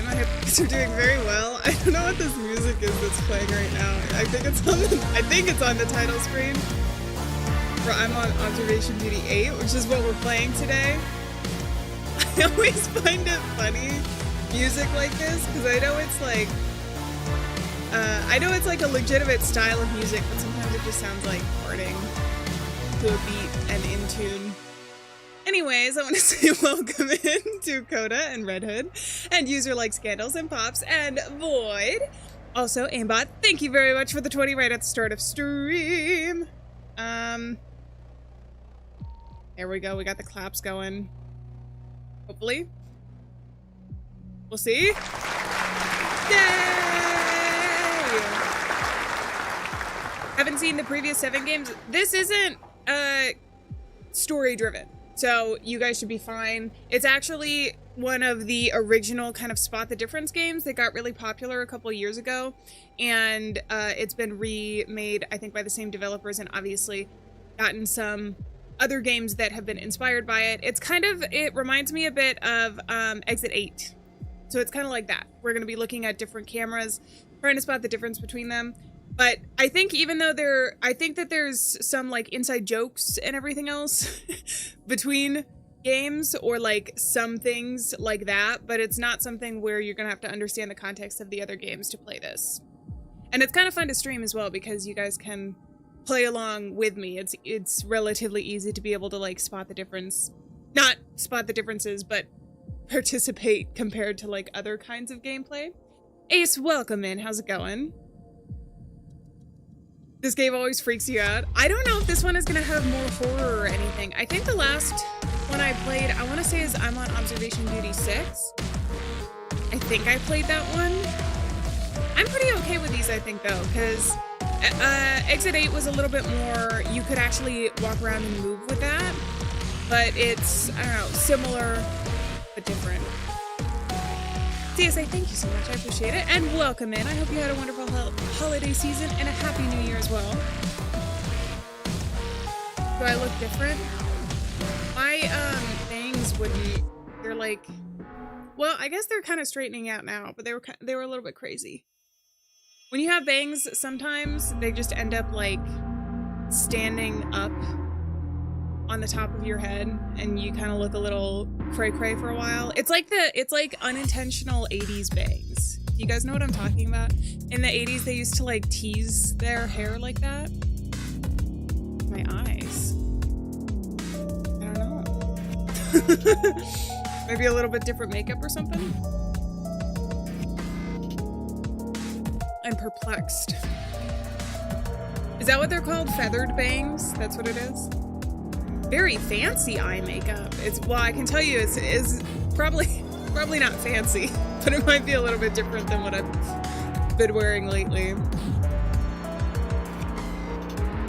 stream. I hope you guys are doing very well. I don't know what this music is that's playing right now. I think it's on the title screen. I'm on observation duty 8, which is what we're playing today. I always find it funny, music like this, because I know it's like a legitimate style of music, but sometimes it just sounds like farting to a beat and in tune. Anyways, I want to say welcome in to Coda and Red Hood, and user like Scandals and Pops and Void. Also, Aimbot, thank you very much for the 20 right at the start of stream. There we go, we got the claps going. Hopefully. We'll see. Yay! Haven't seen the previous 7 games. This isn't story driven, so you guys should be fine. It's actually one of the original kind of spot the difference games that got really popular a couple years ago, and it's been remade, I think, by the same developers, and obviously gotten some other games that have been inspired by it. It reminds me a bit of Exit 8. So it's kind of like that. We're going to be looking at different cameras, trying to spot the difference between them. But I think even though I think that there's some like inside jokes and everything else between games, or like some things like that, but it's not something where you're going to have to understand the context of the other games to play this. And it's kind of fun to stream as well, because you guys can play along with me. It's relatively easy to be able to like spot the difference. Not spot the differences, but participate compared to like other kinds of gameplay. Ace, welcome in. How's it going? This game always freaks you out. I don't know if this one is gonna have more horror or anything. I think the last one I played, I want to say, is I'm on observation duty 6. I think I played that one. I'm pretty okay with these, I think, though, because Exit 8 was a little bit more, you could actually walk around and move with that, but it's, I don't know, similar but different. CSA, thank you so much, I appreciate it, and welcome in. I hope you had a wonderful holiday season and a happy new year as well. Do I look different? My bangs wouldn't, they're like, well, I guess they're kind of straightening out now, but they were a little bit crazy. When you have bangs, sometimes they just end up like standing up on the top of your head, and you kind of look a little cray-cray for a while. It's like unintentional 80s bangs. You guys know what I'm talking about? In the 80s, they used to like tease their hair like that. My eyes. I don't know. Maybe a little bit different makeup or something? I'm perplexed. Is that what they're called? Feathered bangs? That's what it is? Very fancy eye makeup. Well, I can tell you it's probably not fancy, but it might be a little bit different than what I've been wearing lately.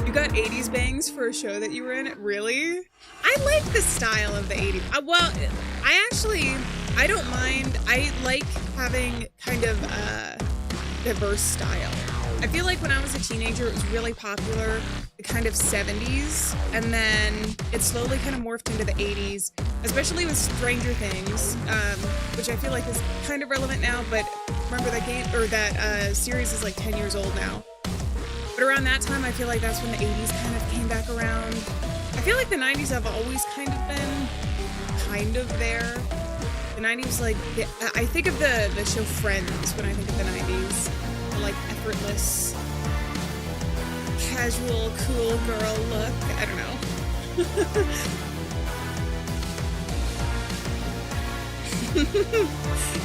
You got 80s bangs for a show that you were in? Really? I like the style of the 80s. Well, I don't mind. I like having kind of a diverse style. I feel like when I was a teenager, it was really popular, the kind of 70s, and then it slowly kind of morphed into the 80s, especially with Stranger Things, which I feel like is kind of relevant now, but remember that game, or that series is like 10 years old now. But around that time, I feel like that's when the 80s kind of came back around. I feel like the 90s have always kind of been kind of there. The 90s, like, I think of the show Friends when I think of the 90s. Like effortless, casual, cool girl look. I don't know.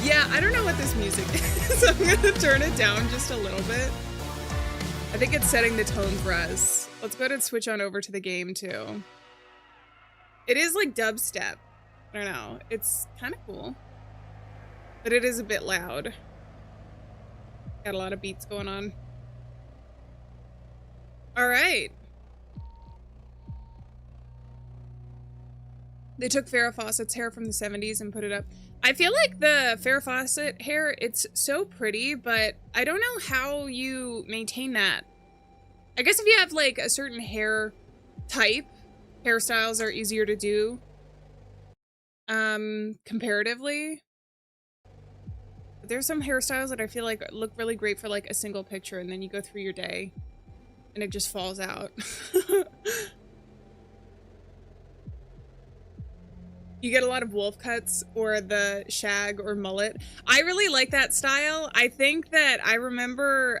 Yeah, I don't know what this music is. I'm gonna turn it down just a little bit. I think it's setting the tone for us. Let's go ahead and switch on over to the game too. It is like dubstep. I don't know. It's kind of cool, but it is a bit loud. Got a lot of beats going on. All right. They took Farrah Fawcett's hair from the 70s and put it up. I feel like the Farrah Fawcett hair, it's so pretty, but I don't know how you maintain that. I guess if you have like a certain hair type, hairstyles are easier to do. Comparatively. But there's some hairstyles that I feel like look really great for like a single picture, and then you go through your day and it just falls out. You get a lot of wolf cuts or the shag or mullet. I really like that style. I think that I remember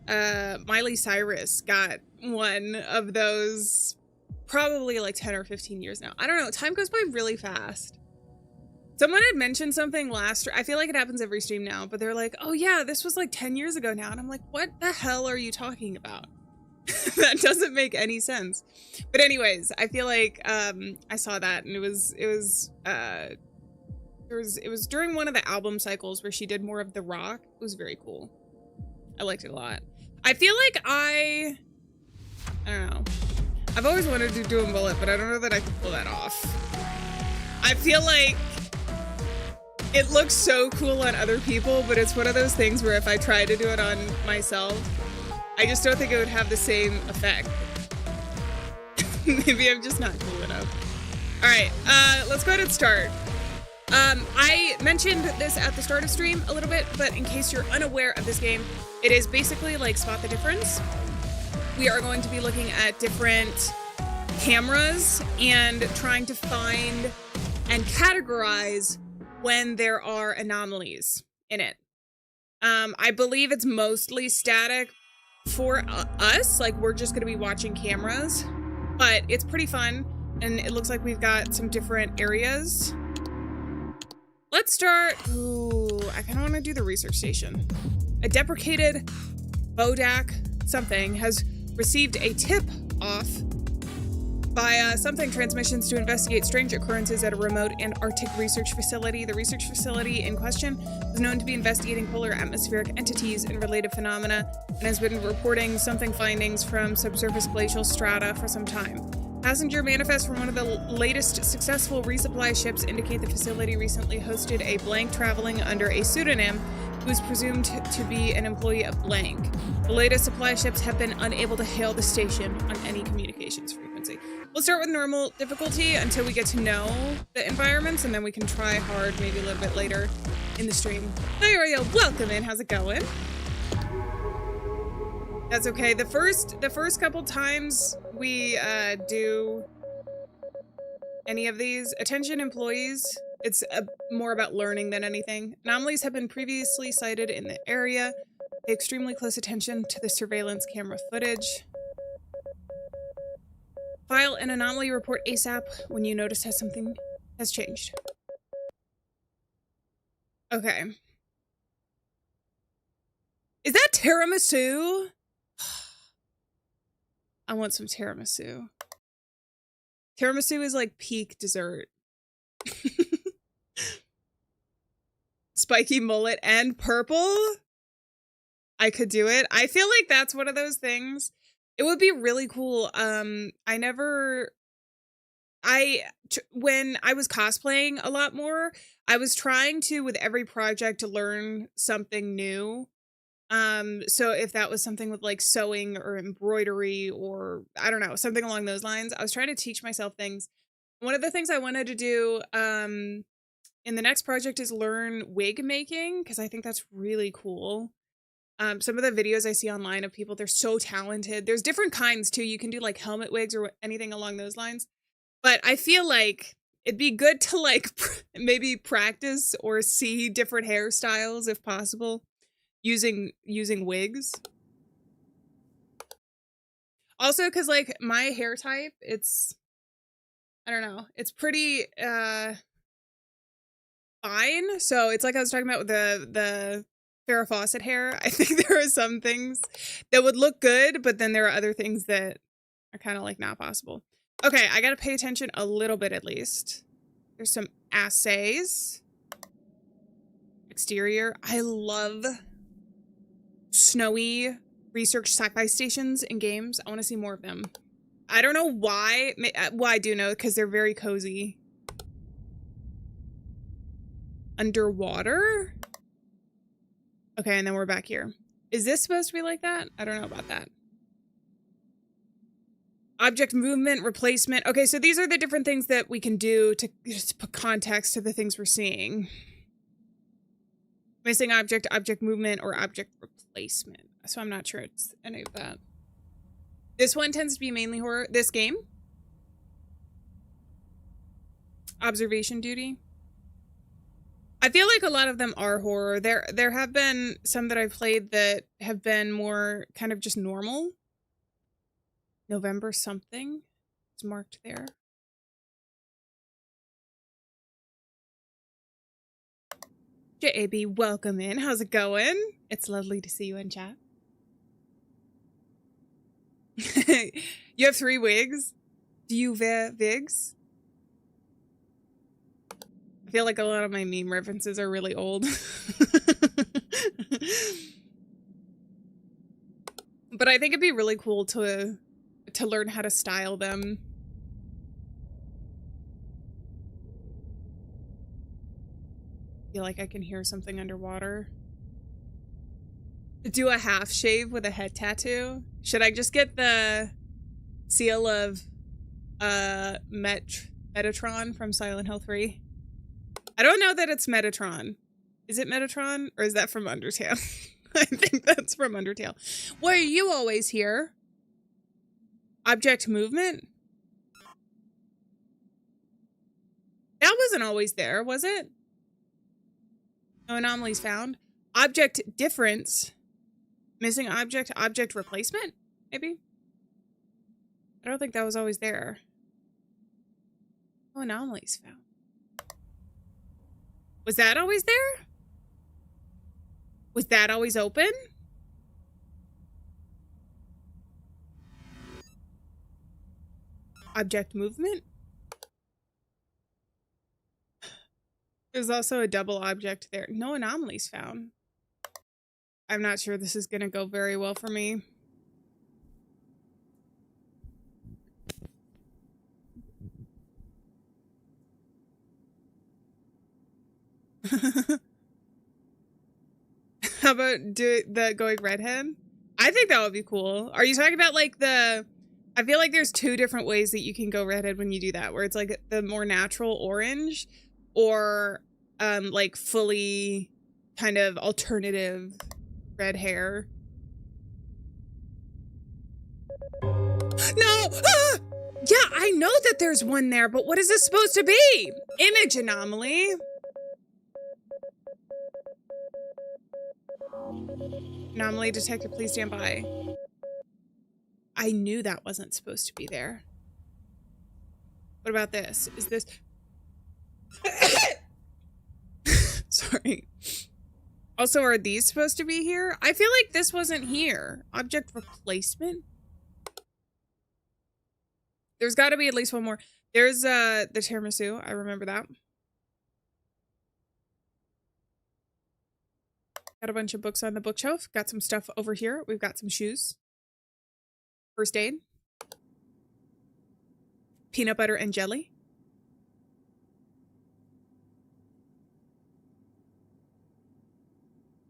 Miley Cyrus got one of those probably like 10 or 15 years now. I don't know. Time goes by really fast. Someone had mentioned something last, I feel like it happens every stream now, but they're like, oh yeah, this was like 10 years ago now. And I'm like, what the hell are you talking about? That doesn't make any sense. But anyways, I feel like I saw that, and it was during one of the album cycles where she did more of the rock. It was very cool. I liked it a lot. I feel like I don't know. I've always wanted to do a mullet, but I don't know that I can pull that off. I feel like it looks so cool on other people, but it's one of those things where if I try to do it on myself, I just don't think it would have the same effect. Maybe I'm just not cool enough. All right, let's go ahead and start. I mentioned this at the start of stream a little bit, but in case you're unaware of this game, it is basically like Spot the Difference. We are going to be looking at different cameras and trying to find and categorize when there are anomalies in it. I believe it's mostly static for us, like we're just gonna be watching cameras, but it's pretty fun, and it looks like we've got some different areas. Let's start. Ooh, I kind of want to do the research station. A deprecated Bodak something has received a tip off by something transmissions to investigate strange occurrences at a remote Antarctic research facility. The research facility in question is known to be investigating polar atmospheric entities and related phenomena, and has been reporting something findings from subsurface glacial strata for some time. Passenger manifests from one of the latest successful resupply ships indicate the facility recently hosted a blank traveling under a pseudonym who is presumed to be an employee of blank. The latest supply ships have been unable to hail the station on any communications frequency. We'll start with normal difficulty until we get to know the environments, and then we can try hard maybe a little bit later in the stream. Hi Ariel, welcome in. How's it going? That's okay. The first couple times we do any of these, attention employees, it's more about learning than anything. Anomalies have been previously cited in the area. Pay extremely close attention to the surveillance camera footage. File an anomaly report ASAP when you notice that something has changed. Okay. Is that tiramisu? I want some tiramisu. Tiramisu is like peak dessert. Spiky mullet and purple? I could do it. I feel like that's one of those things. It would be really cool. When I was cosplaying a lot more, I was trying to, with every project, to learn something new. So if that was something with like sewing or embroidery or I don't know, something along those lines, I was trying to teach myself things. One of the things I wanted to do in the next project is learn wig making, because I think that's really cool. Some of the videos I see online of people, they're so talented. There's different kinds too. You can do like helmet wigs or anything along those lines. But I feel like it'd be good to like maybe practice or see different hairstyles if possible using wigs. Also, because like my hair type, I don't know, it's pretty fine. So it's like I was talking about with the Farrah Fawcett hair. I think there are some things that would look good, but then there are other things that are kind of like not possible. Okay, I gotta pay attention a little bit at least. There's some assays. Exterior. I love snowy research sci-fi stations in games. I want to see more of them. I don't know why. Well, I do know, because they're very cozy. Underwater? Okay, and then we're back here. Is this supposed to be like that? I don't know about that. Object movement, replacement. Okay, so these are the different things that we can do to just put context to the things we're seeing. Missing object, object movement, or object replacement. So I'm not sure it's any of that. This one tends to be mainly horror. This game? Observation duty. I feel like a lot of them are horror. There have been some that I've played that have been more kind of just normal. November something. It's marked there. JAB, welcome in. How's it going? It's lovely to see you in chat. You have 3 wigs? Do you wear wigs? I feel like a lot of my meme references are really old. But I think it'd be really cool to learn how to style them. I feel like I can hear something underwater. Do a half shave with a head tattoo? Should I just get the seal of Metatron from Silent Hill 3? I don't know that it's Metatron. Is it Metatron or is that from Undertale? I think that's from Undertale. Why are you always here? Object movement? That wasn't always there, was it? No anomalies found. Object difference. Missing object, object replacement? Maybe? I don't think that was always there. No anomalies found. Was that always there? Was that always open? Object movement? There's also a double object there. No anomalies found. I'm not sure this is gonna go very well for me. How about do the going redhead? I think that would be cool. Are you talking about like the... I feel like there's 2 different ways that you can go redhead when you do that, where it's like the more natural orange or like fully kind of alternative red hair. No! Ah! Yeah, I know that there's one there, but what is this supposed to be? Image anomaly. Anomaly detected, please stand by. I knew that wasn't supposed to be there. What about this? Is this... Sorry. Also, are these supposed to be here? I feel like this wasn't here. Object replacement? There's got to be at least one more. There's the tiramisu. I remember that. Got a bunch of books on the bookshelf. Got some stuff over here. We've got some shoes. First aid. Peanut butter and jelly.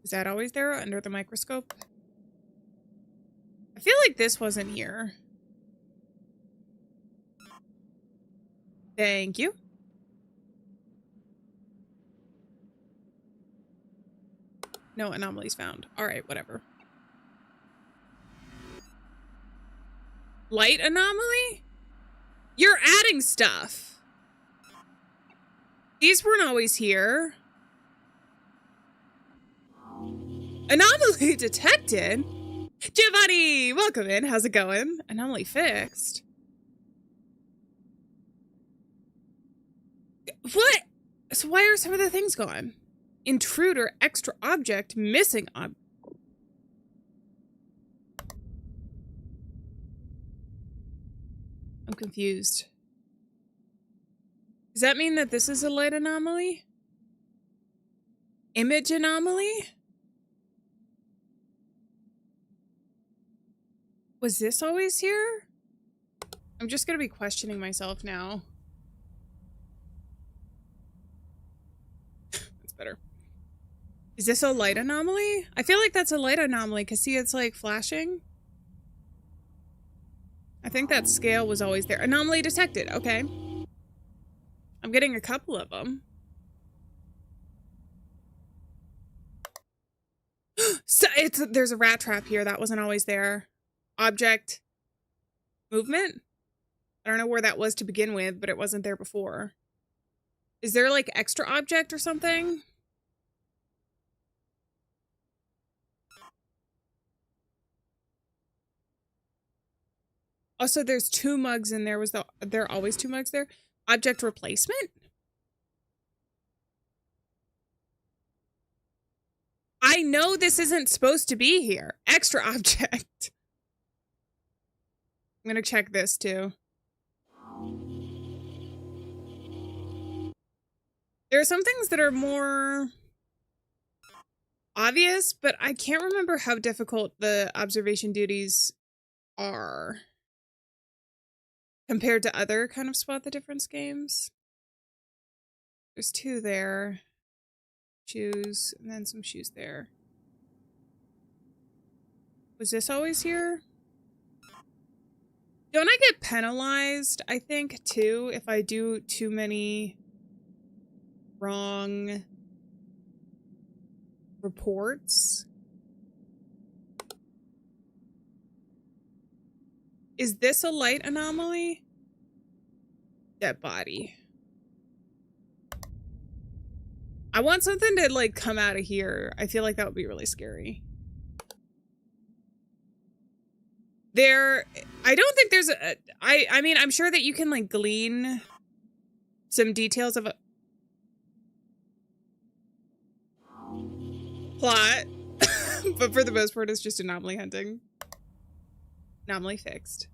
Is that always there under the microscope? I feel like this wasn't here. Thank you. No anomalies found. All right, whatever. Light anomaly? You're adding stuff. These weren't always here. Anomaly detected? Giovanni, welcome in. How's it going? Anomaly fixed. What? So why are some of the things gone? Intruder, extra object, missing object. I'm confused. Does that mean that this is a light anomaly? Image anomaly? Was this always here? I'm just gonna be questioning myself now. That's better. Is this a light anomaly? I feel like that's a light anomaly because see, it's like flashing. I think that scale was always there. Anomaly detected. Okay. I'm getting a couple of them. So there's a rat trap here. That wasn't always there. Object movement? I don't know where that was to begin with, but it wasn't there before. Is there like extra object or something? Also, there's 2 mugs in there. There always 2 mugs there? Object replacement? I know this isn't supposed to be here. Extra object. I'm gonna check this too. There are some things that are more obvious, but I can't remember how difficult the observation duties are compared to other kind of spot the difference games. There's 2 there. Shoes, and then some shoes there. Was this always here? Don't I get penalized, I think, too, if I do too many wrong reports? Is this a light anomaly? Dead body. I want something to, like, come out of here. I feel like that would be really scary. I don't think there's a... I mean, I'm sure that you can, like, glean some details of a plot. But for the most part, it's just anomaly hunting. Anomaly fixed.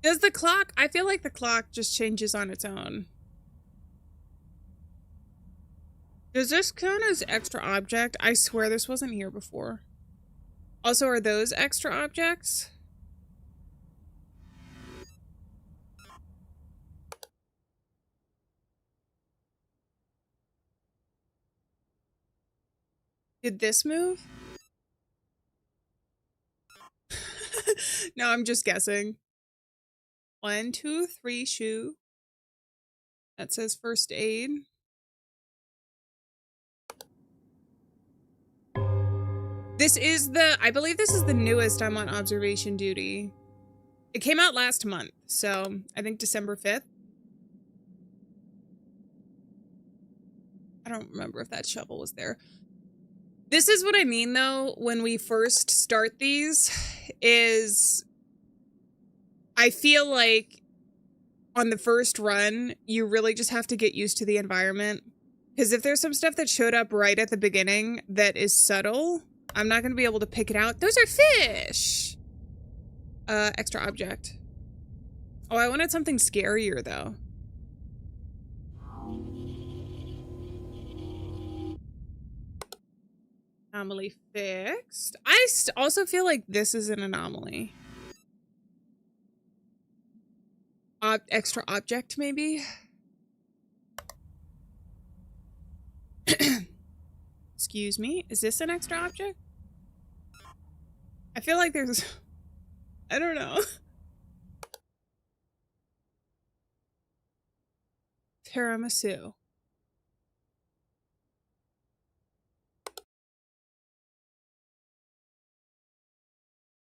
Does the clock... I feel like the clock just changes on its own. Does this count as extra object? I swear this wasn't here before. Also, are those extra objects? Did this move? No, I'm just guessing. 1, 2, 3, shoe. That says first aid. This is I believe this is the newest I'm on observation duty. It came out last month, so I think December 5th. I don't remember if that shovel was there. This is what I mean, though, when we first start these, is I feel like on the first run, you really just have to get used to the environment. Because if there's some stuff that showed up right at the beginning that is subtle, I'm not going to be able to pick it out. Those are fish! Extra object. Oh, I wanted something scarier, though. Anomaly fixed. I also feel like this is an anomaly. Extra object, maybe? Excuse me, is this an extra object? I feel like there's... I don't know. Tiramisu.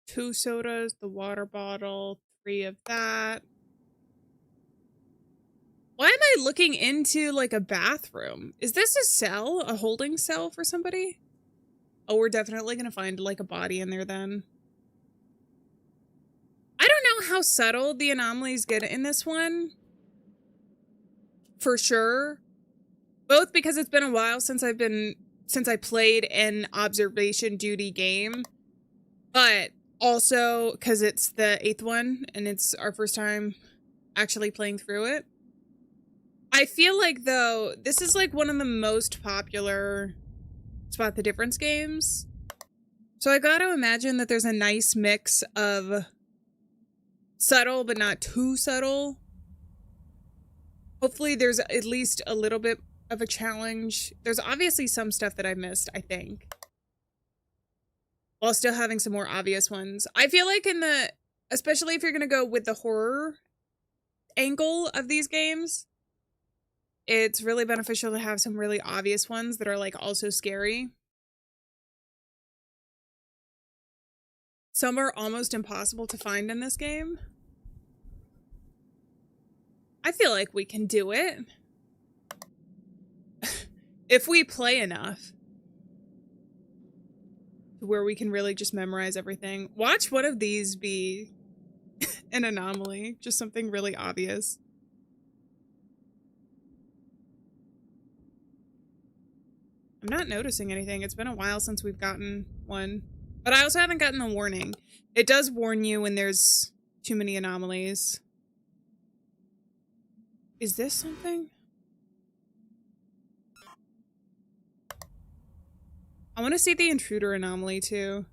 Two sodas, the water bottle, 3 of that. Why am I looking into, like, a bathroom? Is this a cell? A holding cell for somebody? Oh, we're definitely gonna find, like, a body in there then. I don't know how subtle the anomalies get in this one. For sure. Both because it's been a while since I played an observation duty game. But also because it's the 8th one and it's our first time actually playing through it. I feel like, though, this is like one of the most popular spot the difference games. So I gotta imagine that there's a nice mix of subtle but not too subtle. Hopefully there's at least a little bit of a challenge. There's obviously some stuff that I missed, I think. While still having some more obvious ones. I feel like especially if you're gonna go with the horror angle of these games, it's really beneficial to have some really obvious ones that are like also scary. Some are almost impossible to find in this game. I feel like we can do it. If we play enough. Where we can really just memorize everything. Watch one of these be an anomaly. Just something really obvious. I'm not noticing anything. It's been a while since we've gotten one. But I also haven't gotten the warning. It does warn you when there's too many anomalies. Is this something? I want to see the intruder anomaly too.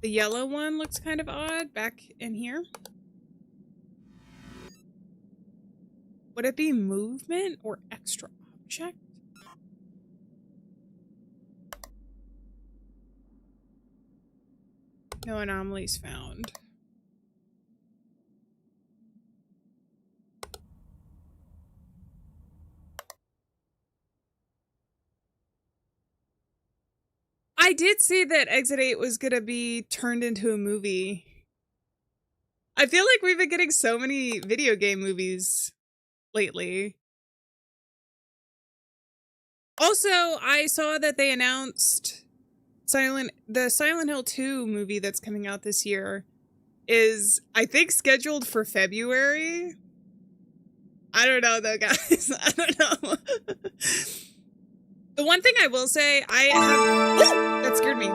The yellow one looks kind of odd back in here. Would it be movement or extra object? No anomalies found. I did see that Exit 8 was gonna be turned into a movie. I feel like we've been getting so many video game movies lately. Also, I saw that they announced the Silent Hill 2 movie that's coming out this year is, I think, scheduled for February. I don't know though, guys. I don't know. The one thing I will say, I have... Oh! That scared me.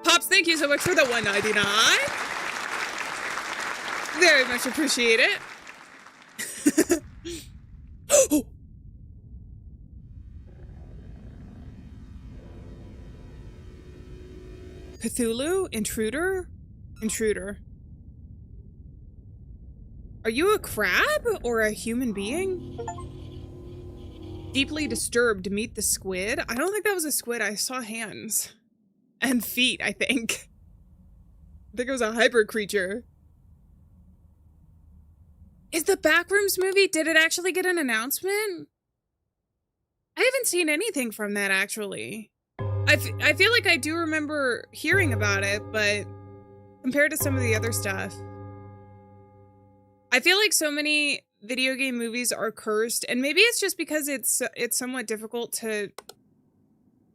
Pops, thank you so much for the $1.99. Very much appreciate it. Oh! Cthulhu? Intruder? Intruder. Are you a crab or a human being? Deeply disturbed, meet the squid. I don't think that was a squid. I saw hands. And feet, I think. I think it was a hyper creature. Is the Backrooms movie, did it actually get an announcement? I haven't seen anything from that, actually. I feel like I do remember hearing about it, but compared to some of the other stuff, I feel like so many video game movies are cursed, and maybe it's just because it's somewhat difficult to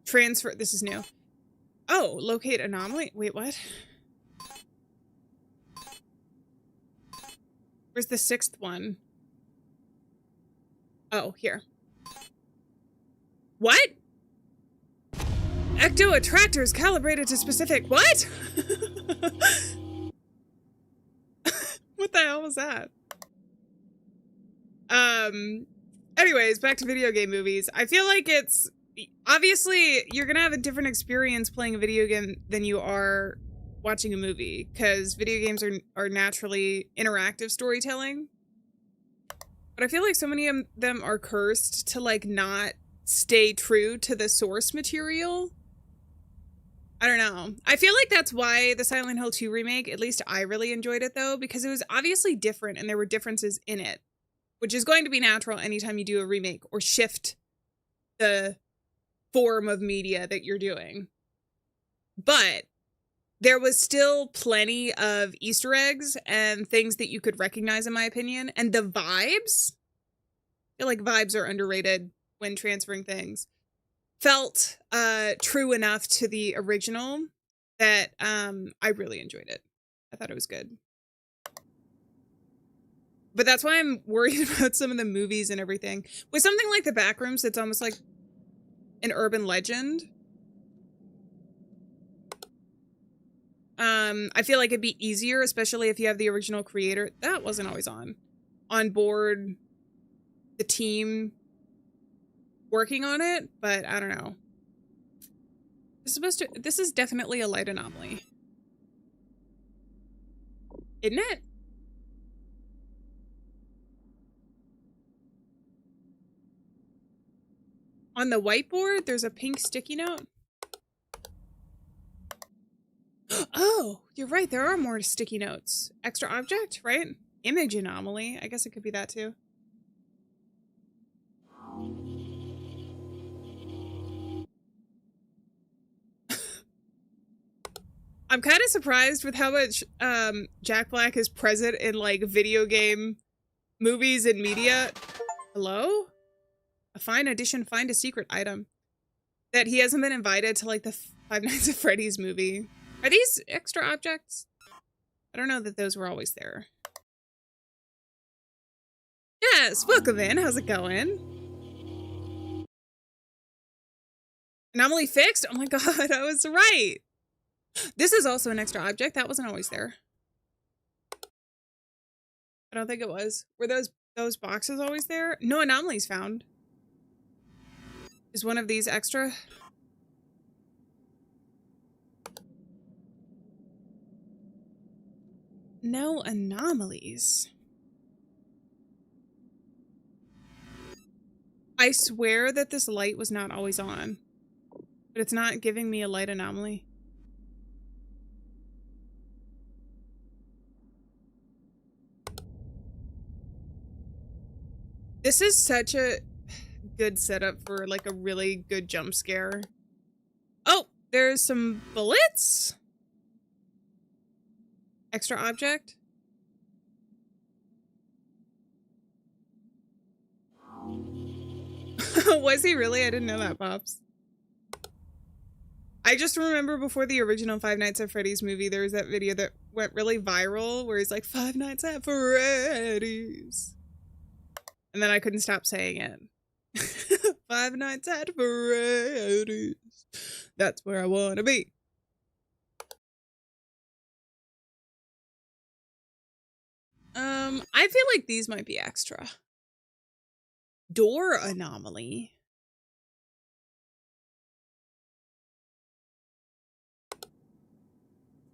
transfer. This is new. Oh, locate anomaly. Wait, what? Where's the 6th one? Oh, here. What? Ecto attractors calibrated to specific... What? What the hell was that? Anyways, back to video game movies. I feel like it's... Obviously, you're gonna have a different experience playing a video game than you are watching a movie, because video games are naturally interactive storytelling. But I feel like so many of them are cursed to, like, not stay true to the source material. I don't know. I feel like that's why the Silent Hill 2 remake, at least I really enjoyed it though, because it was obviously different and there were differences in it, which is going to be natural anytime you do a remake or shift the form of media that you're doing. But there was still plenty of Easter eggs and things that you could recognize, in my opinion. And the vibes, I feel like vibes are underrated when transferring things, felt true enough to the original that I really enjoyed it. I thought it was good. But that's why I'm worried about some of the movies and everything. With something like The Backrooms, it's almost like an urban legend. I feel like it'd be easier, especially if you have the original creator. That wasn't always on board, the team working on it, but I don't know. This is definitely a light anomaly. Isn't it? On the whiteboard, there's a pink sticky note. Oh, you're right. There are more sticky notes. Extra object, right? Image anomaly. I guess it could be that too. I'm kind of surprised with how much Jack Black is present in like video game movies and media. Hello? A fine addition, find a secret item. That he hasn't been invited to like the Five Nights at Freddy's movie. Are these extra objects? I don't know that those were always there. Yes, welcome in. How's it going? Anomaly fixed? Oh my god, I was right. This is also an extra object. That wasn't always there. I don't think it was. Were those boxes always there? No anomalies found. Is one of these extra? No anomalies. I swear that this light was not always on. But it's not giving me a light anomaly. This is such a good setup for like a really good jump scare. Oh, there's some bullets? Extra object? Was he really? I didn't know that, Pops. I just remember before the original Five Nights at Freddy's movie, there was that video that went really viral where he's like, Five Nights at Freddy's. And then I couldn't stop saying it. Five Nights at Freddy's. That's where I want to be. I feel like these might be extra. Door anomaly.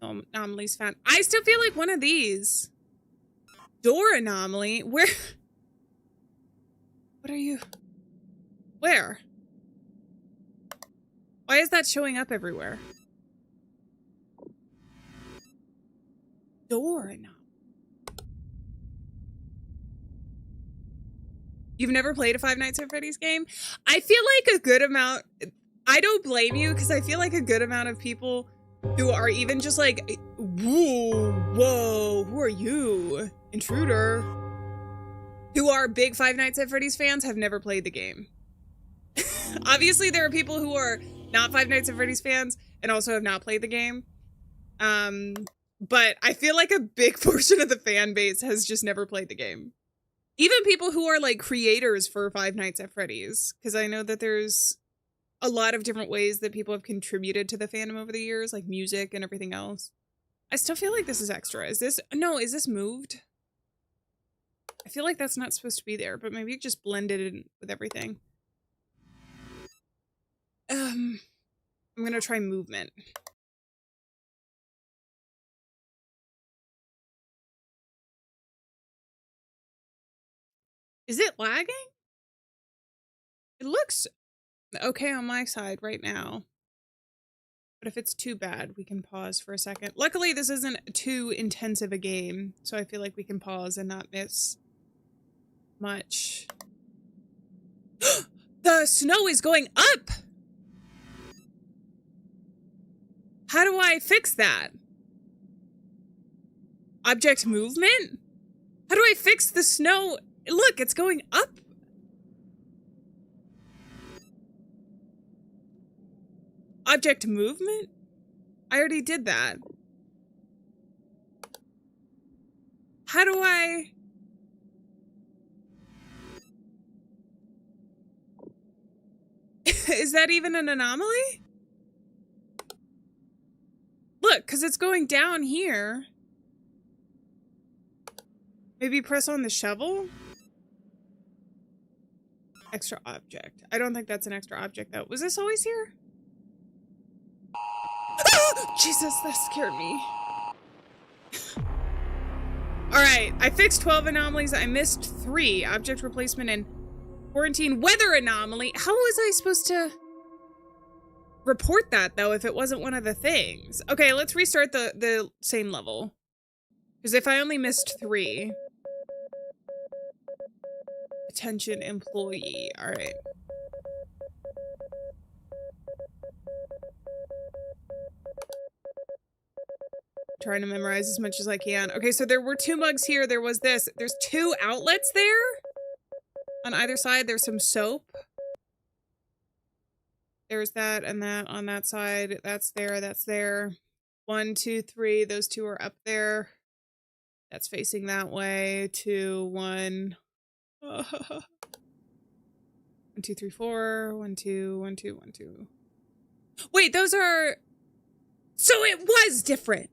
Anomalies found. I still feel like one of these. Door anomaly? Where? What are you? Where? Why is that showing up everywhere? Door anomaly. You've never played a Five Nights at Freddy's game? I feel like a good amount... I don't blame you, because I feel like a good amount of people who are even just like, whoa, who are you? Intruder. Who are big Five Nights at Freddy's fans have never played the game. Obviously, there are people who are not Five Nights at Freddy's fans and also have not played the game. But I feel like a big portion of the fan base has just never played the game. Even people who are like creators for Five Nights at Freddy's, because I know that there's a lot of different ways that people have contributed to the fandom over the years, like music and everything else. I still feel like this is extra. Is this moved? I feel like that's not supposed to be there, but maybe it just blended in with everything. I'm gonna try movement. Is it lagging? It looks okay on my side right now. But if it's too bad, we can pause for a second. Luckily, this isn't too intensive a game, so I feel like we can pause and not miss much. The snow is going up! How do I fix that? Object movement? How do I fix the snow? Look, it's going up. Object movement? I already did that. How do I... Is that even an anomaly? Look, because it's going down here. Maybe press on the shovel? Extra object. I don't think that's an extra object, though. Was this always here? Jesus, that scared me. Alright, I fixed 12 anomalies. I missed 3. Object replacement and quarantine weather anomaly. How was I supposed to report that, though, if it wasn't one of the things? Okay, let's restart the same level. Because if I only missed 3... Attention employee. Alright. trying to memorize as much as I can. Okay, so there were 2 mugs here. There was this. There's 2 outlets there. On either side, there's some soap. There's that and that on that side. That's there. That's there. 1, 2, 3. Those 2 are up there. That's facing that way. 2, 1. 1, 2, 3, 4. 1, 2, 1, 2, 1, 2. Wait, those are... So it was different.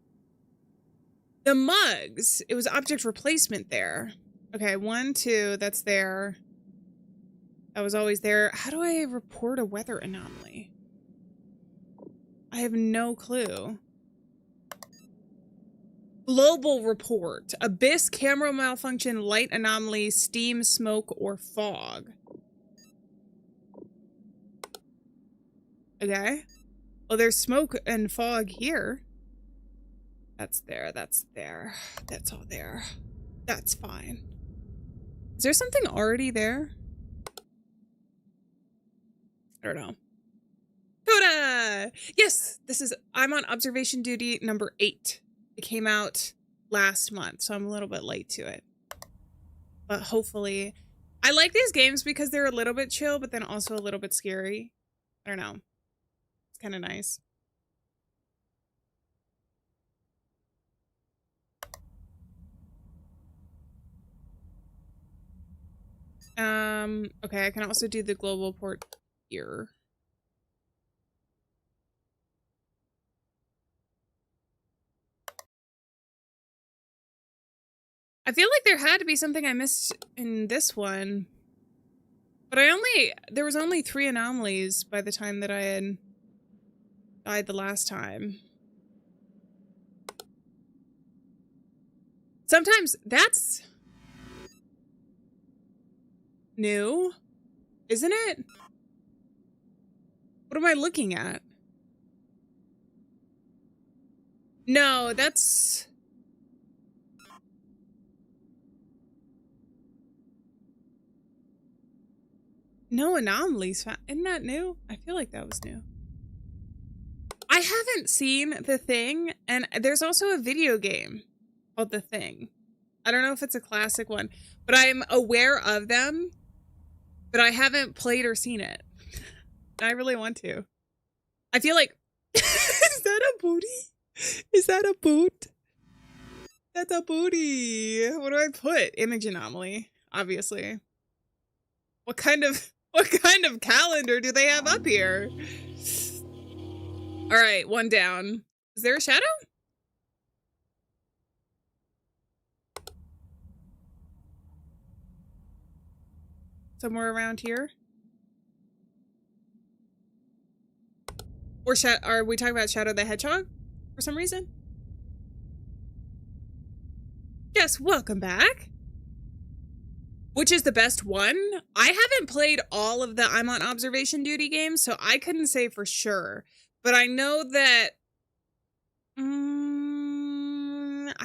The mugs. It was object replacement there. Okay, 1, 2. That's there. That was always there. How do I report a weather anomaly? I have no clue. Global report. Abyss, camera malfunction, light anomaly, steam, smoke, or fog. Okay. Well, there's smoke and fog here. That's there. That's there. That's all there. That's fine. Is there something already there? I don't know. Coda! Yes, I'm on observation duty number 8. It came out last month, so I'm a little bit late to it. But hopefully... I like these games because they're a little bit chill, but then also a little bit scary. I don't know. It's kind of nice. Okay, I can also do the global port here. I feel like there had to be something I missed in this one. But there was only 3 anomalies by the time that I had died the last time. Sometimes that's new, isn't it? What am I looking at? No, that's... No anomalies found. Isn't that new? I feel like that was new. I haven't seen The Thing, and there's also a video game called The Thing. I don't know if it's a classic one, but I'm aware of them, but I haven't played or seen it. I really want to. I feel like... Is that a booty? Is that a boot? That's a booty. What do I put? Image anomaly, obviously. What kind of calendar do they have up here? All right, 1 down. Is there a shadow? Somewhere around here? Or are we talking about Shadow the Hedgehog for some reason? Yes, welcome back. Which is the best one? I haven't played all of the I'm on observation duty games, so I couldn't say for sure. But I know that... I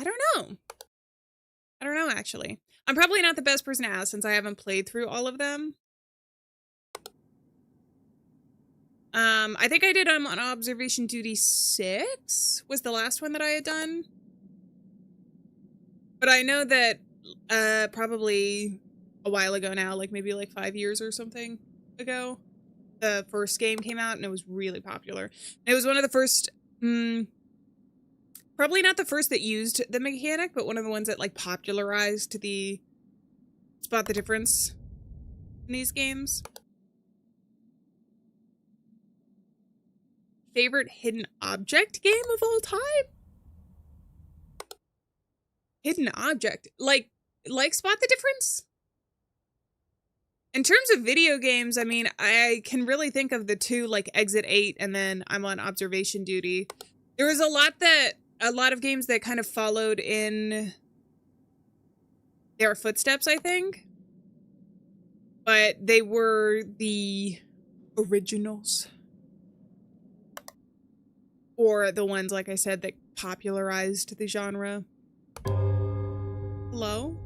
don't know. I don't know, actually. I'm probably not the best person to ask since I haven't played through all of them. I think I did I'm on observation duty 6 was the last one that I had done. But I know that probably a while ago now, like maybe like 5 years or something ago, the first game came out and it was really popular. It was one of the first, probably not the first that used the mechanic, but one of the ones that like popularized the spot the difference in these games. Favorite hidden object game of all time? Hidden object, like spot the difference? In terms of video games, I mean, I can really think of the 2, like Exit 8 and then I'm on observation duty. There was a lot of games that kind of followed in their footsteps, I think. But they were the originals. Or the ones, like I said, that popularized the genre. Hello?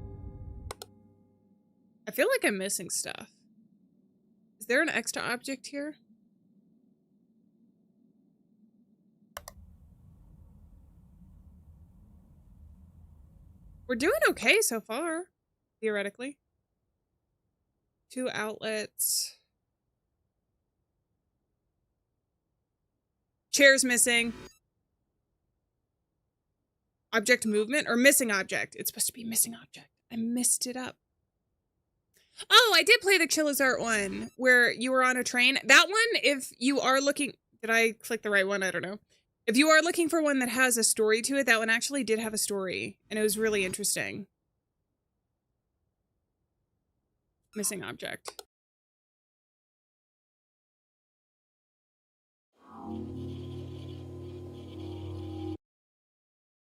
I feel like I'm missing stuff. Is there an extra object here? We're doing okay so far, theoretically. 2 outlets. Chairs missing. Object movement or missing object. It's supposed to be missing object. I messed it up. Oh, I did play the Chilizart one where you were on a train. That one, if you are looking... Did I click the right one? I don't know. If you are looking for one that has a story to it, that one actually did have a story. And it was really interesting. Missing object.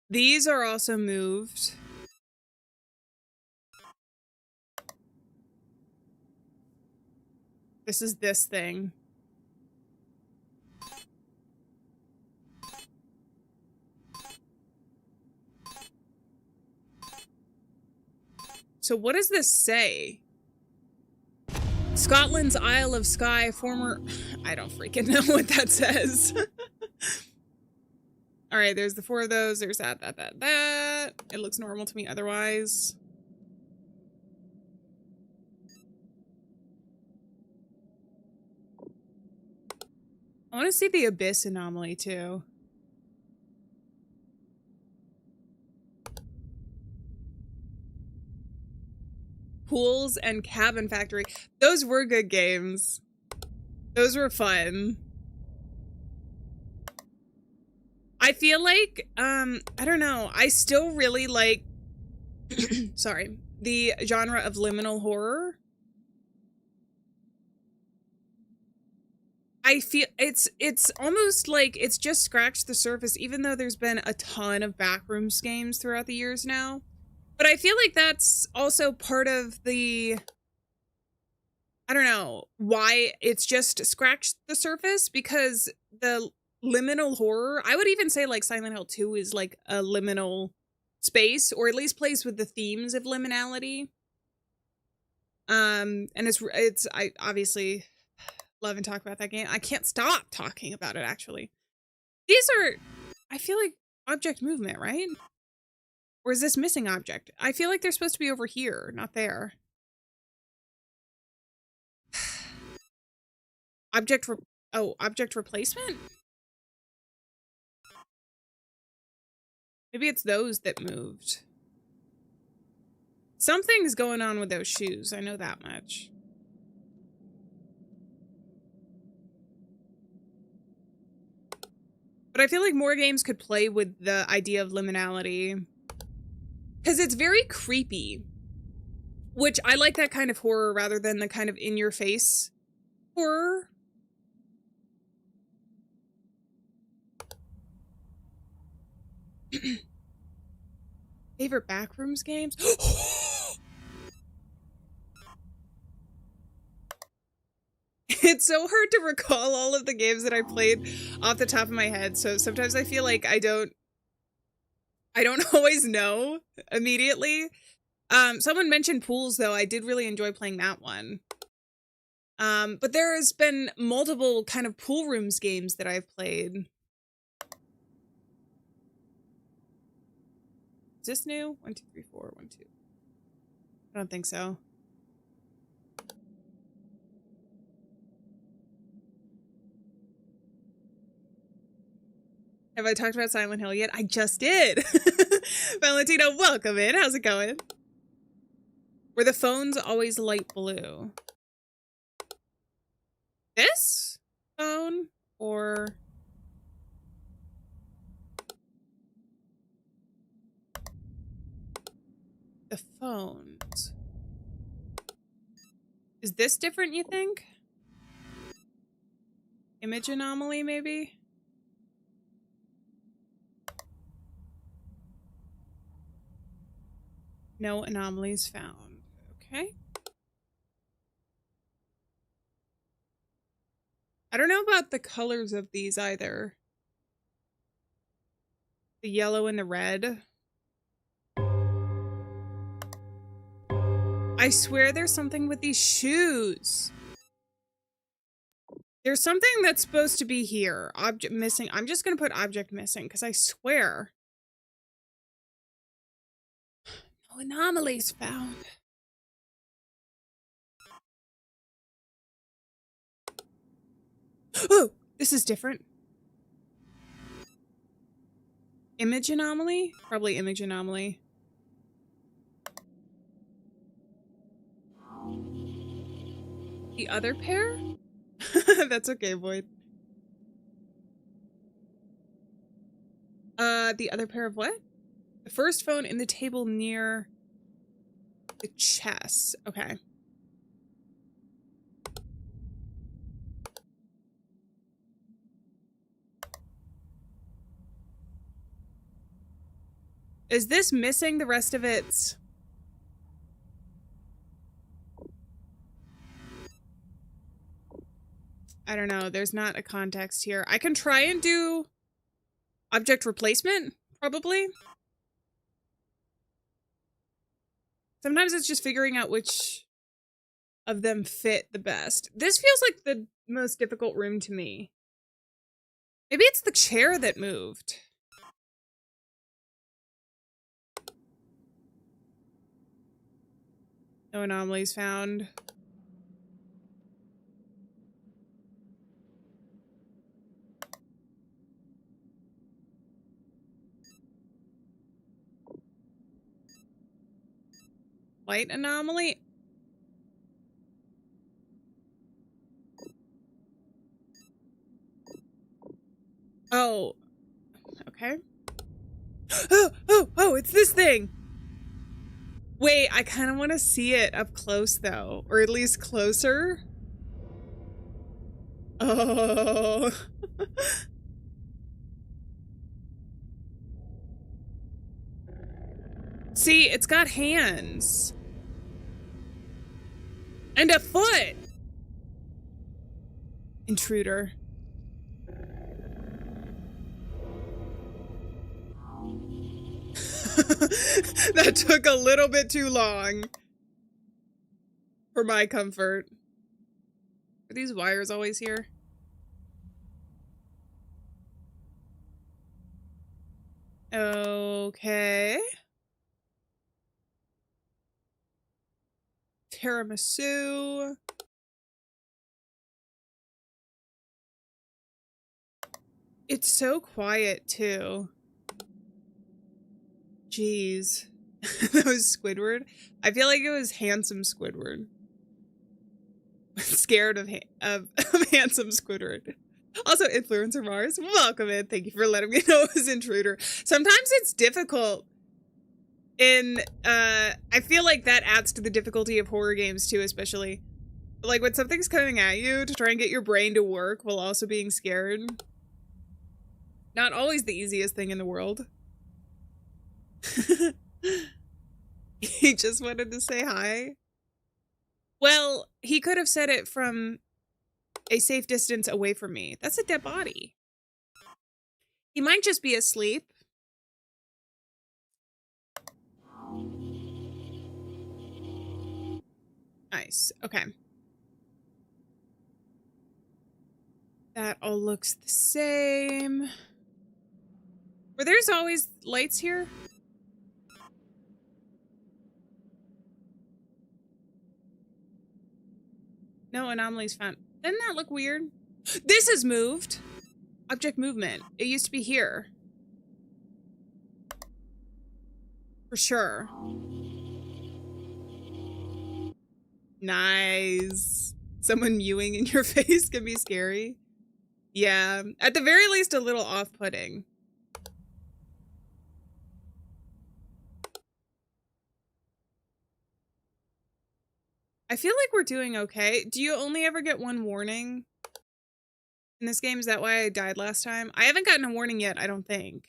These are also moved. This is this thing. So what does this say? Scotland's Isle of Skye, former... I don't freaking know what that says. All right, there's the 4 of those. There's that. It looks normal to me otherwise. I want to see the Abyss anomaly, too. Pools and Cabin Factory. Those were good games. Those were fun. I feel like, I don't know. I still really like, sorry, the genre of liminal horror. I feel it's almost like it's just scratched the surface, even though there's been a ton of backrooms games throughout the years now. But I feel like that's also part of the, I don't know, why it's just scratched the surface, because the liminal horror, I would even say like Silent Hill 2 is like a liminal space, or at least plays with the themes of liminality. And I obviously love and talk about that game. I can't stop talking about it, actually. These are, I feel like, object movement, right? Or is this missing object? I feel like they're supposed to be over here, not there. Object replacement? Maybe it's those that moved. Something's going on with those shoes, I know that much. But I feel like more games could play with the idea of liminality. Because it's very creepy. Which, I like that kind of horror rather than the kind of in-your-face horror. Favorite backrooms games? It's so hard to recall all of the games that I played off the top of my head, so sometimes I feel like I don't always know immediately. Someone mentioned pools, though. I did really enjoy playing that one. But there has been multiple kind of pool rooms games that I've played. Is this new? 1, 2, 3, 4, 1, 2. I don't think so. Have I talked about Silent Hill yet? I just did. Valentino, welcome in. How's it going? Were the phones always light blue? This phone or the phones? Is this different, you think? Image anomaly, maybe? No anomalies found. Okay. I don't know about the colors of these either. The yellow and the red. I swear there's something with these shoes. There's something that's supposed to be here. Object missing. I'm just going to put object missing because I swear Oh, anomalies found. Oh, this is different. Image anomaly? Probably image anomaly. The other pair? That's okay, Void. The other pair of what? The first phone in the table near the chest. Okay. Is this missing the rest of its... I don't know. There's not a context here. I can try and do object replacement, probably. Sometimes it's just figuring out which of them fit the best. This feels like the most difficult room to me. Maybe it's the chair that moved. No anomalies found. Light anomaly? Oh. Okay. Oh, it's this thing! Wait, I kind of want to see it up close, though. Or at least closer. Oh. See, it's got hands. And a foot! Intruder. That took a little bit too long. For my comfort. Are these wires always here? Okay. Tiramisu. It's so quiet, too. Jeez. That was Squidward. I feel like it was handsome Squidward. Scared of handsome Squidward. Also, Influencer Mars, welcome in. Thank you for letting me know it was Intruder. Sometimes it's difficult in, I feel like that adds to the difficulty of horror games too, especially. Like when something's coming at you to try and get your brain to work while also being scared. Not always the easiest thing in the world. He just wanted to say hi. Well, he could have said it from a safe distance away from me. That's a dead body. He might just be asleep. Nice. Okay. That all looks the same. Were there's always lights here? No anomalies found. Doesn't that look weird? This has moved. Object movement. It used to be here. For sure. Nice. Someone mewing in your face can be scary. Yeah. At the very least, a little off-putting. I feel like we're doing okay. Do you only ever get one warning in this game? Is that why I died last time? I haven't gotten a warning yet, I don't think.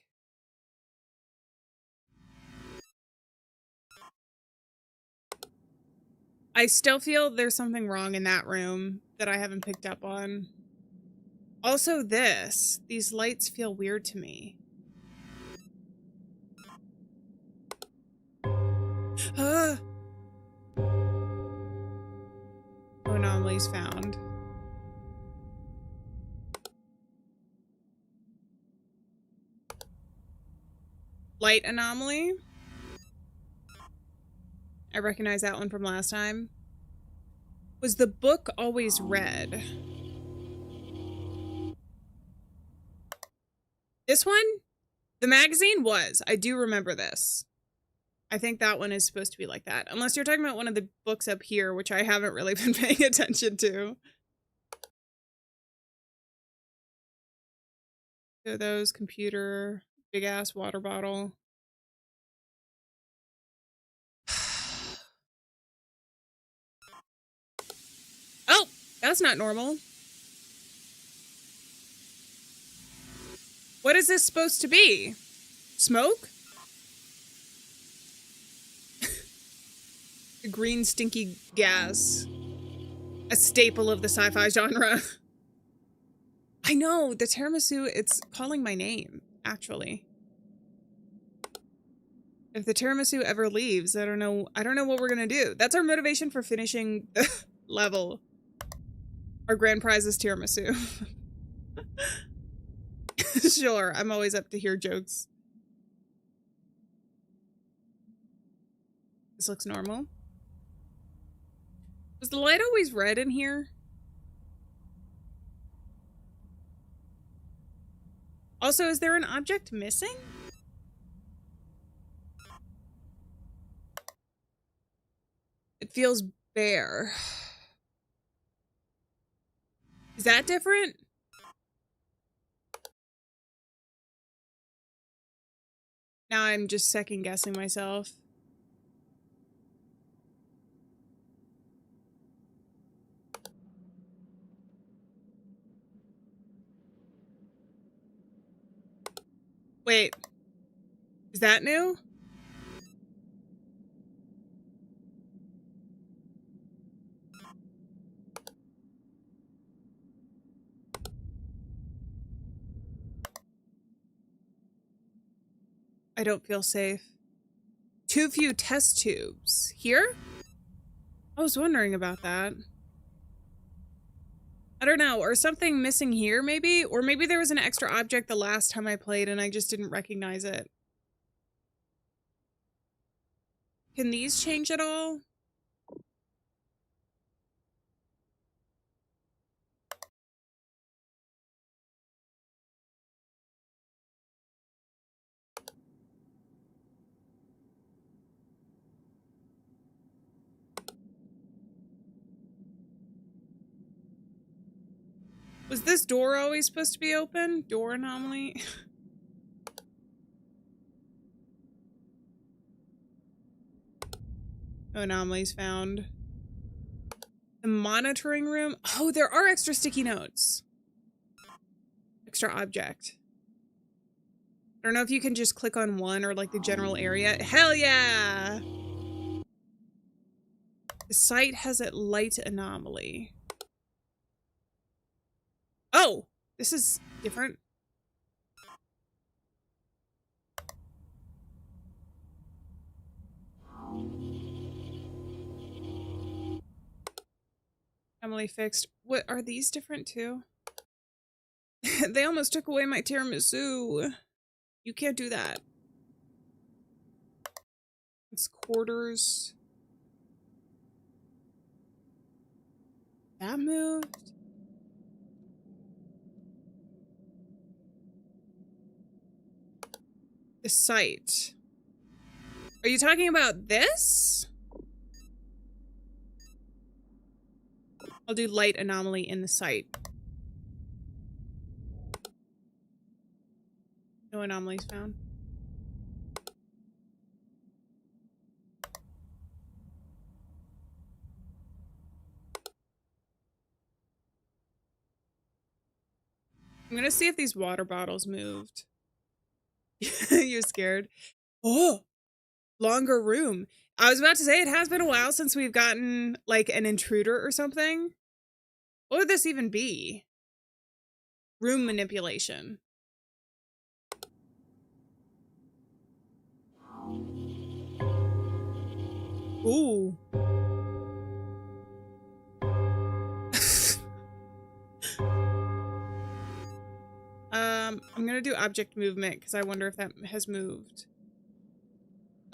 I still feel there's something wrong in that room that I haven't picked up on. Also these lights feel weird to me. Ah! Anomalies found. Light anomaly. I recognize that one from last time. Was the book always read? This one? The magazine was. I do remember this. I think that one is supposed to be like that. Unless you're talking about one of the books up here, which I haven't really been paying attention to. So those, computer, big ass water bottle. Oh, that's not normal. What is this supposed to be? Smoke? The green stinky gas. A staple of the sci-fi genre. I know, the tiramisu, it's calling my name, actually. If the tiramisu ever leaves, I don't know what we're gonna do. That's our motivation for finishing the level. Our grand prize is tiramisu. Sure, I'm always up to hear jokes. This looks normal. Was the light always red in here? Also, is there an object missing? It feels bare. Is that different? Now I'm just second guessing myself. Wait. Is that new? I don't feel safe. Too few test tubes. Here? I was wondering about that. I don't know. Or something missing here, maybe? Or maybe there was an extra object the last time I played and I just didn't recognize it. Can these change at all? Was this door always supposed to be open? Door anomaly? No anomalies found. The monitoring room? Oh, there are extra sticky notes. Extra object. I don't know if you can just click on one or like the general area. Hell yeah! The site has a light anomaly. Oh! This is different. Anomaly fixed. What, are these different too? They almost took away my tiramisu. You can't do that. It's quarters. That moved. The site. Are you talking about this? I'll do light anomaly in the site. No anomalies found. I'm gonna see if these water bottles moved. You're scared. Oh, longer room. I was about to say it has been a while since we've gotten like an intruder or something. What would this even be? Room manipulation. Ooh. I'm gonna do object movement because I wonder if that has moved.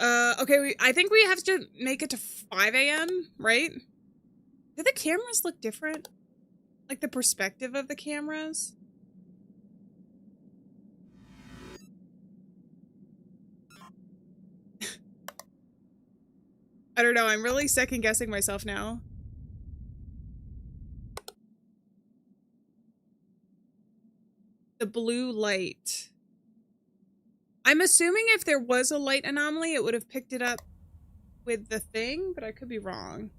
Okay, I think we have to make it to 5 a.m., right? Do the cameras look different? Like the perspective of the cameras? I don't know, I'm really second guessing myself now. The blue light. I'm assuming if there was a light anomaly, it would have picked it up with the thing, but I could be wrong.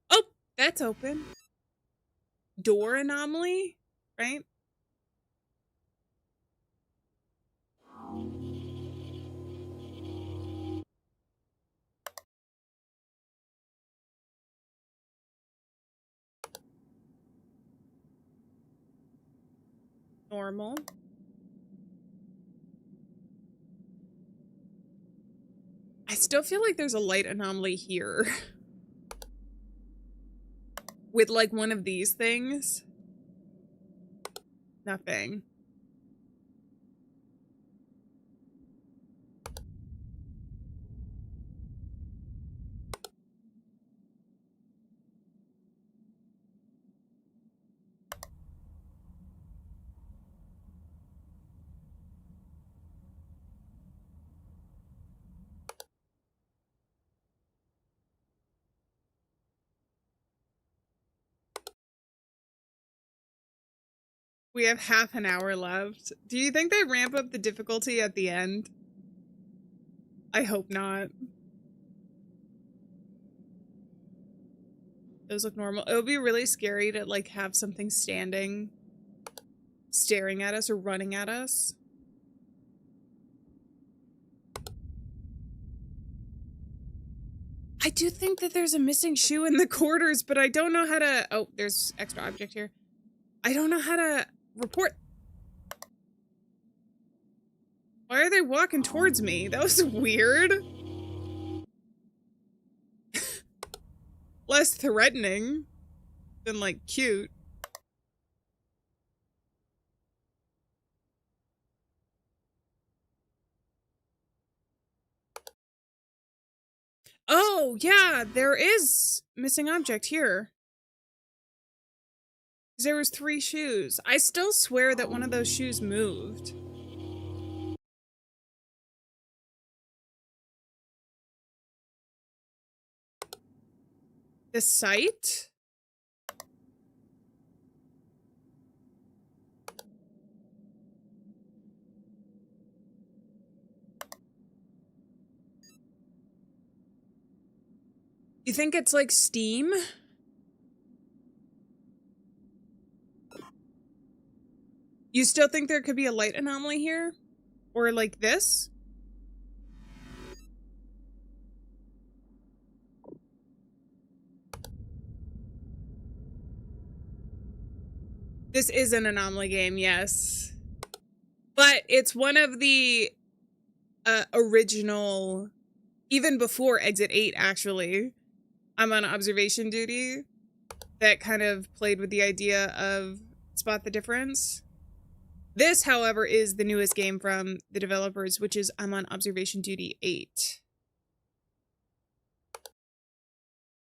Oh, that's open. Door anomaly, right? Normal. I still feel like there's a light anomaly here. With like one of these things. Nothing. We have half an hour left. Do you think they ramp up the difficulty at the end? I hope not. Those look normal. It would be really scary to like have something standing, staring at us or running at us. I do think that there's a missing shoe in the quarters, but I don't know how to... Oh, there's extra object here. I don't know how to report. Why are they walking towards me? That was weird. Less threatening than, like, cute. Oh, yeah, there is missing object here. There was 3 shoes. I still swear that one of those shoes moved. The site? You think it's like Steam? You still think there could be a light anomaly here? Or like this? This is an anomaly game, yes. But it's one of the original, even before Exit 8, actually. I'm on observation duty. That kind of played with the idea of spot the difference. This, however, is the newest game from the developers, which is I'm on observation duty 8.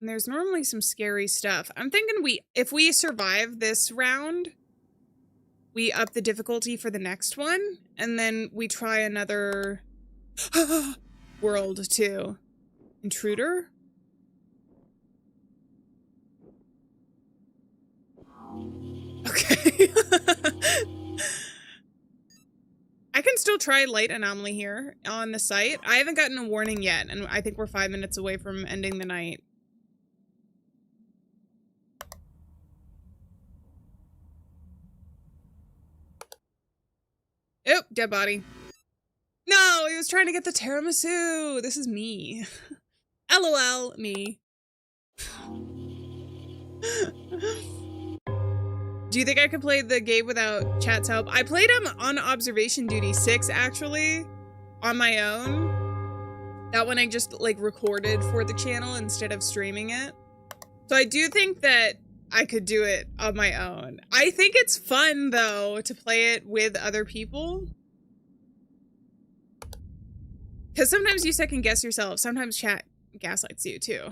And there's normally some scary stuff. I'm thinking if we survive this round, we up the difficulty for the next one, and then we try another world too. Intruder? Okay. I can still try light anomaly here on the site. I haven't gotten a warning yet, and I think we're 5 minutes away from ending the night. Oh, dead body. No, he was trying to get the tiramisu. This is me. LOL, me. Do you think I could play the game without chat's help? I played him on observation duty 6, actually, on my own. That one I just like recorded for the channel instead of streaming it. So I do think that I could do it on my own. I think it's fun though to play it with other people. Because sometimes you second guess yourself. Sometimes chat gaslights you too.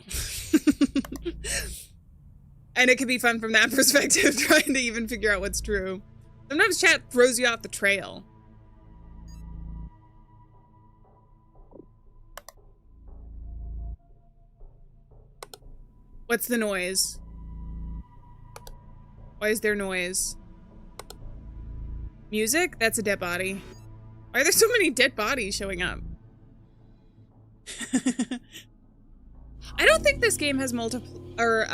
And it can be fun from that perspective, trying to even figure out what's true. Sometimes chat throws you off the trail. What's the noise? Why is there noise? Music? That's a dead body. Why are there so many dead bodies showing up? I don't think this game has multiplayer.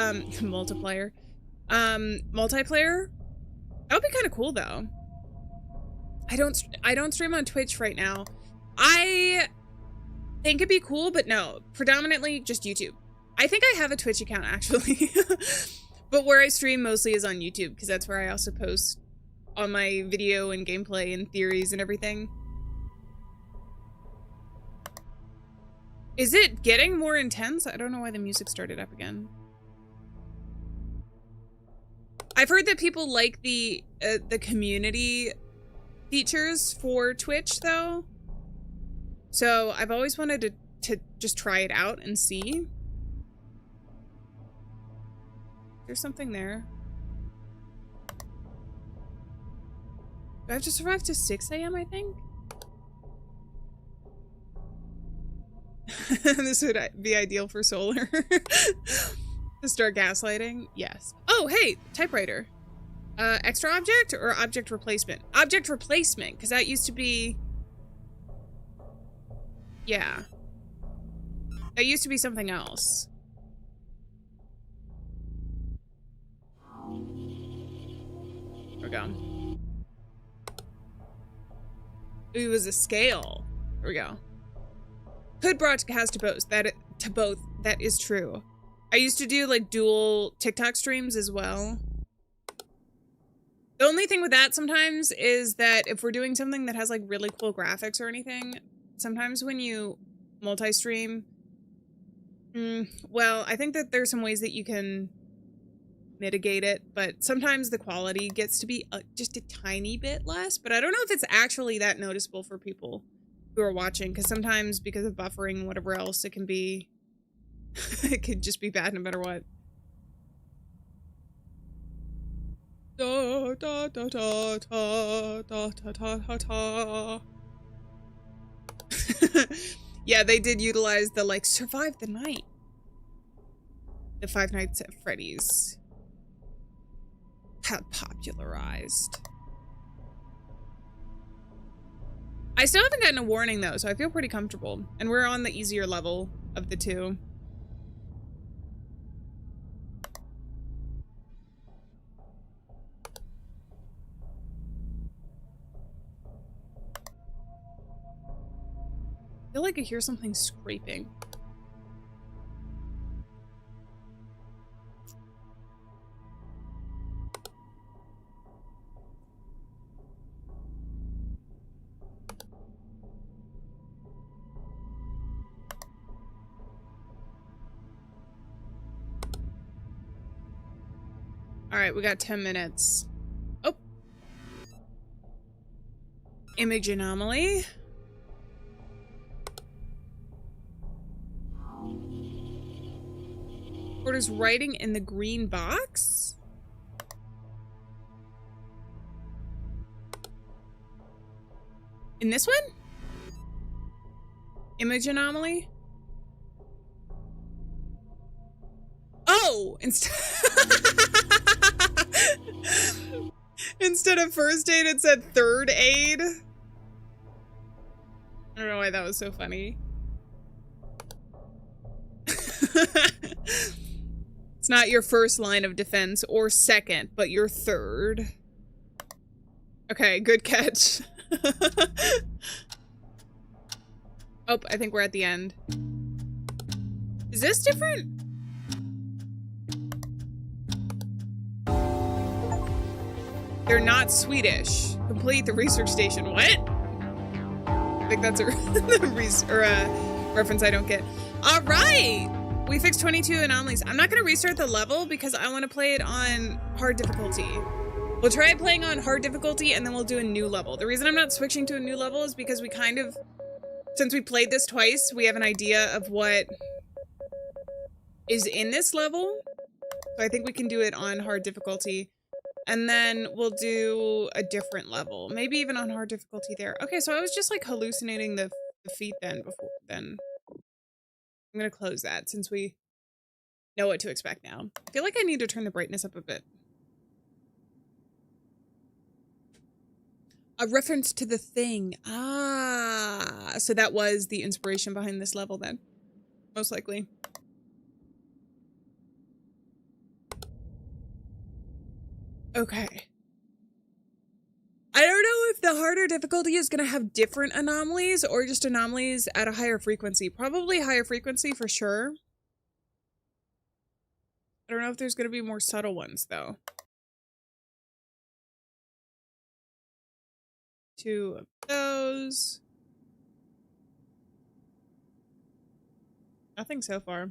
That would be kind of cool though. I don't stream on Twitch right now. I think it'd be cool, but no, predominantly just YouTube. I think I have a Twitch account actually, but where I stream mostly is on YouTube because that's where I also post all my video and gameplay and theories and everything. Is it getting more intense? I don't know why the music started up again. I've heard that people like the community features for Twitch though. So I've always wanted to just try it out and see. There's something there. Do I have to survive to 6 a.m. I think? This would be ideal for solar. To start gaslighting? Yes. Oh, hey, typewriter. Extra object or object replacement? Object replacement, because that used to be... Yeah. That used to be something else. There we go. It was a scale. There we go. Could broadcast to both. That is true. I used to do like dual TikTok streams as well. The only thing with that sometimes is that if we're doing something that has like really cool graphics or anything, sometimes when you multi-stream, well, I think that there's some ways that you can mitigate it, but sometimes the quality gets to be just a tiny bit less, but I don't know if it's actually that noticeable for people who are watching, because sometimes because of buffering and whatever else, it can be it could just be bad no matter what. Da, da, da, da, da, da, da, da, da. Yeah, they did utilize the like survive the night. The Five Nights at Freddy's had popularized. I still haven't gotten a warning though, so I feel pretty comfortable. And we're on the easier level of the two. I feel like I hear something scraping. All right, we got 10 minutes. Oh. Image anomaly. Orders writing in the green box. In this one? Image anomaly? Oh! Instead of first aid, it said third aid. I don't know why that was so funny. It's not your first line of defense or second, but your third. Okay, good catch. Oh, I think we're at the end. Is this different? They're not Swedish. Complete the research station. What? I think that's a reference I don't get. All right. we fixed 22 anomalies. I'm not gonna restart the level because I want to play it on hard difficulty. We'll try playing on hard difficulty and then we'll do a new level. The reason I'm not switching to a new level is because we kind of, since we played this twice, we have an idea of what is in this level. So I think we can do it on hard difficulty. And then we'll do a different level. Maybe even on hard difficulty there. Okay, so I was just like hallucinating the feet then before then. I'm gonna close that since we know what to expect now. I feel like I need to turn the brightness up a bit. A reference to The Thing. Ah, so that was the inspiration behind this level then. Most likely. Okay. I don't know if the harder difficulty is going to have different anomalies or just anomalies at a higher frequency. Probably higher frequency for sure. I don't know if there's going to be more subtle ones though. 2 of those. Nothing so far.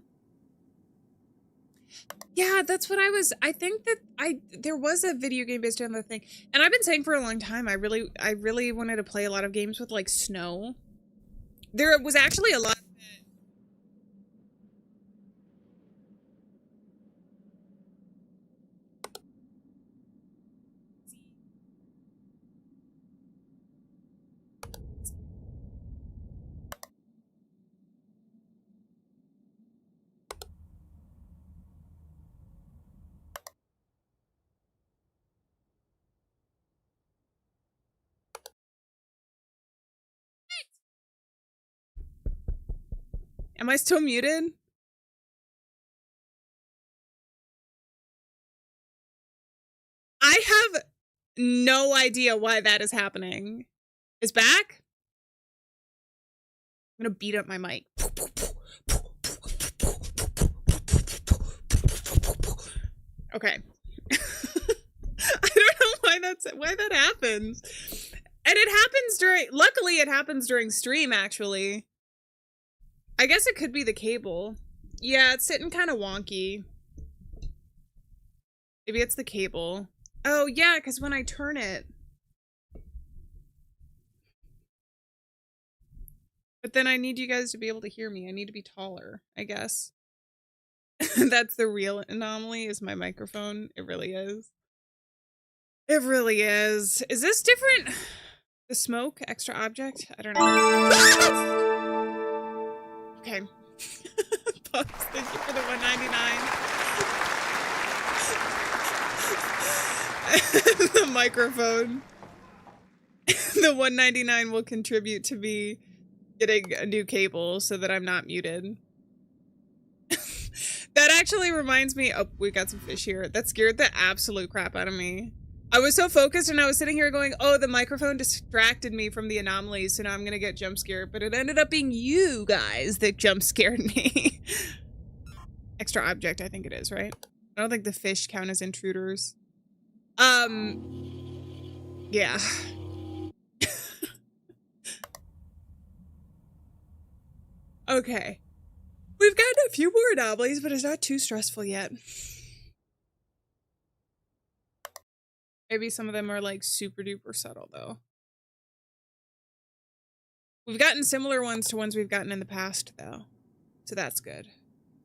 Yeah, that's what I think that there was a video game based on The Thing. And I've been saying for a long time, I really wanted to play a lot of games with like snow. There was actually a lot. Am I still muted? I have no idea why that is happening. Is back? I'm gonna beat up my mic. Okay. I don't know why that happens. And it happens luckily it happens during stream actually. I guess it could be the cable. Yeah, it's sitting kind of wonky. Maybe it's the cable. Oh yeah, because when I turn it. But then I need you guys to be able to hear me. I need to be taller, I guess. That's the real anomaly, is my microphone. It really is. It really is. Is this different? The smoke, extra object? I don't know. Okay. Pups, thank you for the $1.99. The microphone. The $1.99 will contribute to me getting a new cable so that I'm not muted. That actually reminds me. Oh, we got some fish here. That scared the absolute crap out of me. I was so focused and I was sitting here going, oh, the microphone distracted me from the anomalies, so now I'm gonna get jump scared. But it ended up being you guys that jump scared me. Extra object, I think it is, right? I don't think the fish count as intruders. Yeah. Okay. We've gotten a few more anomalies, but it's not too stressful yet. Maybe some of them are like super duper subtle though. We've gotten similar ones to ones we've gotten in the past though. So that's good.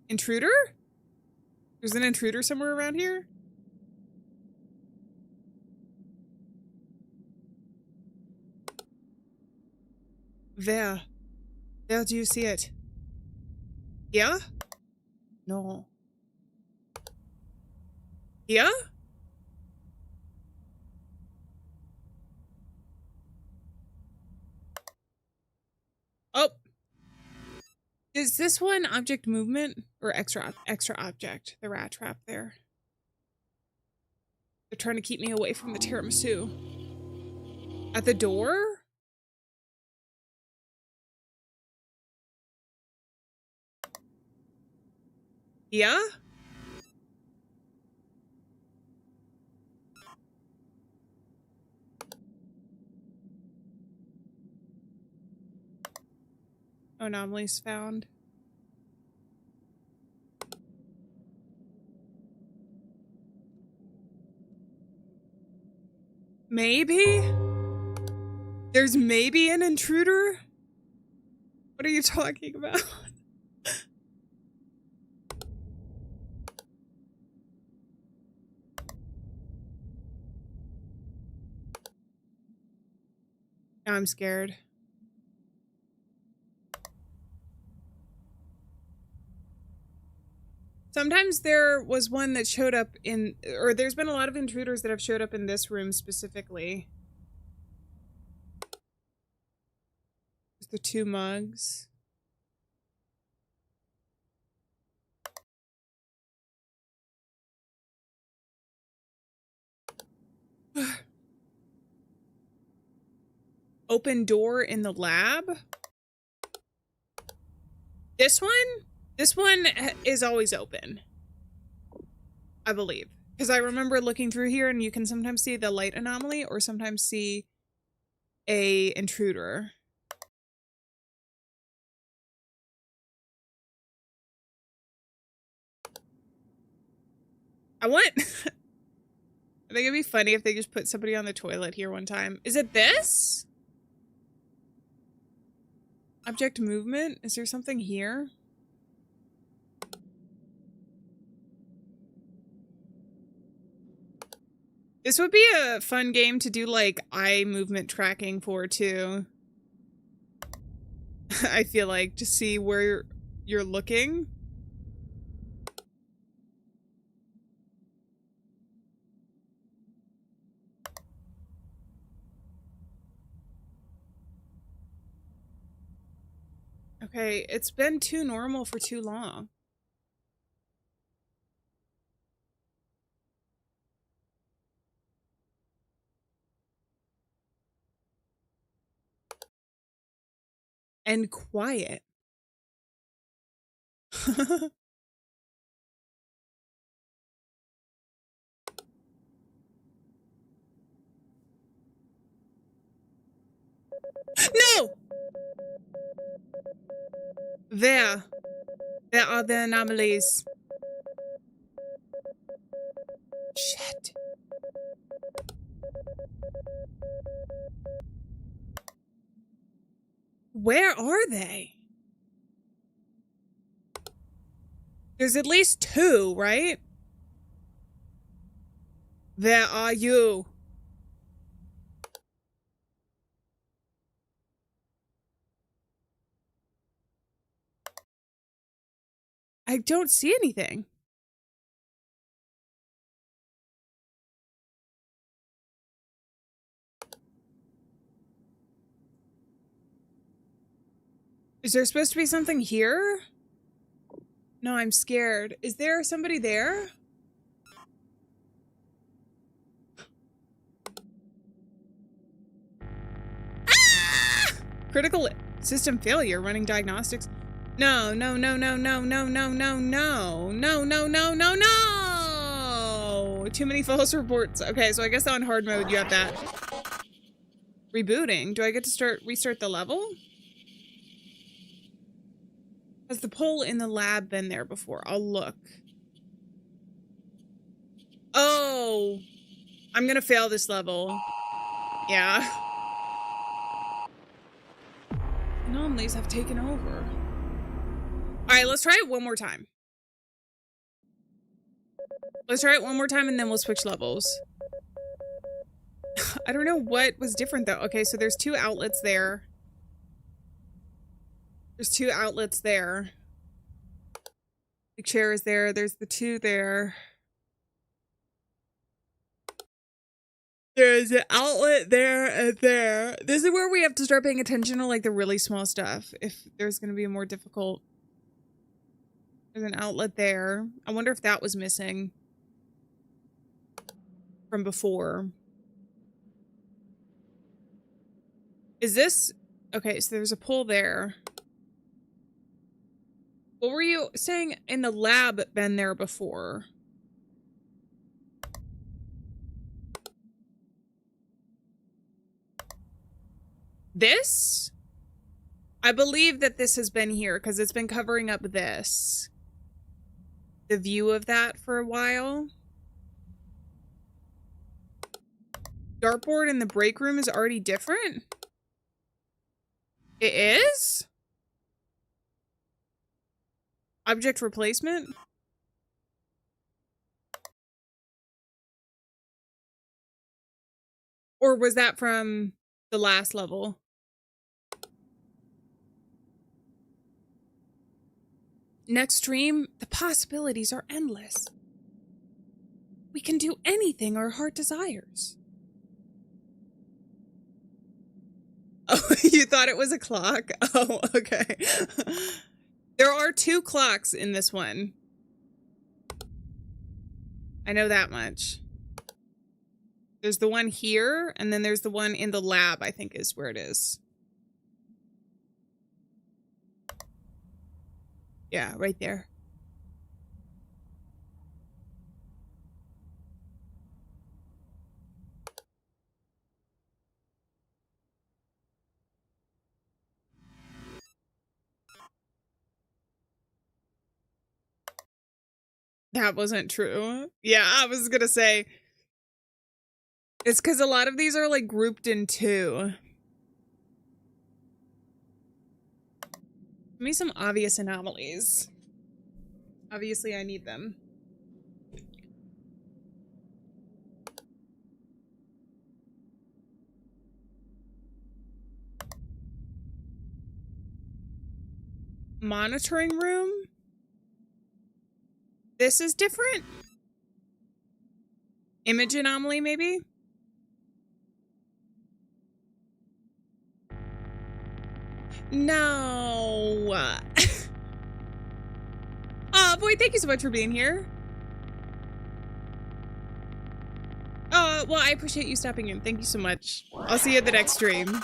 Intruder? There's an intruder somewhere around here? Where? Where do you see it? Here? No. Here? Oh. Is this one object movement or extra object? The rat trap there. They're trying to keep me away from the tiramisu. At the door? Yeah? Anomalies found. Maybe? There's maybe an intruder? What are you talking about? Now I'm scared. Sometimes there was one that showed up in, or there's been a lot of intruders that have showed up in this room specifically. There's the 2 mugs. Open door in the lab? This one? This one is always open, I believe. Because I remember looking through here and you can sometimes see the light anomaly or sometimes see a intruder. I think it'd be funny if they just put somebody on the toilet here one time. Is it this? Object movement? Is there something here? This would be a fun game to do like eye movement tracking for too. I feel like to see where you're looking. Okay, it's been too normal for too long. And quiet. No! There are the anomalies. Shit. Where are they? There's at least 2, right? Where are you? I don't see anything. Is there supposed to be something here? No, I'm scared. Is there somebody there? Ah! Critical system failure, running diagnostics. No, no, no, no, no, no, no, no, no, no, no, no, no, no. Too many false reports. Okay, so I guess on hard mode you have that. Rebooting. Do I get to restart the level? Has the pole in the lab been there before? I'll look. Oh, I'm gonna fail this level. Yeah. Anomalies have taken over. All right, let's try it one more time. Let's try it one more time and then we'll switch levels. I don't know what was different though. Okay, so there's 2 outlets there. There's 2 outlets there. The chair is there. There's the 2 there. There's an outlet there and there. This is where we have to start paying attention to like the really small stuff. If there's going to be a more difficult. There's an outlet there. I wonder if that was missing from before. Is this... Okay, so there's a pull there. What were you saying in the lab been there before? This? I believe that this has been here because it's been covering up this. The view of that for a while. Dartboard in the break room is already different? It is? Object replacement? Or was that from the last level? Next stream, the possibilities are endless. We can do anything our heart desires. Oh, you thought it was a clock? Oh, okay. There are 2 clocks in this one. I know that much. There's the one here, and then there's the one in the lab, I think is where it is. Yeah, right there. That wasn't true. Yeah, I was gonna say. It's because a lot of these are like grouped in 2. Give me some obvious anomalies. Obviously, I need them. Monitoring room? This is different? Image anomaly, maybe? No. Oh, boy, thank you so much for being here. Well, I appreciate you stopping in. Thank you so much. I'll see you at the next stream.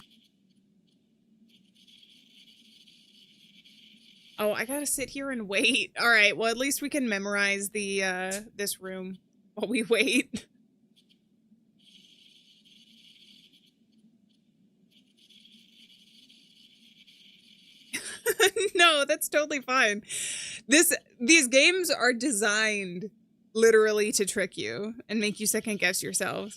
Oh, I gotta sit here and wait. All right, well, at least we can memorize the, this room while we wait. No, that's totally fine. These games are designed literally to trick you and make you second guess yourself.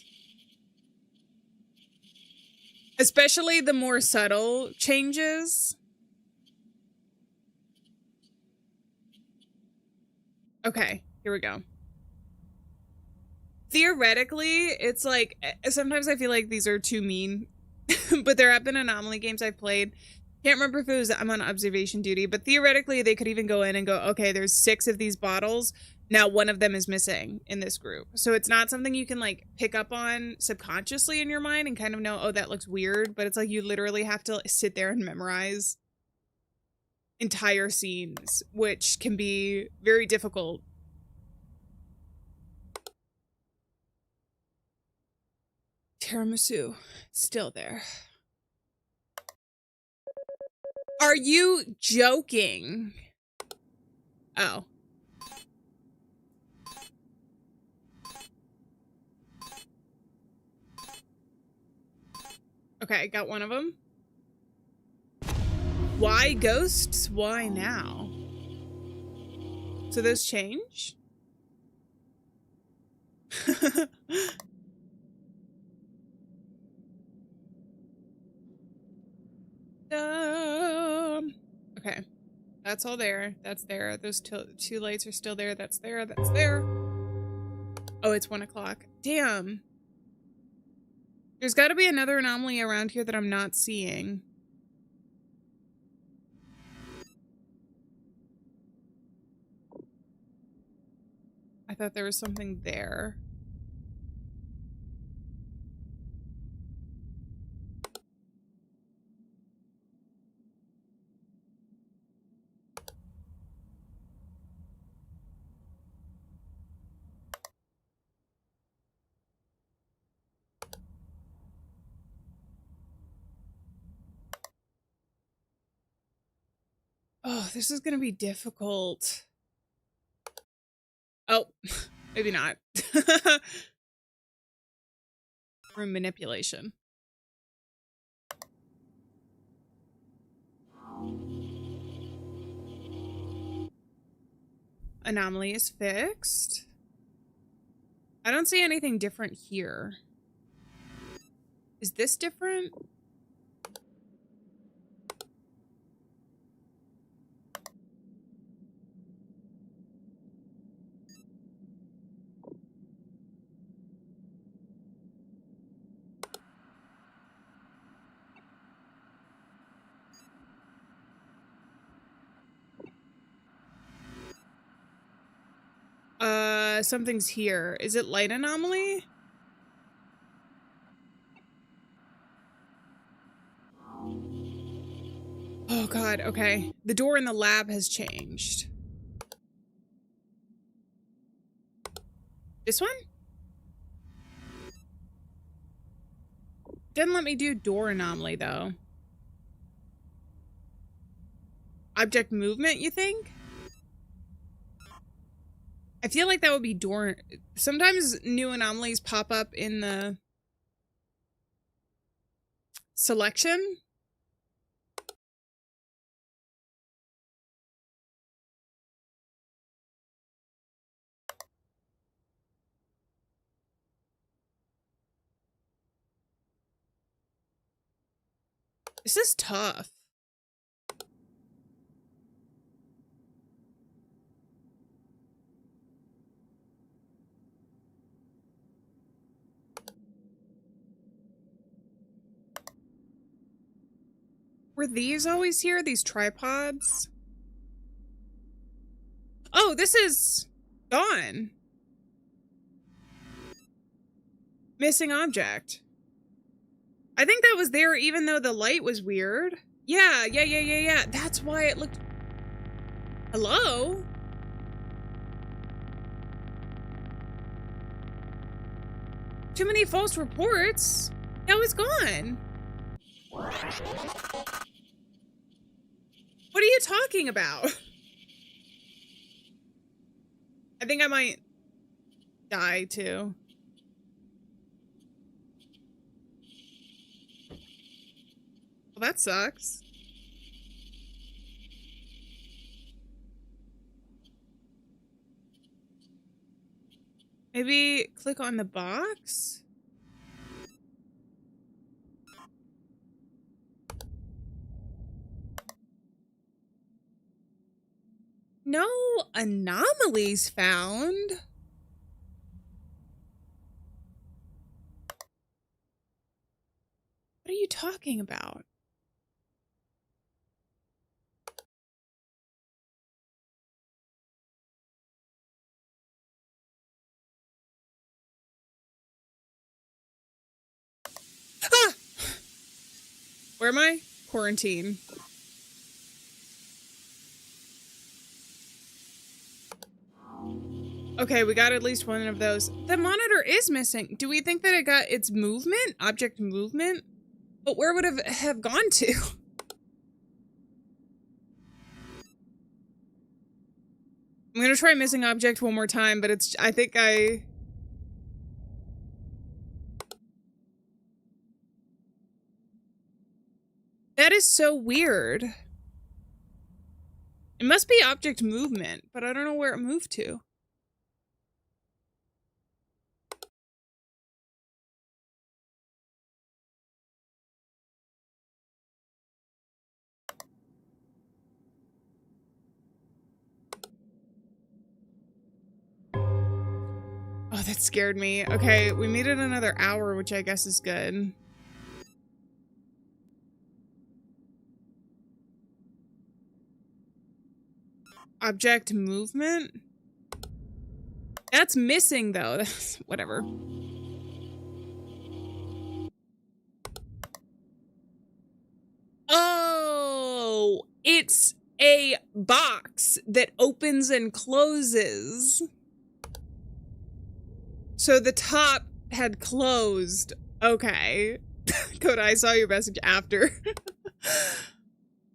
Especially the more subtle changes. Okay, here we go. Theoretically, it's like, sometimes I feel like these are too mean, but there have been anomaly games I've played. Can't remember if it was I'm on observation duty, but theoretically they could even go in and go, okay, there's 6 of these bottles. Now one of them is missing in this group. So it's not something you can like pick up on subconsciously in your mind and kind of know, oh, that looks weird. But it's like you literally have to sit there and memorize entire scenes, which can be very difficult. Tiramisu, still there. Are you joking? Oh. Okay, got one of them. Why ghosts? Why now? So those change? Okay. That's all there. That's there. Those 2 lights are still there. That's there. That's there. Oh, it's 1 o'clock. Damn. There's got to be another anomaly around here that I'm not seeing. I thought there was something there. Oh, this is gonna be difficult. Oh, maybe not. Room manipulation. Anomaly is fixed. I don't see anything different here. Is this different? Something's here. Is it light anomaly? Oh god, okay. The door in the lab has changed. This one? Didn't let me do door anomaly though. Object movement, you think? I feel like that would be door. Sometimes new anomalies pop up in the selection. This is tough. Were these always here? These tripods? Oh, this is gone. Missing object. I think that was there even though the light was weird. Yeah. That's why it looked... Hello? Too many false reports. That was gone. What are you talking about? I think I might die too. Well, that sucks. Maybe click on the box? No anomalies found. What are you talking about? Ah! Where am I? Quarantine. Okay, we got at least one of those. The monitor is missing. Do we think that it got its movement? Object movement? But where would it have gone to? I'm gonna try missing object one more time, but it's... I think I... That is so weird. It must be object movement, but I don't know where it moved to. Oh, that scared me. Okay, we made it another hour, which I guess is good. Object movement? That's missing, though. That's whatever. Oh, it's a box that opens and closes. So the top had closed. Okay. Coda, I saw your message after.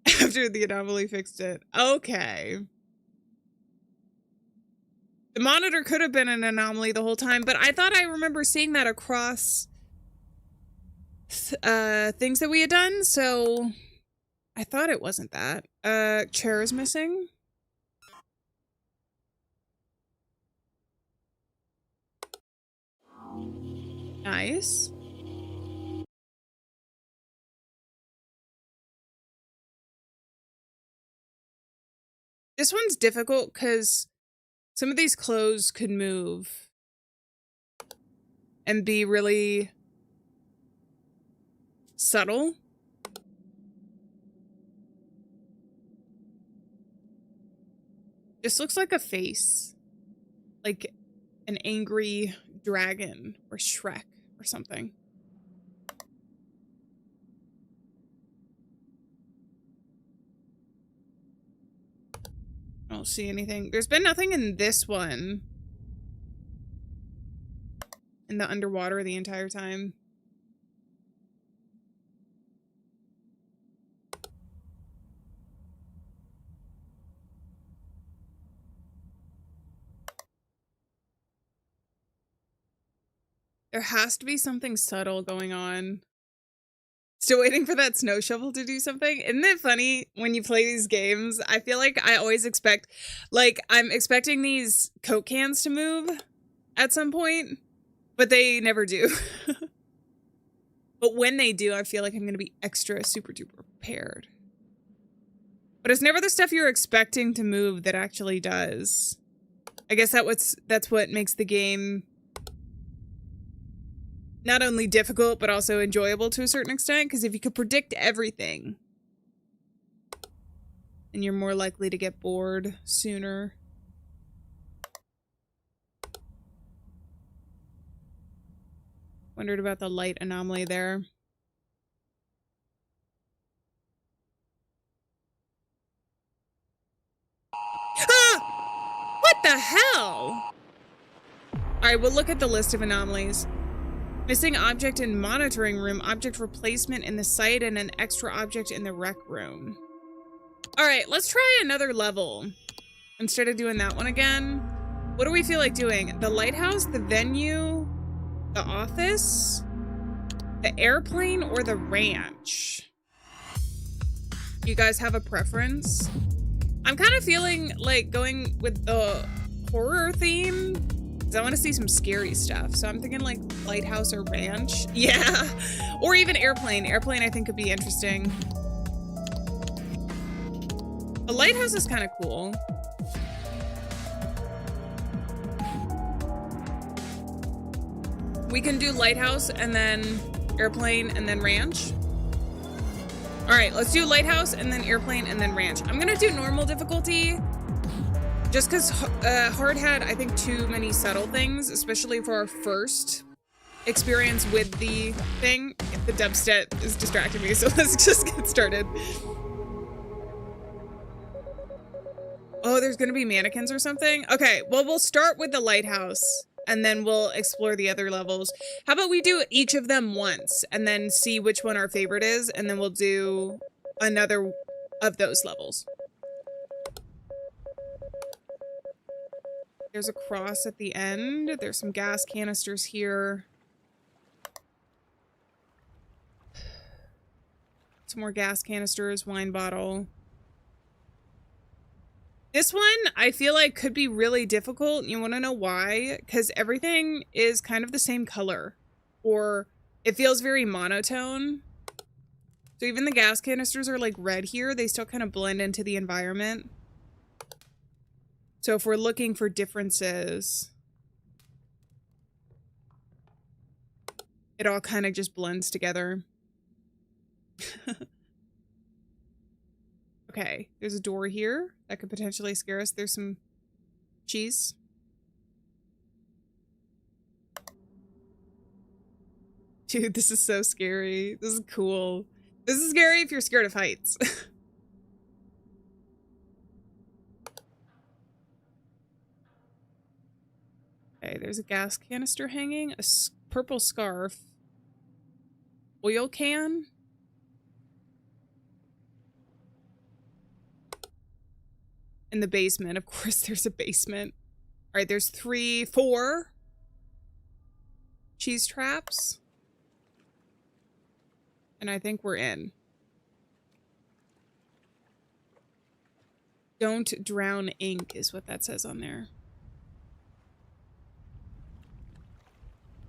After the anomaly fixed it. Okay. The monitor could have been an anomaly the whole time, but I thought I remember seeing that across things that we had done, so I thought it wasn't that. Chair is missing. Nice. This one's difficult because some of these clothes could move and be really subtle. This looks like a face. Like an angry dragon or Shrek or something. I don't see anything. There's been nothing in this one. In the underwater the entire time. There has to be something subtle going on. Still waiting for that snow shovel to do something. Isn't it funny when you play these games? I feel like I always expect, like, I'm expecting these Coke cans to move at some point, but they never do. But when they do, I feel like I'm going to be extra super duper prepared. But it's never the stuff you're expecting to move that actually does. I guess that's what makes the game not only difficult, but also enjoyable to a certain extent. Because if you could predict everything, then you're more likely to get bored sooner. Wondered about the light anomaly there. Ah! What the hell? Alright, we'll look at the list of anomalies. Missing object in monitoring room, object replacement in the site, and an extra object in the rec room. Alright, let's try another level. Instead of doing that one again. What do we feel like doing? The lighthouse, the venue, the office, the airplane, or the ranch? You guys have a preference? I'm kind of feeling like going with the horror theme. I want to see some scary stuff. So I'm thinking like lighthouse or ranch. Yeah. Or even airplane. Airplane I think could be interesting. A lighthouse is kind of cool. We can do lighthouse and then airplane and then ranch. All right, let's do lighthouse and then airplane and then ranch. I'm going to do normal difficulty. Just because hard had, I think, too many subtle things, especially for our first experience with the thing. The dubstep is distracting me, so let's just get started. Oh, there's gonna be mannequins or something? Okay, well, we'll start with the lighthouse, and then we'll explore the other levels. How about we do each of them once, and then see which one our favorite is, and then we'll do another of those levels. There's a cross at the end. There's some gas canisters here. Some more gas canisters, wine bottle. This one, I feel like could be really difficult. You want to know why? Because everything is kind of the same color. Or it feels very monotone. So even the gas canisters are like red here. They still kind of blend into the environment. So if we're looking for differences, it all kind of just blends together. Okay, there's a door here that could potentially scare us. There's some cheese. Dude, this is so scary. This is cool. This is scary if you're scared of heights. Okay, there's a gas canister hanging, a purple scarf, oil can. In the basement, of course there's a basement. All right, there's 4 cheese traps. And I think we're in. Don't drown ink is what that says on there.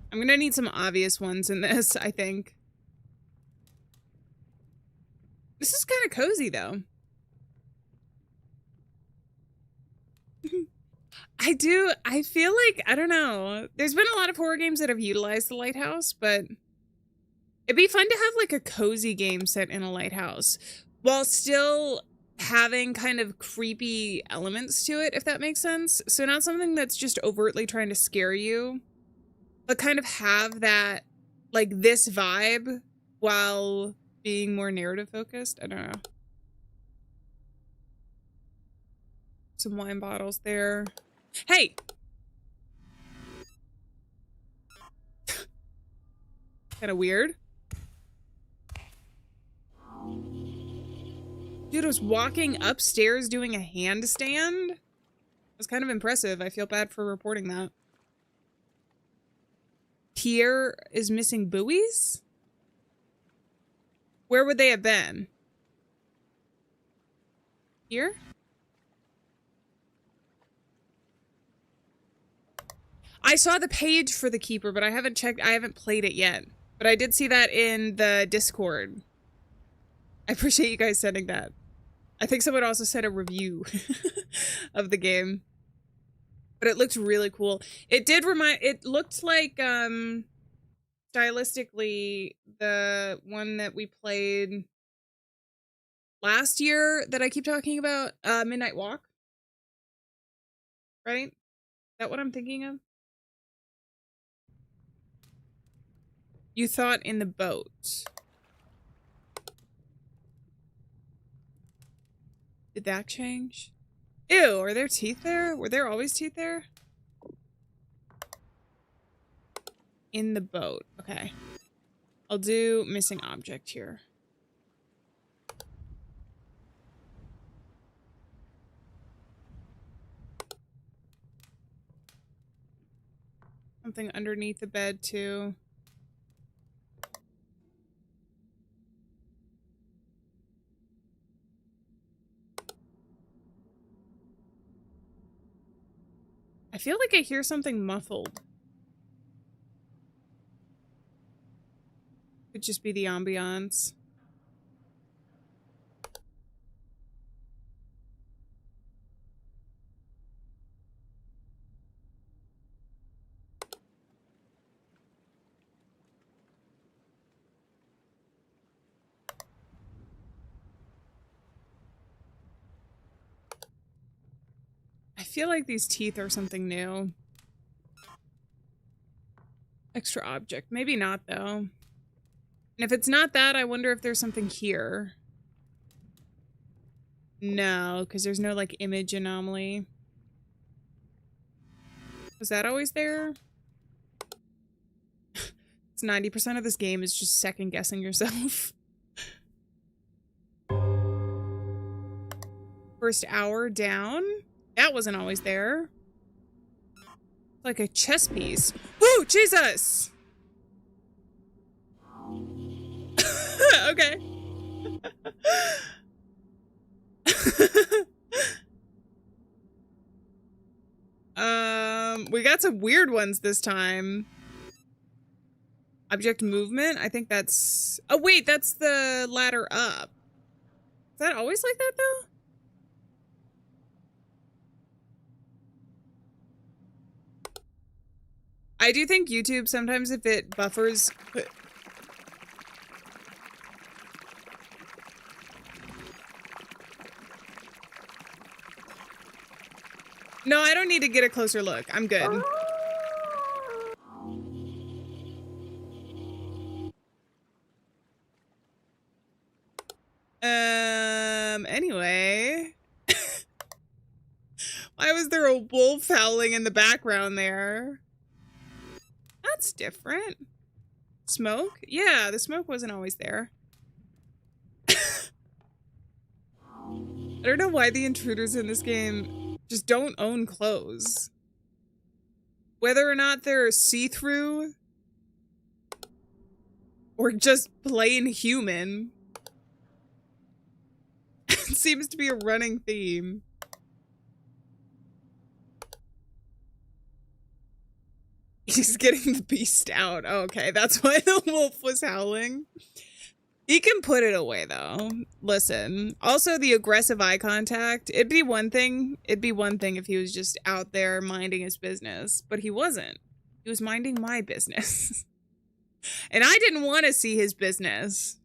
I'm gonna need some obvious ones in this, I think. This is kind of cozy, though. I feel like, I don't know. There's been a lot of horror games that have utilized the lighthouse, but it'd be fun to have like a cozy game set in a lighthouse while still having kind of creepy elements to it, if that makes sense. So not something that's just overtly trying to scare you, but kind of have that, like, this vibe while being more narrative focused. I don't know. Some wine bottles there. Hey! Kind of weird. Dude was walking upstairs doing a handstand. It was kind of impressive. I feel bad for reporting that. Pierre is missing buoys? Where would they have been? Here? I saw the page for the Keeper, but I haven't checked. I haven't played it yet. But I did see that in the Discord. I appreciate you guys sending that. I think someone also sent a review of the game. But it looked really cool. It looked like, stylistically, the one that we played last year that I keep talking about, Midnight Walk. Right? Is that what I'm thinking of? You thought in the boat. Did that change? Ew, are there teeth there? Were there always teeth there? In the boat. Okay. I'll do missing object here. Something underneath the bed, too. I feel like I hear something muffled. Could just be the ambiance. I feel like these teeth are something new. Extra object. Maybe not, though. And if it's not that, I wonder if there's something here. No, because there's no, like, image anomaly. Was that always there? It's 90% of this game is just second-guessing yourself. First hour down? That wasn't always there. Like a chess piece. Woo! Jesus! Okay. We got some weird ones this time. Object movement? I think that's... Oh, wait, that's the ladder up. Is that always like that, though? I do think YouTube, sometimes if it buffers... No, I don't need to get a closer look. I'm good. Anyway. Why was there a wolf howling in the background there? That's different. Smoke? Yeah, the smoke wasn't always there. I don't know why the intruders in this game just don't own clothes. Whether or not they're see-through or just plain human. It seems to be a running theme. He's getting the beast out. Oh, okay, that's why the wolf was howling. He can put it away, though. Listen. Also, the aggressive eye contact. It'd be one thing. It'd be one thing if he was just out there minding his business. But he wasn't. He was minding my business. And I didn't want to see his business.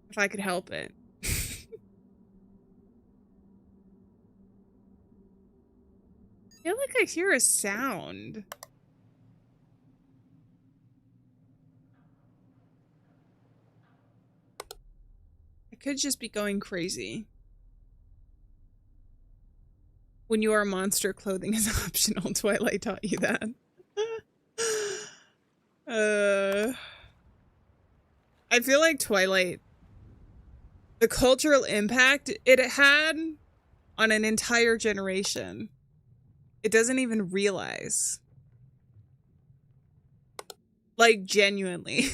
If I could help it. I feel like I hear a sound. I could just be going crazy. When you are a monster, clothing is optional. Twilight taught you that. I feel like Twilight, the cultural impact it had on an entire generation, it doesn't even realize. Like, genuinely.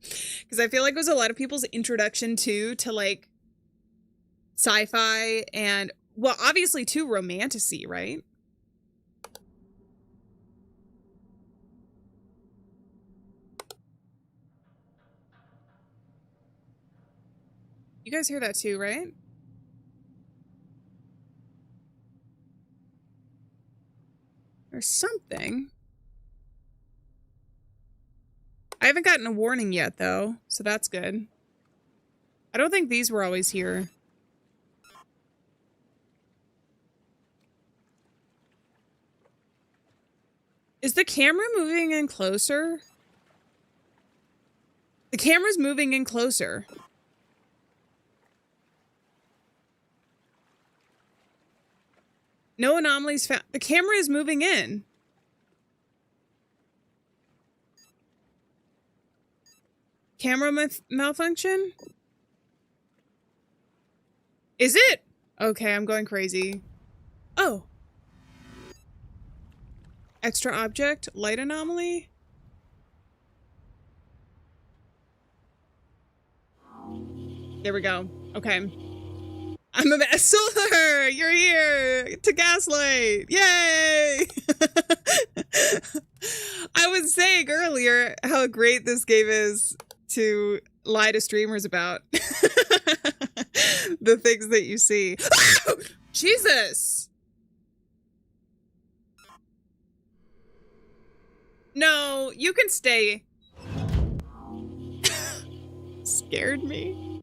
Because I feel like it was a lot of people's introduction to like sci-fi and, well, obviously too romantasy, right? You guys hear that too, right? There's something. I haven't gotten a warning yet, though, so that's good. I don't think these were always here. Is the camera moving in closer? The camera's moving in closer. No anomalies found. The camera is moving in. Camera malfunction? Is it? Okay, I'm going crazy. Oh. Extra object? Light anomaly? There we go. Okay. I'm a mess. Solar! You're here! To gaslight! Yay! I was saying earlier how great this game is to lie to streamers about. The things that you see. Jesus! No, you can stay. Scared me.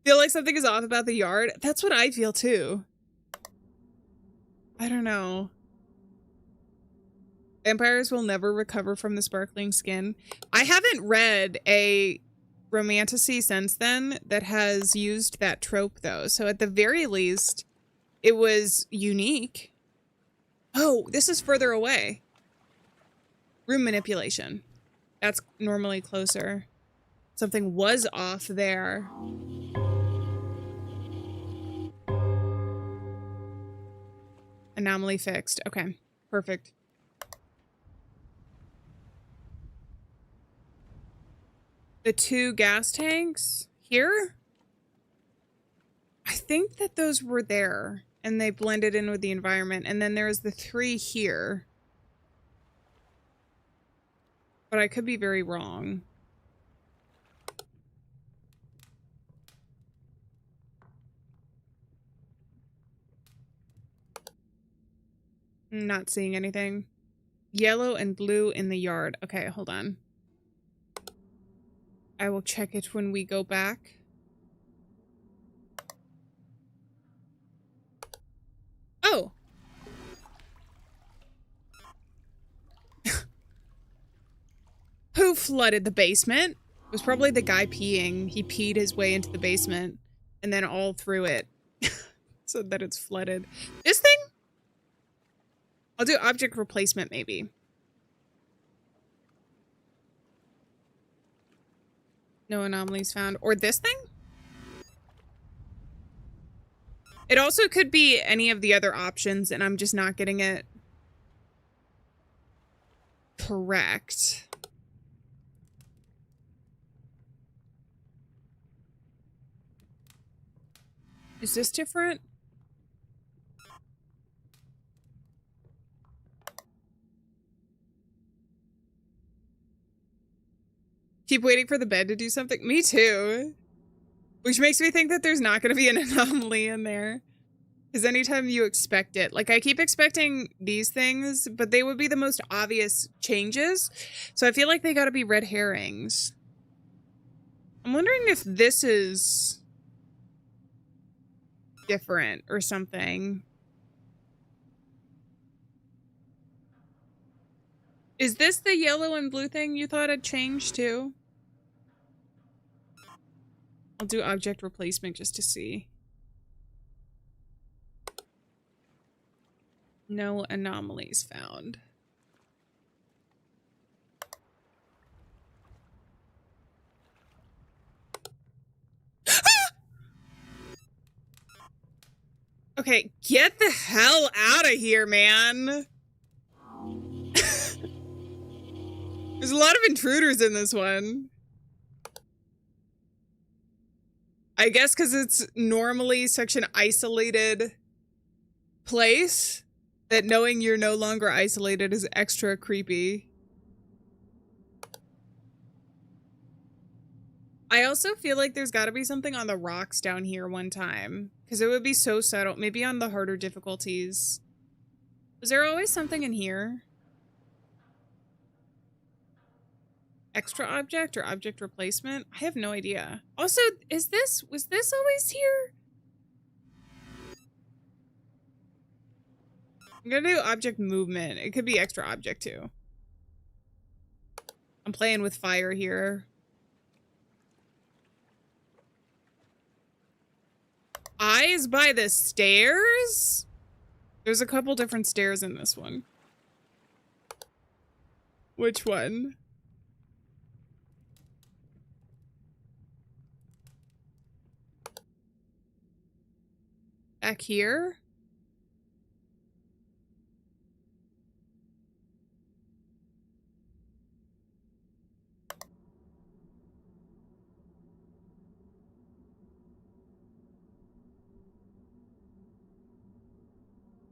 Feel like something is off about the yard? That's what I feel too. I don't know. Vampires will never recover from the sparkling skin. I haven't read a romantasy since then that has used that trope though. So at the very least, it was unique. Oh, this is further away. Room manipulation. That's normally closer. Something was off there. Anomaly fixed. Okay, perfect. The 2 gas tanks here? I think that those were there and they blended in with the environment. And then there's the 3 here. But I could be very wrong. Not seeing anything. Yellow and blue in the yard. Okay, hold on. I will check it when we go back. Oh! Who flooded the basement? It was probably the guy peeing. He peed his way into the basement and then all through it. So that it's flooded. This thing? I'll do object replacement maybe. No anomalies found. Or this thing? It also could be any of the other options and I'm just not getting it correct. Is this different? Keep waiting for the bed to do something. Me too. Which makes me think that there's not going to be an anomaly in there. Because anytime you expect it, like I keep expecting these things, but they would be the most obvious changes. So I feel like they got to be red herrings. I'm wondering if this is different or something. Is this the yellow and blue thing you thought had changed too? I'll do object replacement just to see. No anomalies found. Okay, get the hell out of here, man. There's a lot of intruders in this one. I guess because it's normally such an isolated place that knowing you're no longer isolated is extra creepy. I also feel like there's got to be something on the rocks down here one time. Because it would be so subtle. Maybe on the harder difficulties. Was there always something in here? Extra object or object replacement? I have no idea. Also, was this always here? I'm gonna do object movement. It could be extra object too. I'm playing with fire here. Eyes by the stairs? There's a couple different stairs in this one. Which one? Back here?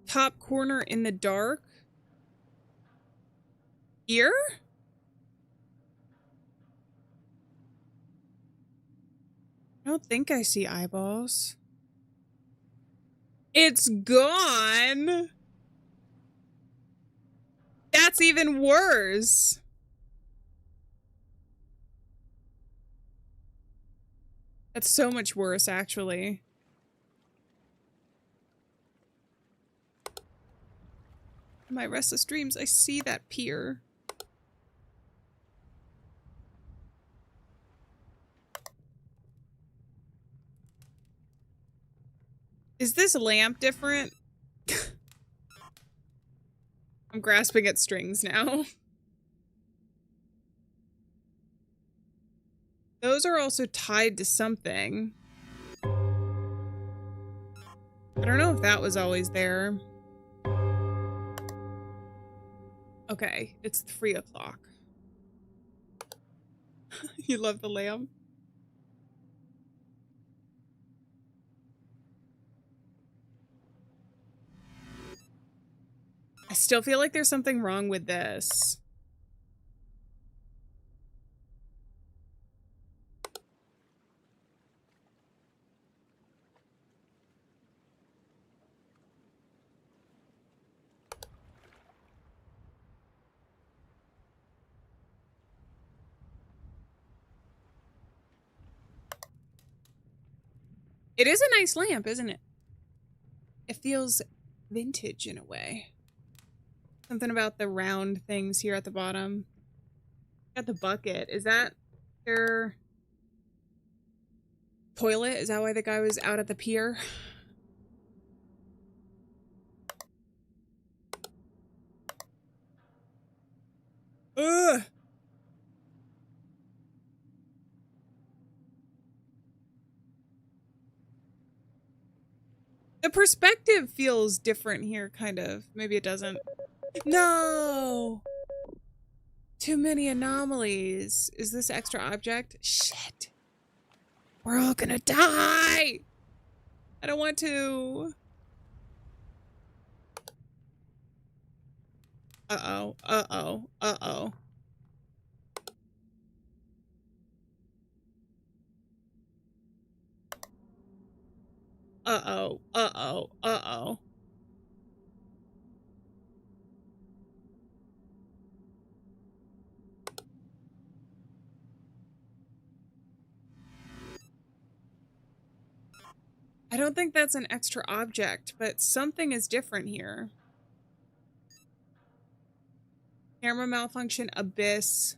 Top corner in the dark? Here? I don't think I see eyeballs. It's gone. That's even worse. That's so much worse, actually. In my restless dreams, I see that pier. Is this lamp different? I'm grasping at strings now. Those are also tied to something. I don't know if that was always there. Okay, it's 3 o'clock. You love the lamp? I still feel like there's something wrong with this. It is a nice lamp, isn't it? It feels vintage in a way. Something about the round things here at the bottom. Got the bucket. Is that their toilet? Is that why the guy was out at the pier? Ugh. The perspective feels different here, kind of. Maybe it doesn't. No! Too many anomalies. Is this extra object? Shit. We're all gonna die! I don't want to. Uh-oh. Uh-oh. Uh-oh. Uh-oh. Uh-oh. Uh-oh. I don't think that's an extra object, but something is different here. Camera malfunction, abyss.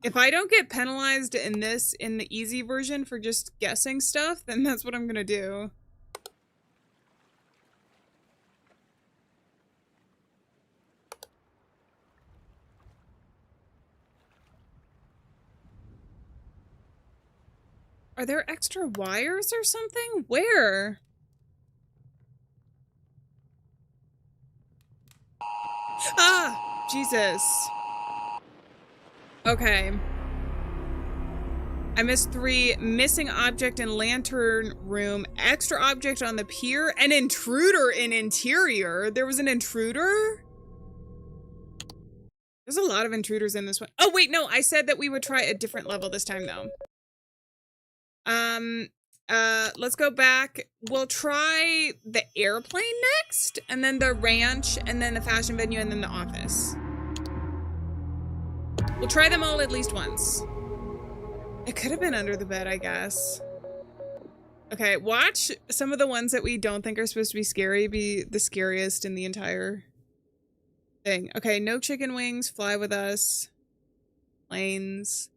If I don't get penalized in the easy version for just guessing stuff, then that's what I'm gonna do. Are there extra wires or something? Where? Ah! Jesus. Okay. I missed 3. Missing object in lantern room. Extra object on the pier. An intruder in interior. There was an intruder? There's a lot of intruders in this one. Oh, wait, no. I said that we would try a different level this time, though. Let's go back. We'll try the airplane next, and then the ranch, and then the fashion venue, and then the office. We'll try them all at least once. It could have been under the bed, I guess. Okay, watch some of the ones that we don't think are supposed to be scary be the scariest in the entire thing. Okay, no chicken wings, fly with us, planes.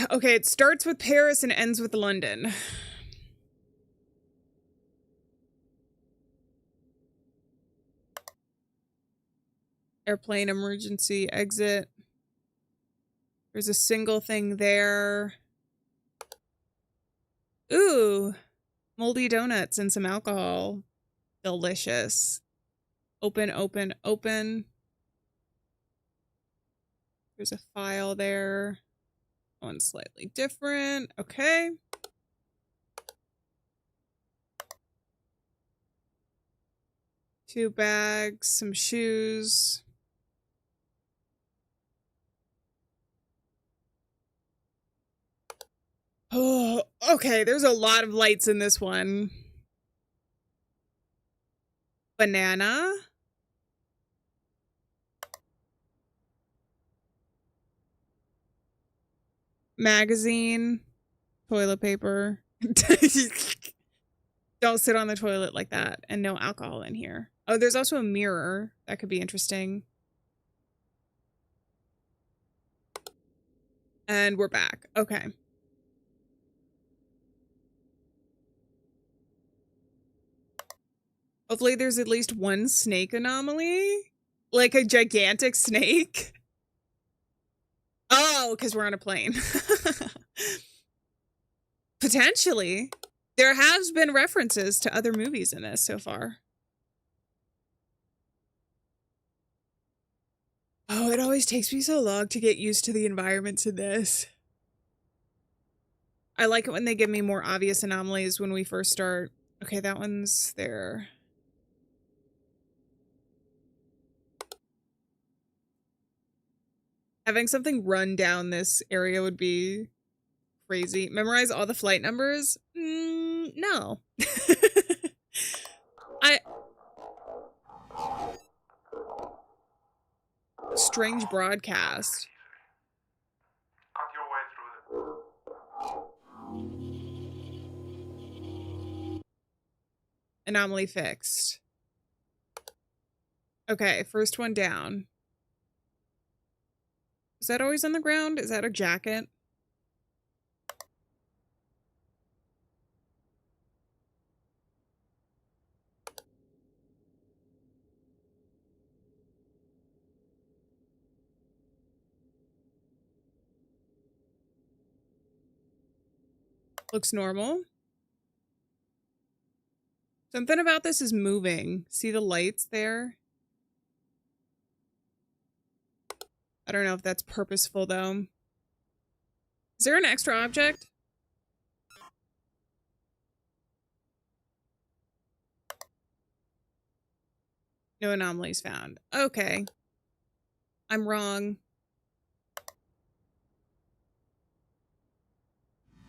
Okay, it starts with Paris and ends with London. Airplane emergency exit. There's a single thing there. Ooh, moldy donuts and some alcohol. Delicious. Open, open, open. There's a file there. One slightly different. Okay. Two bags, some shoes. Oh, okay. There's a lot of lights in this one. Banana. Magazine. Toilet paper. Don't sit on the toilet like that. And no alcohol in here. Oh, there's also a mirror. That could be interesting. And we're back. Okay. Hopefully there's at least one snake anomaly. Like a gigantic snake. Oh, because we're on a plane. Potentially. There has been references to other movies in this so far. Oh, it always takes me so long to get used to the environments in this. I like it when they give me more obvious anomalies when we first start. Okay, that one's there. Having something run down this area would be crazy. Memorize all the flight numbers? No. Strange broadcast. Anomaly fixed. Okay, first one down. Is that always on the ground? Is that a jacket? Looks normal. Something about this is moving. See the lights there? I don't know if that's purposeful, though. Is there an extra object? No anomalies found. Okay. I'm wrong.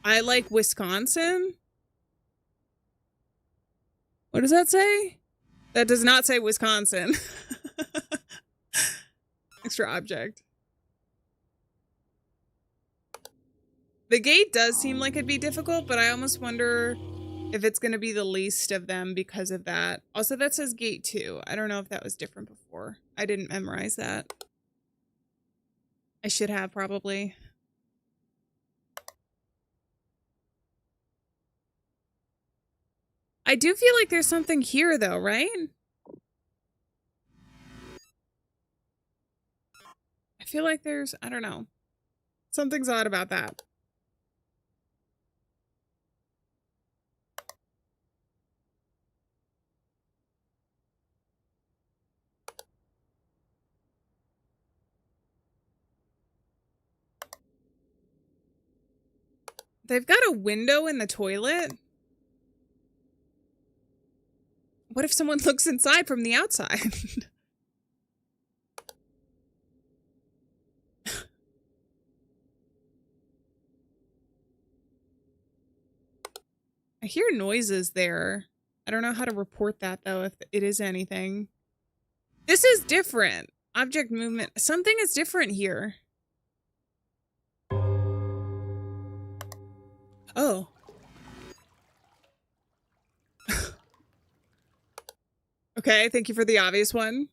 I like Wisconsin. What does that say? That does not say Wisconsin. Extra object. The gate does seem like it'd be difficult, but I almost wonder if it's going to be the least of them because of that. Also, that says gate 2. I don't know if that was different before. I didn't memorize that. I should have, probably. I do feel like there's something here, though, right? I feel like there's, I don't know. Something's odd about that. They've got a window in the toilet. What if someone looks inside from the outside? I hear noises there. I don't know how to report that, though, if it is anything. This is different. Object movement. Something is different here. Oh. Okay, thank you for the obvious one.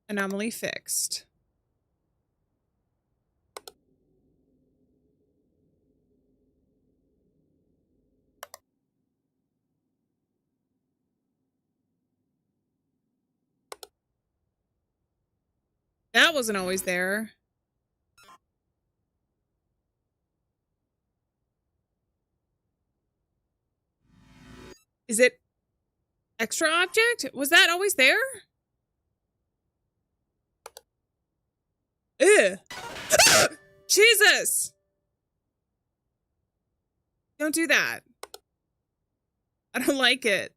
Anomaly fixed. That wasn't always there. Is it extra object? Was that always there? Ew. Jesus! Don't do that. I don't like it.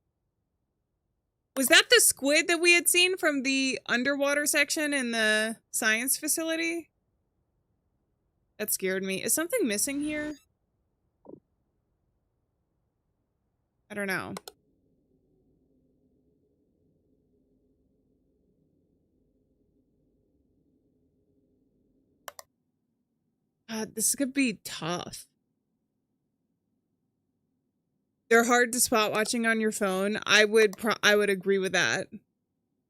Was that the squid that we had seen from the underwater section in the science facility? That scared me. Is something missing here? I don't know. This could be tough. They're hard to spot watching on your phone. I would agree with that.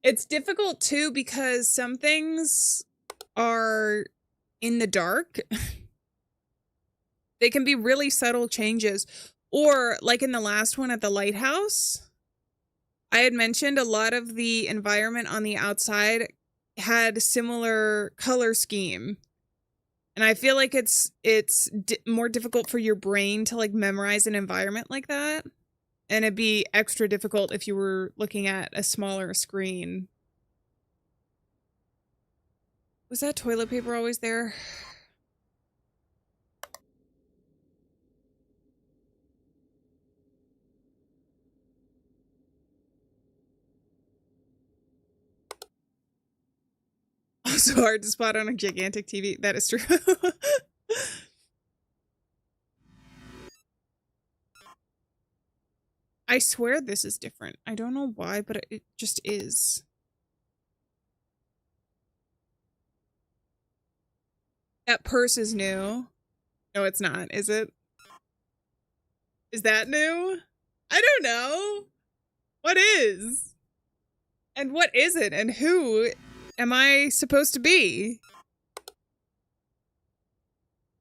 It's difficult too because some things are in the dark. They can be really subtle changes. Or like in the last one at the lighthouse, I had mentioned a lot of the environment on the outside had similar color scheme. And I feel like it's more difficult for your brain to like memorize an environment like that. And it'd be extra difficult if you were looking at a smaller screen. Was that toilet paper always there? Also hard to spot on a gigantic TV. That is true. I swear this is different. I don't know why, but it just is. That purse is new. No, it's not, is it? Is that new? I don't know. What is? And what isn't? And who am I supposed to be?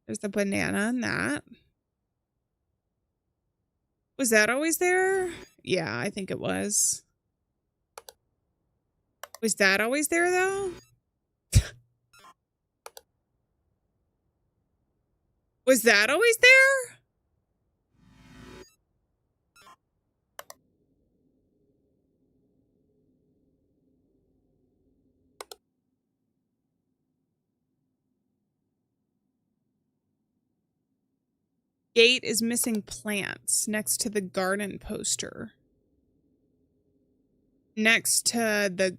There's the banana and that. Was that always there? Yeah, I think it was. Was that always there, though? Was that always there? Gate is missing plants next to the garden poster. Next to the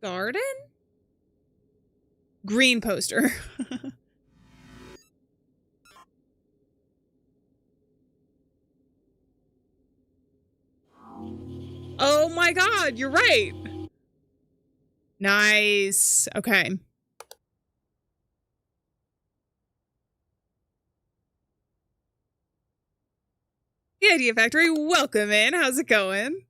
garden? Green poster. Oh my god, you're right. Nice. Okay. The Idea Factory, welcome in. How's it going?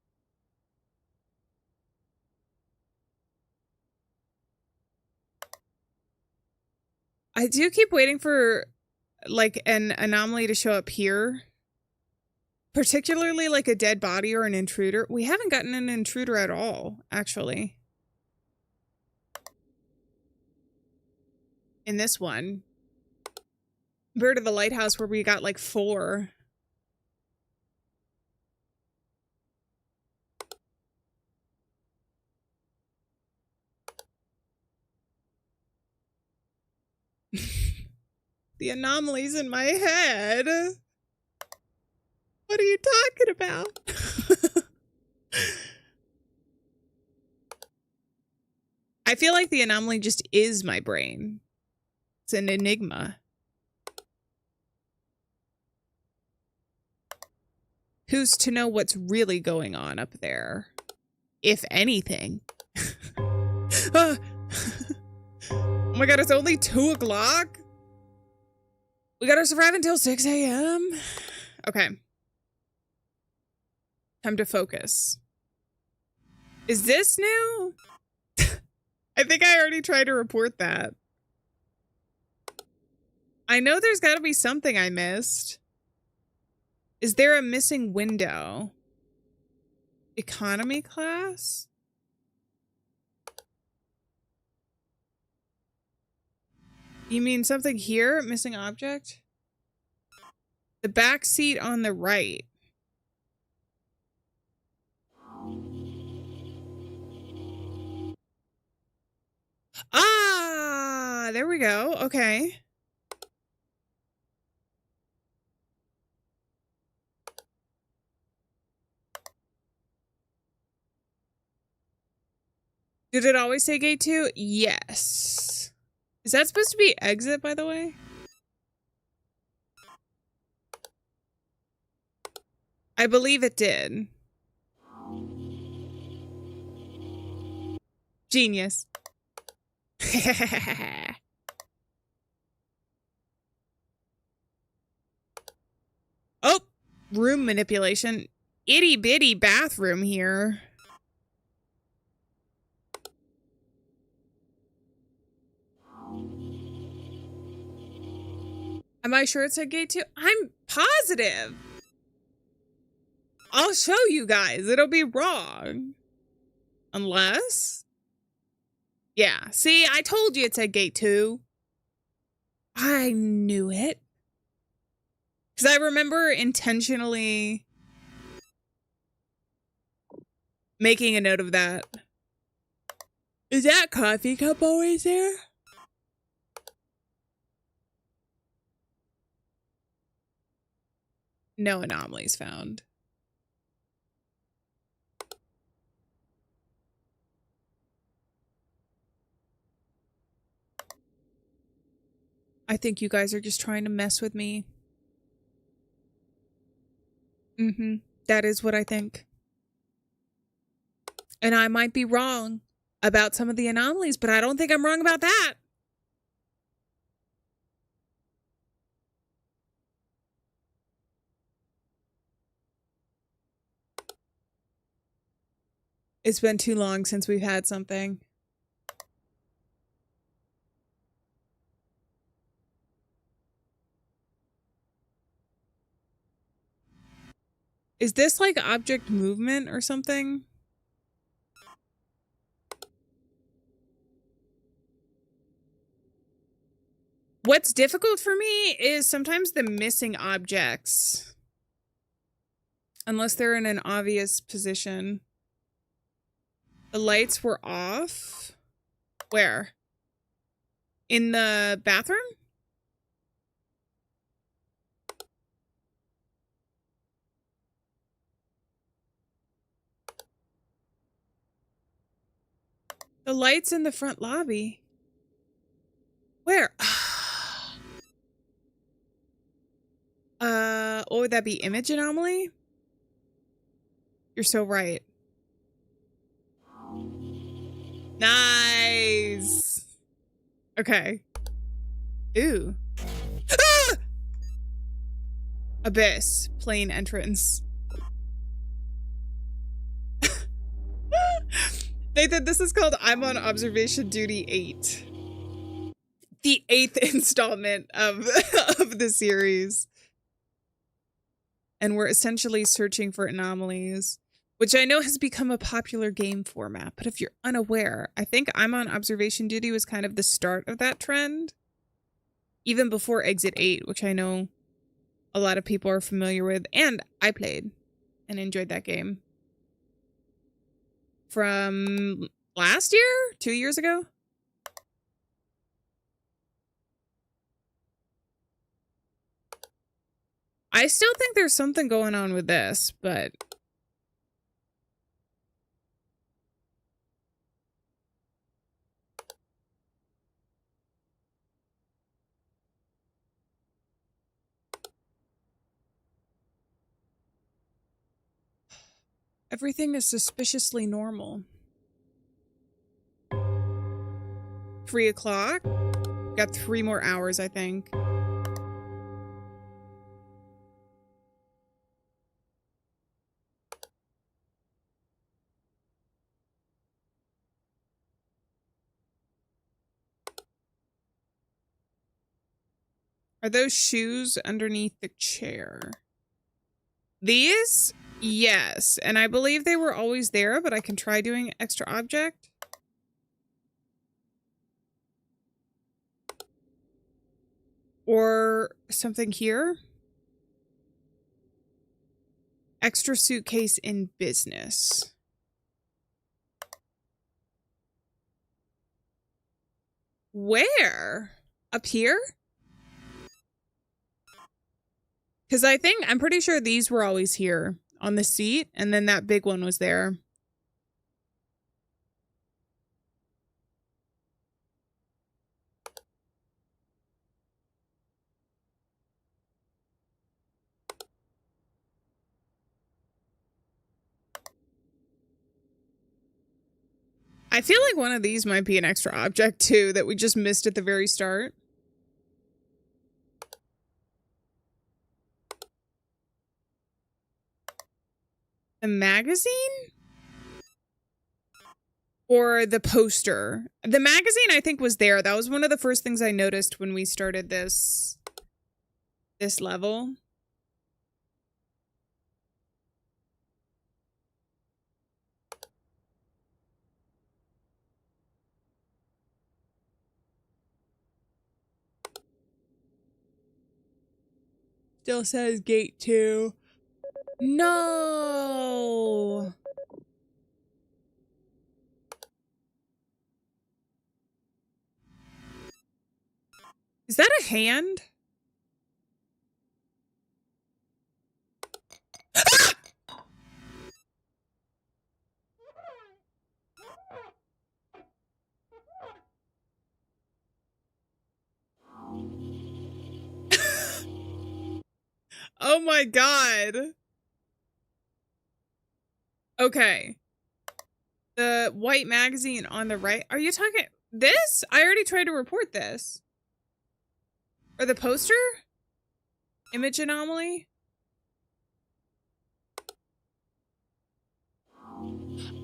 I do keep waiting for like an anomaly to show up here. Particularly like a dead body or an intruder. We haven't gotten an intruder at all, actually. In this one. Bird of the Lighthouse where we got like 4. The anomalies in my head. What are you talking about? I feel like the anomaly just is my brain. It's an enigma. Who's to know what's really going on up there? If anything. Oh my god, it's only 2 o'clock? We gotta survive until 6 a.m.? Okay. Time to focus. Is this new? I think I already tried to report that. I know there's gotta be something I missed. Is there a missing window? Economy class? You mean something here? Missing object? The back seat on the right. Ah, there we go. Okay. Did it always say gate 2? Yes. Is that supposed to be exit, by the way? I believe it did. Genius. Oh, room manipulation. Itty bitty bathroom here. Am I sure it said gate 2? I'm positive. I'll show you guys. It'll be wrong. Unless? Yeah. See, I told you it said gate 2. I knew it. Because I remember intentionally making a note of that. Is that coffee cup always there? No anomalies found. I think you guys are just trying to mess with me. Mm-hmm. That is what I think. And I might be wrong about some of the anomalies, but I don't think I'm wrong about that. It's been too long since we've had something. Is this like object movement or something? What's difficult for me is sometimes the missing objects. Unless they're in an obvious position. The lights were off. Where? In the bathroom? The lights in the front lobby. what would that be? Image anomaly? You're so right. Nice. Okay. Ooh. Ah! Abyss. Plain entrance. Nathan, this is called I'm on Observation Duty 8. The 8th installment of the series. And we're essentially searching for anomalies, which I know has become a popular game format. But if you're unaware, I think I'm on Observation Duty was kind of the start of that trend. Even before Exit 8, which I know a lot of people are familiar with. And I played and enjoyed that game. From last year? 2 years ago? I still think there's something going on with this, but... everything is suspiciously normal. 3 o'clock? Got 3 more hours, I think. Are those shoes underneath the chair? These? Yes. And I believe they were always there, but I can try doing extra object. Or something here. Extra suitcase in business. Where? Up here? Because I'm pretty sure these were always here on the seat, and then that big one was there. I feel like one of these might be an extra object too that we just missed at the very start. The magazine? Or the poster? The magazine I think was there. That was one of the first things I noticed when we started this level. Still says gate 2. No. Is that a hand? Oh my god. Okay. The white magazine on the right. Are you talking this? I already tried to report this. Or the poster? Image anomaly?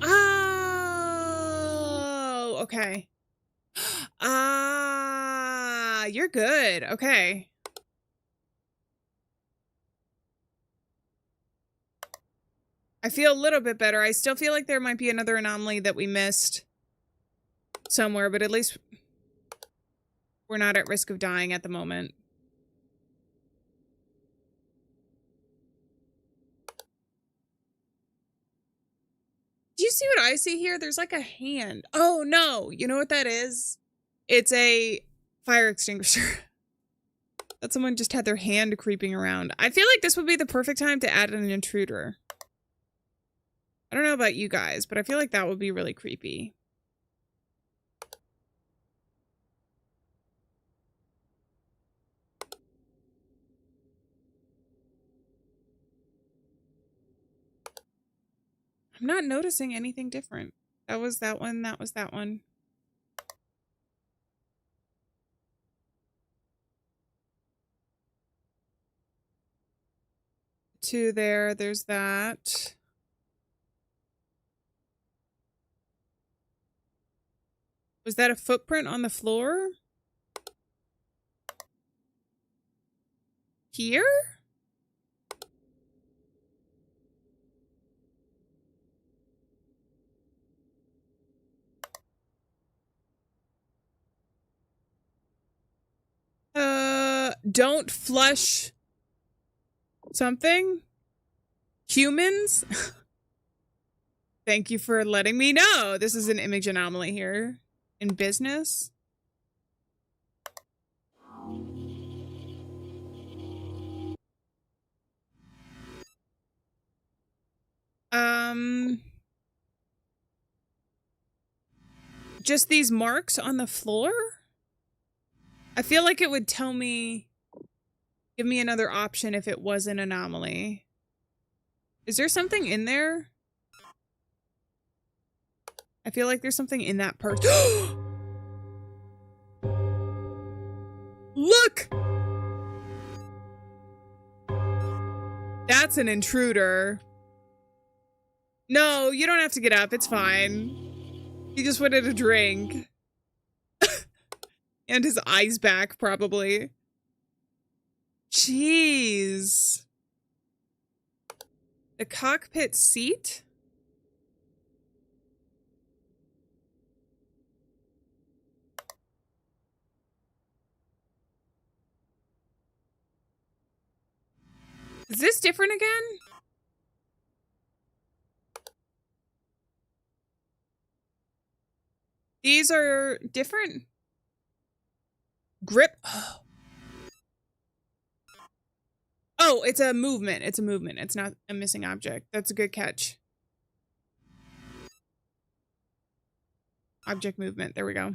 Oh, okay. Ah, you're good. Okay. I feel a little bit better. I still feel like there might be another anomaly that we missed somewhere, but at least we're not at risk of dying at the moment. Do you see what I see here? There's like a hand. Oh no, you know what that is? It's a fire extinguisher. That someone just had their hand creeping around. I feel like this would be the perfect time to add an intruder. I don't know about you guys, but I feel like that would be really creepy. I'm not noticing anything different. That was that one. That was that one. Two there. There's that. Was that a footprint on the floor? Here? Don't flush something? Humans? Thank you for letting me know. This is an image anomaly here. In business? Just these marks on the floor? I feel like it would tell me, give me another option if it was an anomaly. Is there something in there? I feel like there's something in that purse. Look! That's an intruder. No, you don't have to get up. It's fine. He just wanted a drink. And his eyes back, probably. Jeez. The cockpit seat? Is this different again? These are different. Grip. Oh, it's a movement. It's a movement. It's not a missing object. That's a good catch. Object movement. There we go.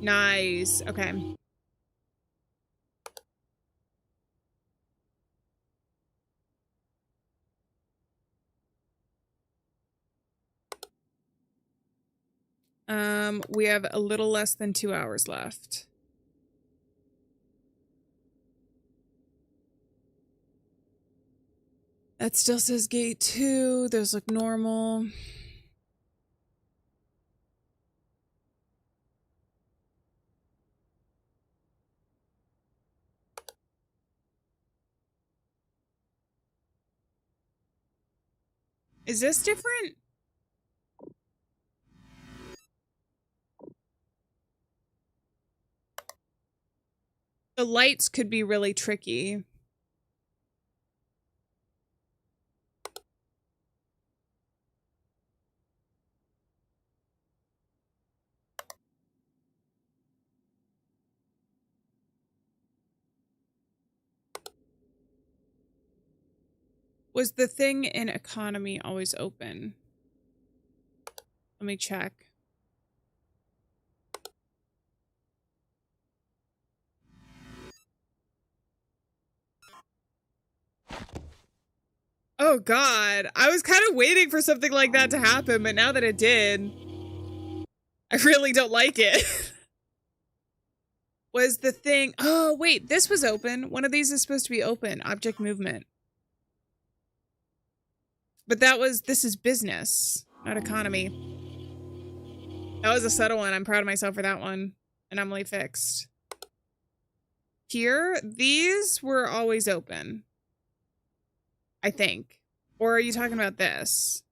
Nice. Okay. We have a little less than 2 hours left. That still says gate 2. Those look normal. Is this different? The lights could be really tricky. Was the thing in economy always open? Let me check. Oh god, I was kind of waiting for something like that to happen, but now that it did, I really don't like it. Was the thing... Oh, wait, this was open. One of these is supposed to be open. Object movement. But that was... This is business, not economy. That was a subtle one. I'm proud of myself for that one. Anomaly fixed. Here, these were always open. I think. Or are you talking about this?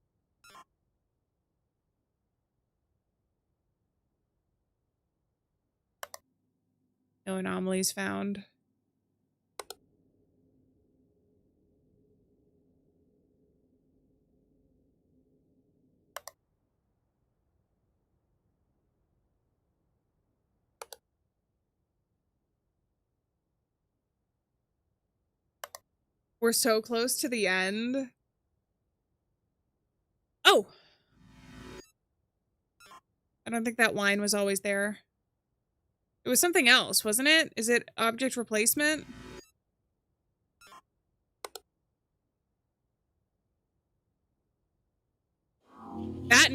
No anomalies found. We're so close to the end. Oh! I don't think that line was always there. It was something else, wasn't it? Is it object replacement?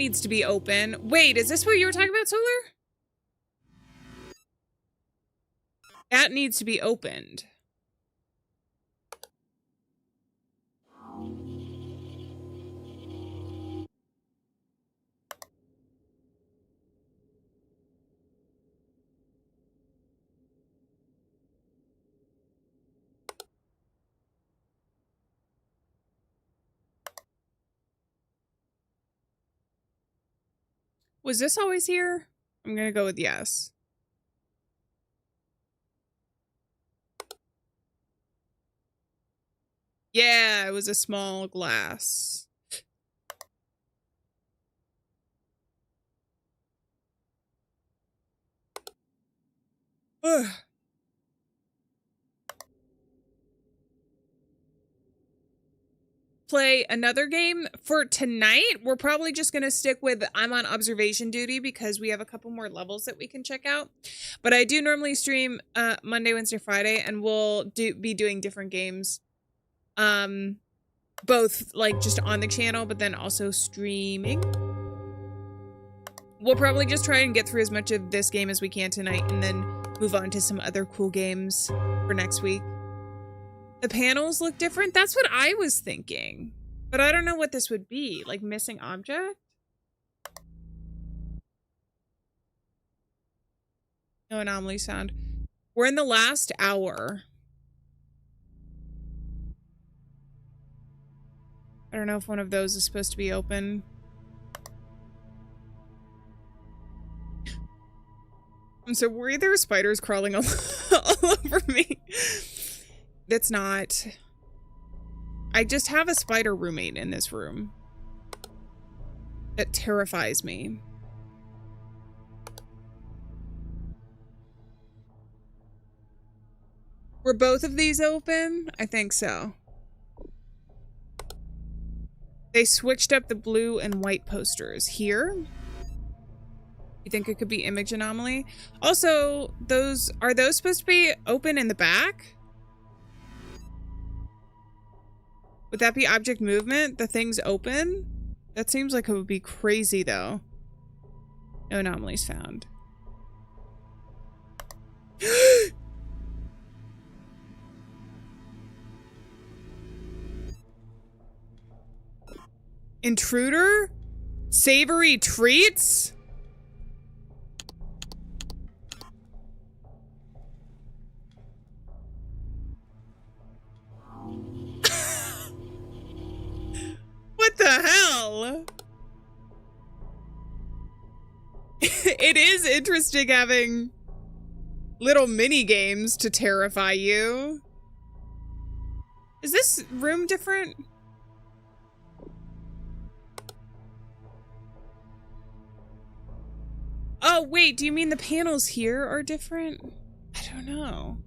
needs to be open. Wait, is this what you were talking about, Solar? That needs to be opened. Was this always here? I'm gonna go with yes. Yeah, it was a small glass. Ugh. Play another game for tonight. We're probably just gonna stick with I'm on observation duty because we have a couple more levels that we can check out. But I do normally stream Monday, Wednesday, Friday, and we'll be doing different games. Both like just on the channel, but then also streaming. We'll probably just try and get through as much of this game as we can tonight and then move on to some other cool games for next week. The panels look different. That's what I was thinking. But I don't know what this would be. Like missing object? No anomaly sound. We're in the last hour. I don't know if one of those is supposed to be open. I'm so worried there are spiders crawling all over me. That's not... I just have a spider roommate in this room. That terrifies me. Were both of these open? I think so. They switched up the blue and white posters. Here? You think it could be image anomaly? Also, are those supposed to be open in the back? Would that be object movement? The thing's open? That seems like it would be crazy, though. No anomalies found. Intruder? Savory treats? What the hell? It is interesting having little mini games to terrify you. Is this room different? Oh, wait, do you mean the panels here are different? I don't know.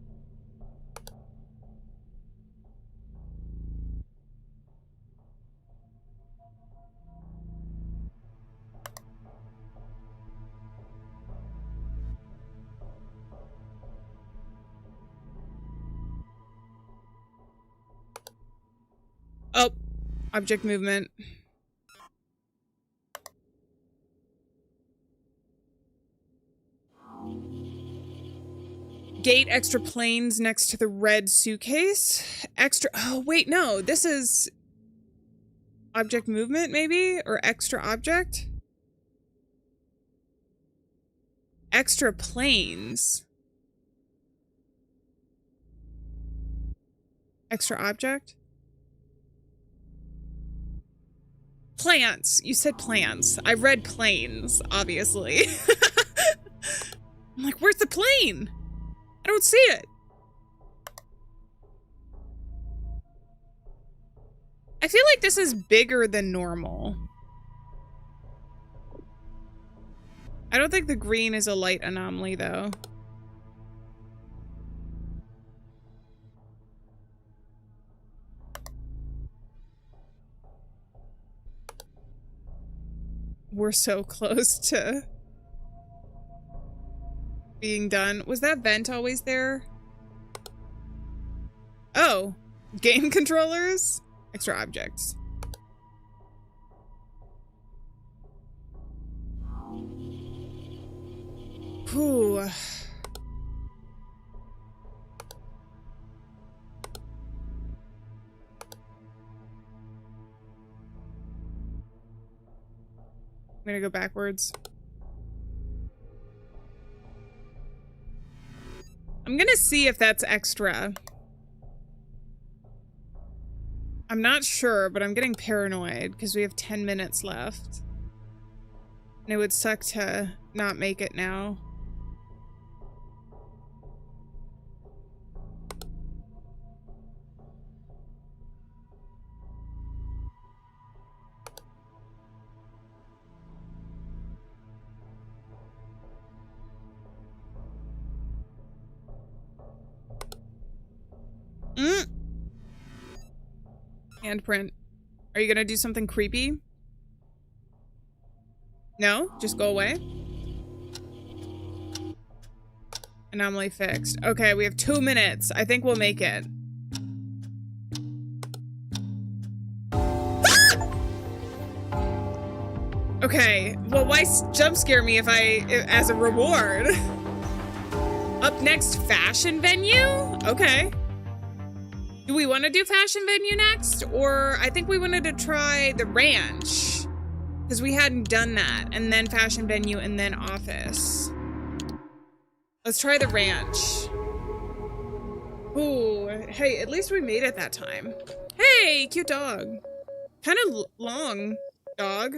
Oh, object movement. Gate extra planes next to the red suitcase. Extra, oh wait, no, this is object movement maybe? Or extra object? Extra planes. Extra object? Plants. You said plants. I read planes, obviously. I'm like, where's the plane? I don't see it. I feel like this is bigger than normal. I don't think the green is a light anomaly, though. We're so close to being done. Was that vent always there? Oh, game controllers? Extra objects. Whew. I'm gonna go backwards. I'm gonna see if that's extra. I'm not sure, but I'm getting paranoid because we have 10 minutes left. And it would suck to not make it now. Handprint. Are you gonna do something creepy? No? Just go away? Anomaly fixed. Okay, we have 2 minutes. I think we'll make it. Okay, well, why jump scare me if as a reward? Up next, fashion venue? Okay. Do we want to do fashion venue next? Or I think we wanted to try the ranch. Because we hadn't done that. And then fashion venue and then office. Let's try the ranch. Ooh, hey, at least we made it that time. Hey, cute dog. Kind of long, dog.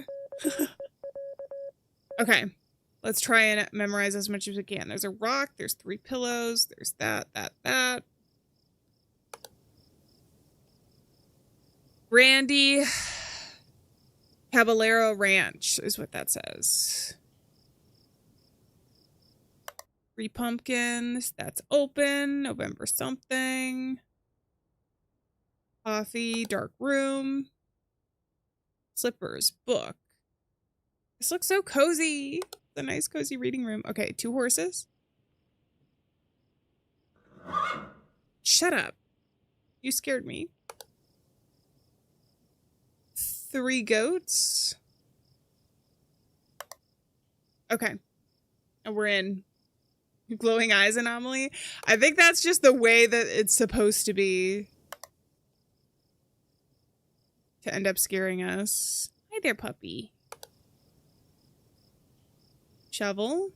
Okay, let's try and memorize as much as we can. There's a rock, there's 3 pillows, there's that. Brandy Caballero Ranch is what that says. 3 pumpkins, that's open, November something. Coffee, dark room. Slippers, book. This looks so cozy. It's a nice cozy reading room. Okay, 2 horses. Shut up. You scared me. 3 goats. Okay. And we're in. Glowing eyes anomaly. I think that's just the way that it's supposed to be. To end up scaring us. Hi there, puppy. Shovel.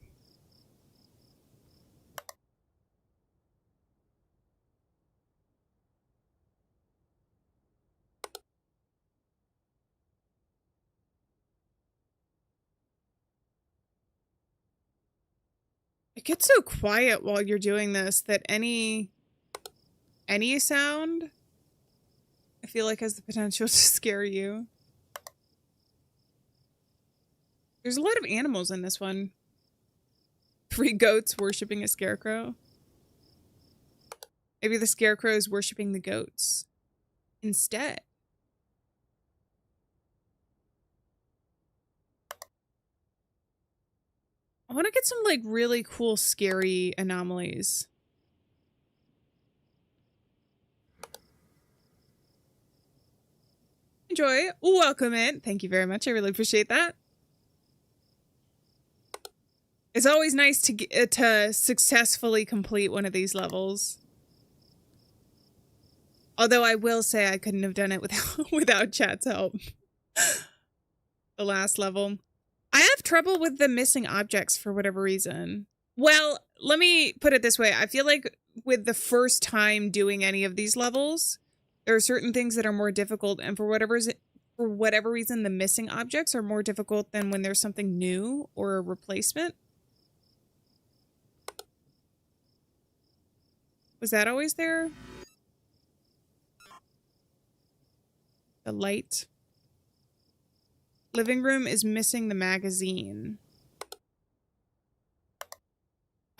It gets so quiet while you're doing this that any sound I feel like has the potential to scare you. There's a lot of animals in this one. 3 goats worshipping a scarecrow. Maybe the scarecrow is worshipping the goats instead. I want to get some like really cool scary anomalies. Enjoy. Welcome in. Thank you very much. I really appreciate that. It's always nice to successfully complete one of these levels. Although I will say I couldn't have done it without chat's help. The last level. I have trouble with the missing objects for whatever reason. Well, let me put it this way. I feel like with the first time doing any of these levels, there are certain things that are more difficult, and for whatever reason, the missing objects are more difficult than when there's something new or a replacement. Was that always there? The light. Living room is missing the magazine.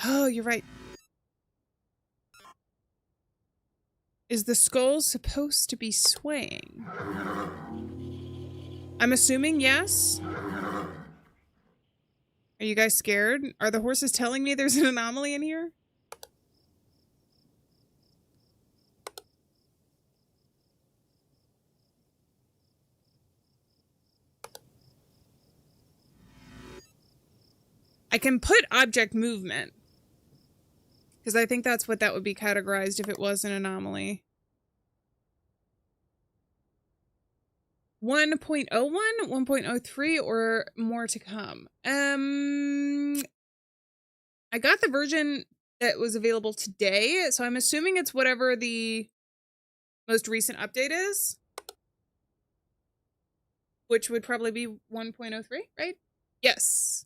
Oh, you're right. Is the skull supposed to be swaying? I'm assuming yes. Are you guys scared? Are the horses telling me there's an anomaly in here? I can put object movement. Because I think that's what that would be categorized if it was an anomaly. 1.01, 1.03, or more to come. I got the version that was available today, so I'm assuming it's whatever the most recent update is. Which would probably be 1.03, right? Yes.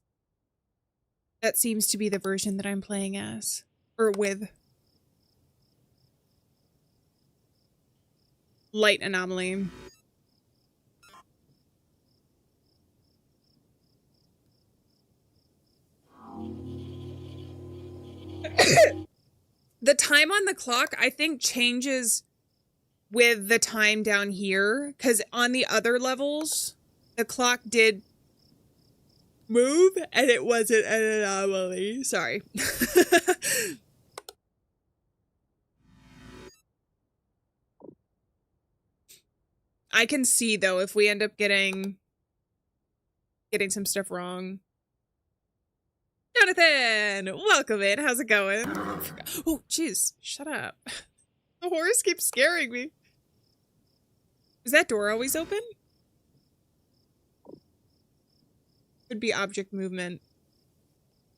That seems to be the version that I'm playing as. Or with. Light anomaly. The time on the clock, I think, changes with the time down here. Because on the other levels, the clock did move and it wasn't an anomaly. Sorry. I can see, though, if we end up getting some stuff wrong. Jonathan! Welcome in. How's it going? Oh, jeez. Shut up. The horse keeps scaring me. Is that door always open? Could be object movement.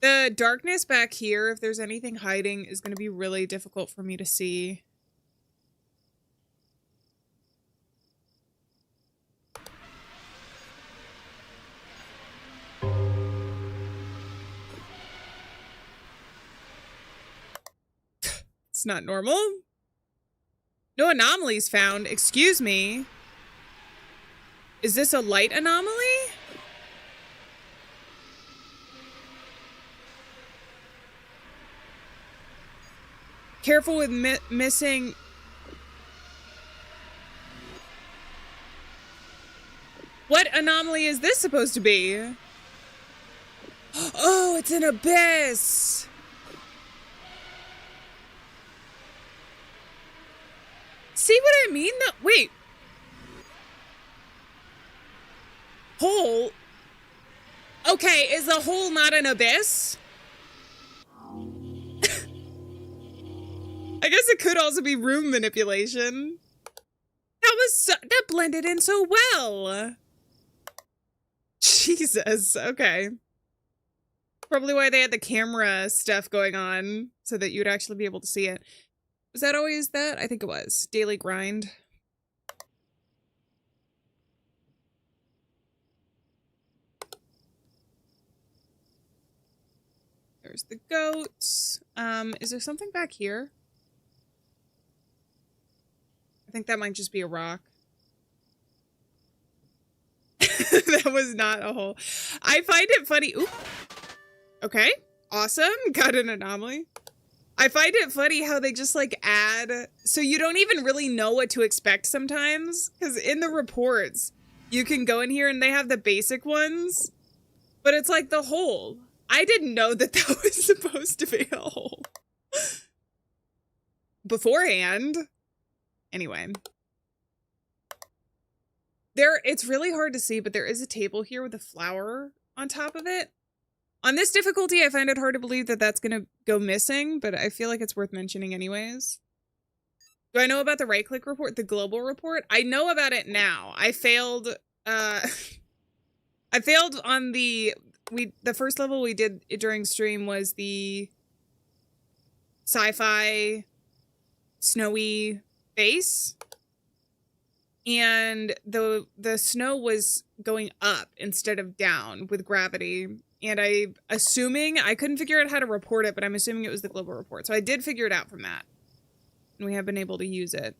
The darkness back here, if there's anything hiding, is going to be really difficult for me to see. It's not normal. No anomalies found. Excuse me. Is this a light anomaly? Careful with missing. What anomaly is this supposed to be? Oh, it's an abyss. See what I mean? No, wait. Hole? Okay, is a hole not an abyss? I guess it could also be room manipulation. That blended in so well. Jesus, okay. Probably why they had the camera stuff going on, so that you'd actually be able to see it. Was that always that? I think it was. Daily grind. There's the goats. Is there something back here? I think that might just be a rock. That was not a hole. I find it funny. Oop. Okay. Awesome. Got an anomaly. I find it funny how they just like add, so you don't even really know what to expect sometimes, because in the reports you can go in here and they have the basic ones, but it's like the hole. I didn't know that that was supposed to be a hole beforehand. Anyway, it's really hard to see, but there is a table here with a flower on top of it. On this difficulty, I find it hard to believe that that's going to go missing, but I feel like it's worth mentioning anyways. Do I know about the right-click report, the global report? I know about it now. I failed, I failed on the first level we did during stream was the sci-fi snowy base. And the snow was going up instead of down with gravity. And I couldn't figure out how to report it, but I'm assuming it was the global report. So I did figure it out from that. And we have been able to use it.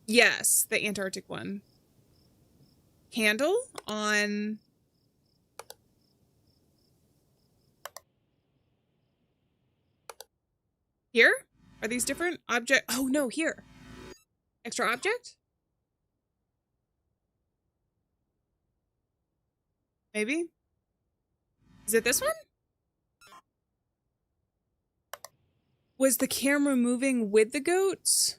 Yes, the Antarctic one. Candle on... Here? Are these different object? Oh, no, here. Extra object? Maybe? Is it this one? Was the camera moving with the goats?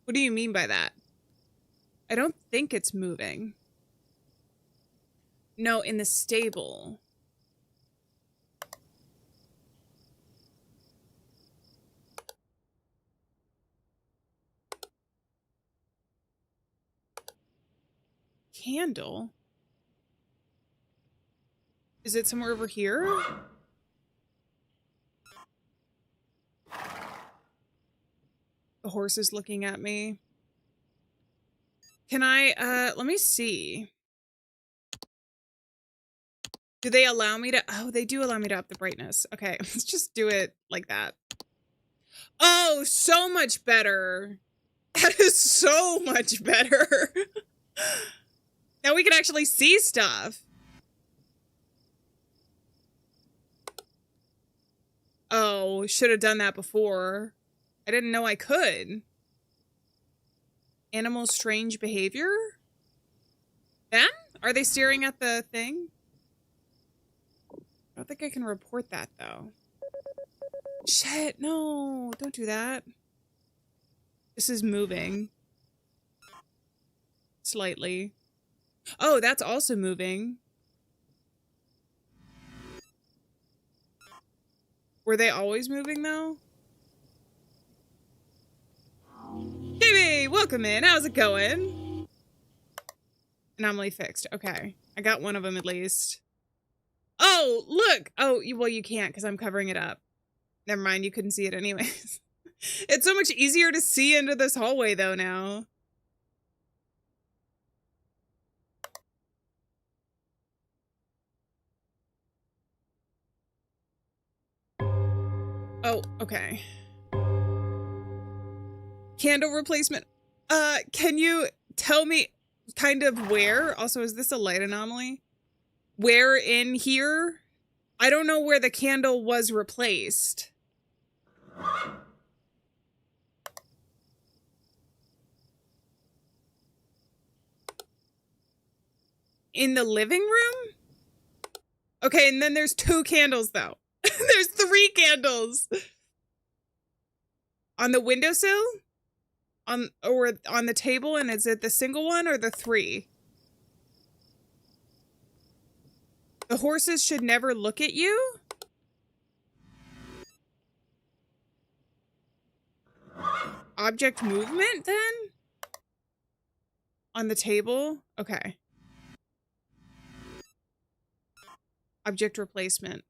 What do you mean by that? I don't think it's moving. No, in the stable. Candle? Is it somewhere over here? The horse is looking at me. Can I, let me see. Do they allow me to, oh, they do allow me to up the brightness. Okay, let's just do it like that. Oh, so much better. That is so much better. Now we can actually see stuff. Oh, should have done that before. I didn't know I could. Animal strange behavior? Then? Are they staring at the thing? I don't think I can report that, though. Shit, no. Don't do that. This is moving. Slightly. Oh, that's also moving. Were they always moving, though? Hey, welcome in. How's it going? Anomaly fixed. Okay. I got one of them at least. Oh, look! Oh, well, you can't because I'm covering it up. Never mind, you couldn't see it anyways. It's so much easier to see into this hallway, though, now. Oh, okay. Candle replacement. Can you tell me kind of where? Also, is this a light anomaly? Where in here? I don't know where the candle was replaced. In the living room? Okay, and then there's 2 candles, though. There's 3 candles. On the windowsill? Or on the table, and is it the single one or the 3? The horses should never look at you? Object movement, then? On the table? Okay. Object replacement.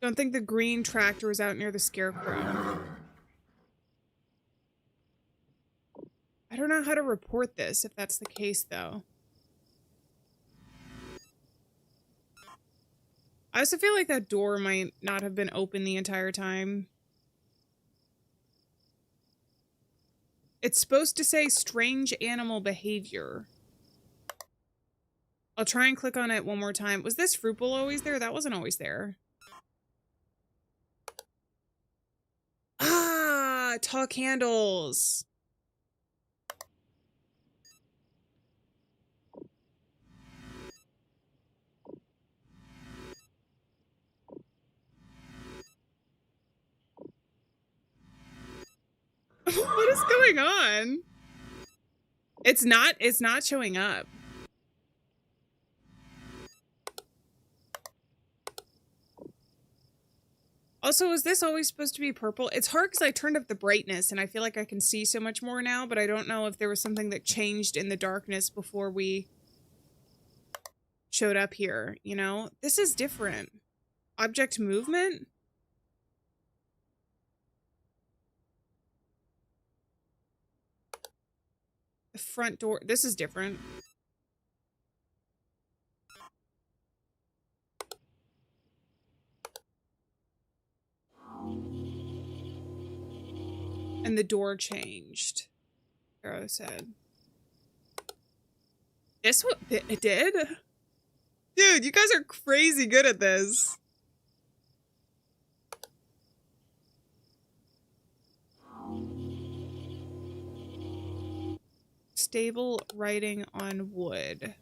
Don't think the green tractor is out near the scarecrow. I don't know how to report this, if that's the case, though. I also feel like that door might not have been open the entire time. It's supposed to say strange animal behavior. I'll try and click on it one more time. Was this fruit bowl always there? That wasn't always there. Ah, tall candles. What is going on? It's not showing up. Also, is this always supposed to be purple? It's hard because I turned up the brightness and I feel like I can see so much more now, but I don't know if there was something that changed in the darkness before we showed up here, you know? This is different. Object movement? The front door. This is different. And the door changed. Arrow said. This what it did? Dude, you guys are crazy good at this. Stable writing on wood.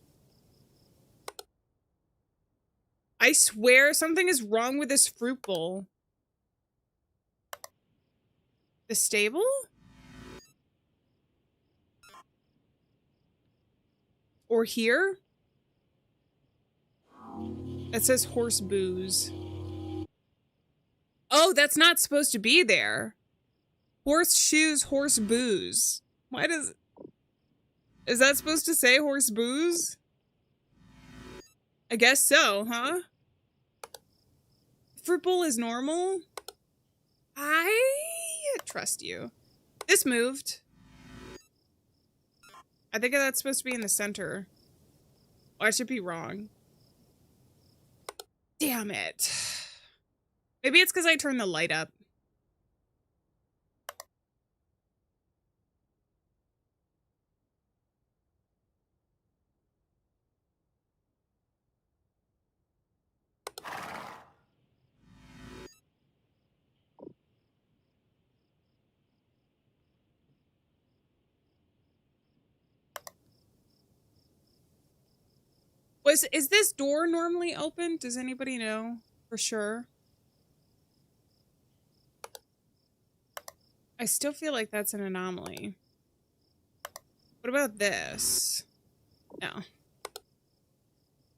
I swear something is wrong with this fruit bowl. The stable? Or here? That says horse booze. Oh, that's not supposed to be there. Horse shoes, horse booze. Why does... Is that supposed to say horse booze? I guess so, huh? Fruit bowl is normal? I trust you. This moved. I think that's supposed to be in the center. Oh, I should be wrong. Damn it. Maybe it's because I turned the light up. Is this door normally open? Does anybody know for sure? I still feel like that's an anomaly. What about this? No.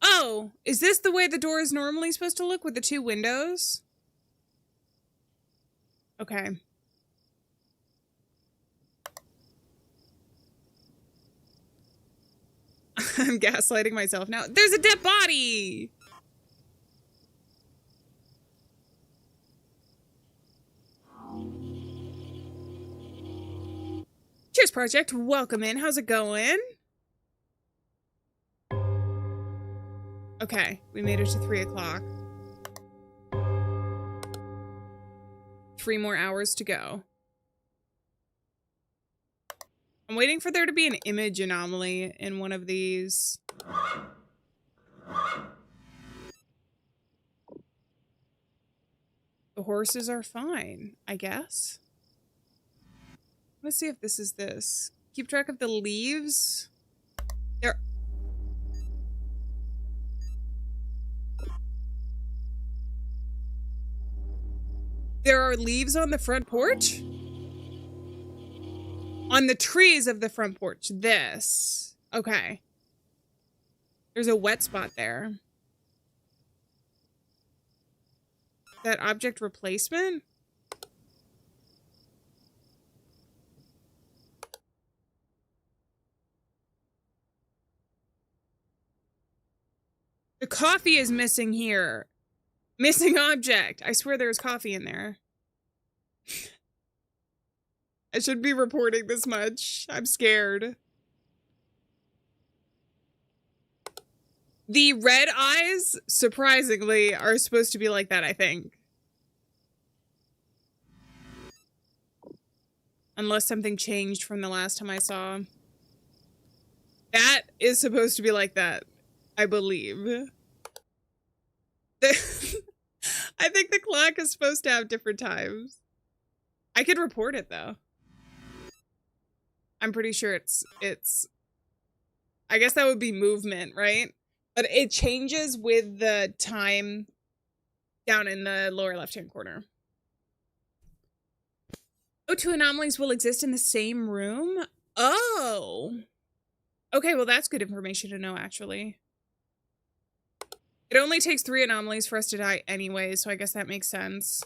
Oh, is this the way the door is normally supposed to look with the two windows? Okay. I'm gaslighting myself now. There's a dead body! Cheers, Project. Welcome in. How's it going? Okay, we made it to 3 o'clock. 3 more hours to go. I'm waiting for there to be an image anomaly in one of these. The horses are fine, I guess. Let's see if this is this. Keep track of the leaves. There are leaves on the front porch? On the trees of the front porch. This. Okay. There's a wet spot there. That object replacement? The coffee is missing here. Missing object. I swear there's coffee in there. I should be reporting this much. I'm scared. The red eyes, surprisingly, are supposed to be like that, I think. Unless something changed from the last time I saw. That is supposed to be like that, I believe. I think the clock is supposed to have different times. I could report it, though. I'm pretty sure it's... I guess that would be movement, right? But it changes with the time down in the lower left-hand corner. O2 anomalies will exist in the same room? Oh! Okay, well that's good information to know, actually. It only takes 3 anomalies for us to die anyway, so I guess that makes sense.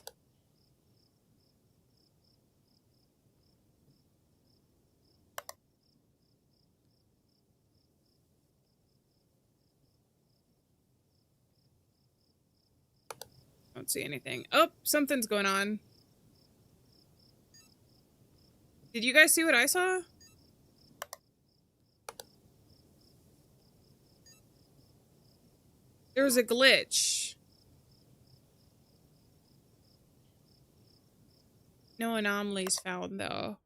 Don't see anything. Oh, something's going on. Did you guys see what I saw? There was a glitch. No anomalies found, though.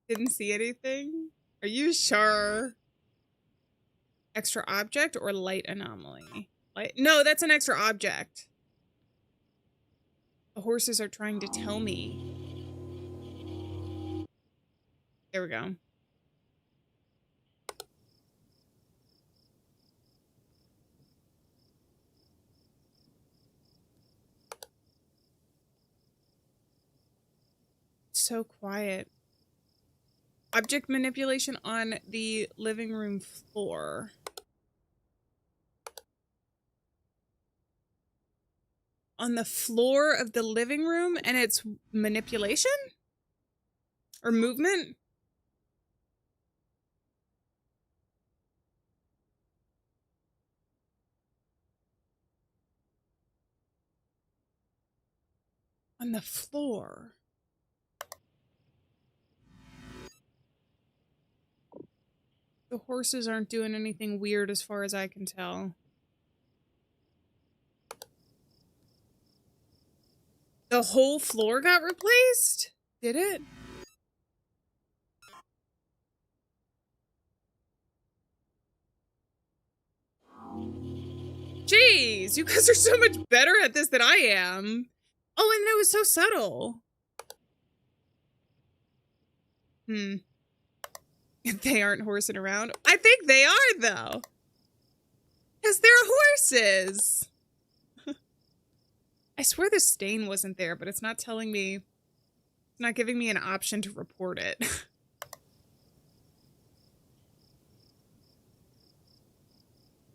Didn't see anything? Are you sure? Extra object or light anomaly? Light? No, that's an extra object. The horses are trying to tell me. There we go. so quiet. Object manipulation on the living room floor. On the floor of the living room, and it's manipulation? Or movement? On the floor. The horses aren't doing anything weird as far as I can tell. The whole floor got replaced? Did it? Jeez, you guys are so much better at this than I am. Oh, and it was so subtle. They aren't horsing around. I think they are, though. Because they're horses. I swear the stain wasn't there, but it's not telling me. It's not giving me an option to report it.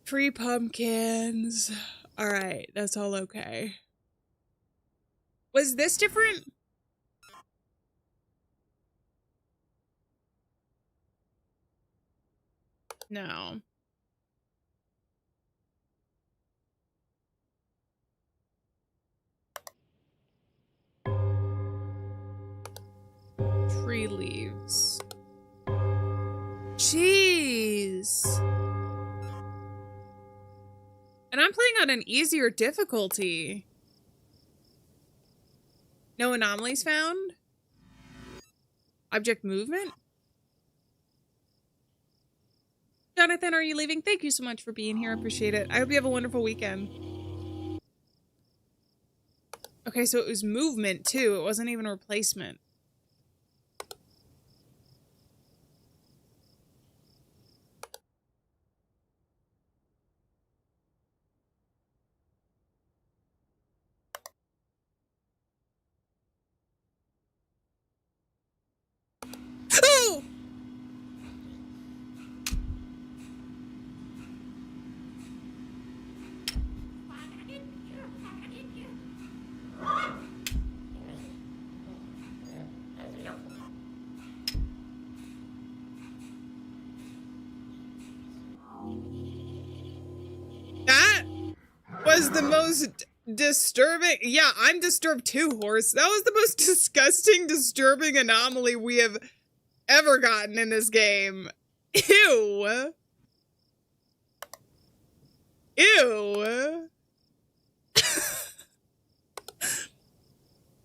Free pumpkins. All right, that's all okay. Was this different? No. Tree leaves. Jeez. And I'm playing on an easier difficulty. No anomalies found? Object movement? Jonathan, are you leaving? Thank you so much for being here. I appreciate it. I hope you have a wonderful weekend. Okay, so it was movement too. It wasn't even a replacement. Oh! That was the most disturbing. Yeah, I'm disturbed too, horse. That was the most disgusting, disturbing anomaly we have ever gotten in this game. Ew. Ew.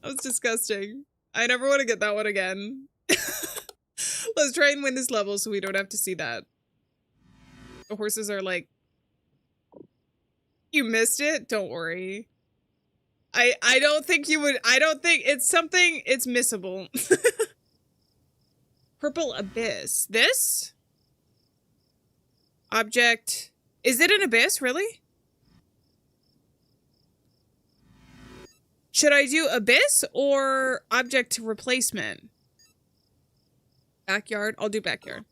That was disgusting. I never want to get that one again. Let's try and win this level so we don't have to see that. The horses are like, you missed it? Don't worry. I don't think you would. I don't think it's something. It's missable. Purple abyss. This? Object. Is it an abyss? Really? Should I do abyss or object replacement? Backyard? I'll do backyard.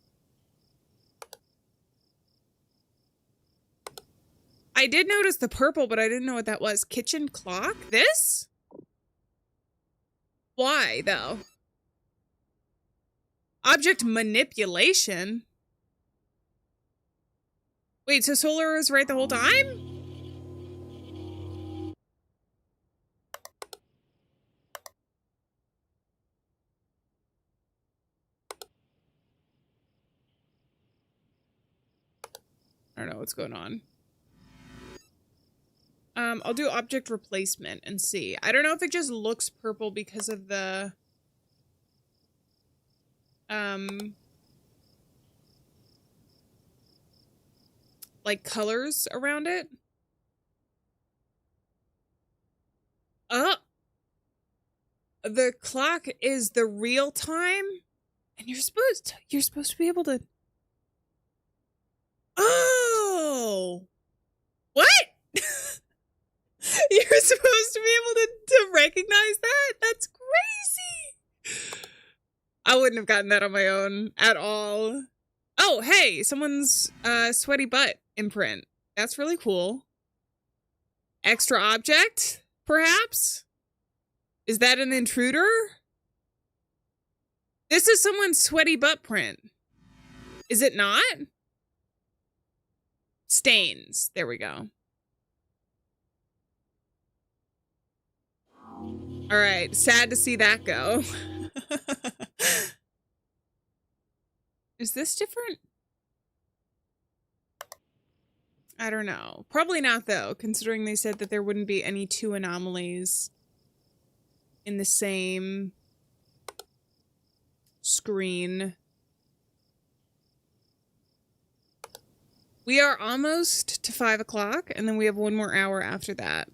I did notice the purple, but I didn't know what that was. Kitchen clock? This? Why, though? Object manipulation? Wait, so solar is right the whole time? I don't know what's going on. I'll do object replacement and see. I don't know if it just looks purple because of the like colors around it. The clock is the real time, and you're supposed to be able to. Oh, what? You're supposed to be able to recognize that? That's crazy. I wouldn't have gotten that on my own at all. Oh, hey, someone's sweaty butt imprint. That's really cool. Extra object, perhaps? Is that an intruder? This is someone's sweaty butt print. Is it not? Stains. There we go. All right, sad to see that go. Is this different? I don't know. Probably not, though, considering they said that there wouldn't be any two anomalies in the same screen. We are almost to 5 o'clock, and then we have 1 more hour after that.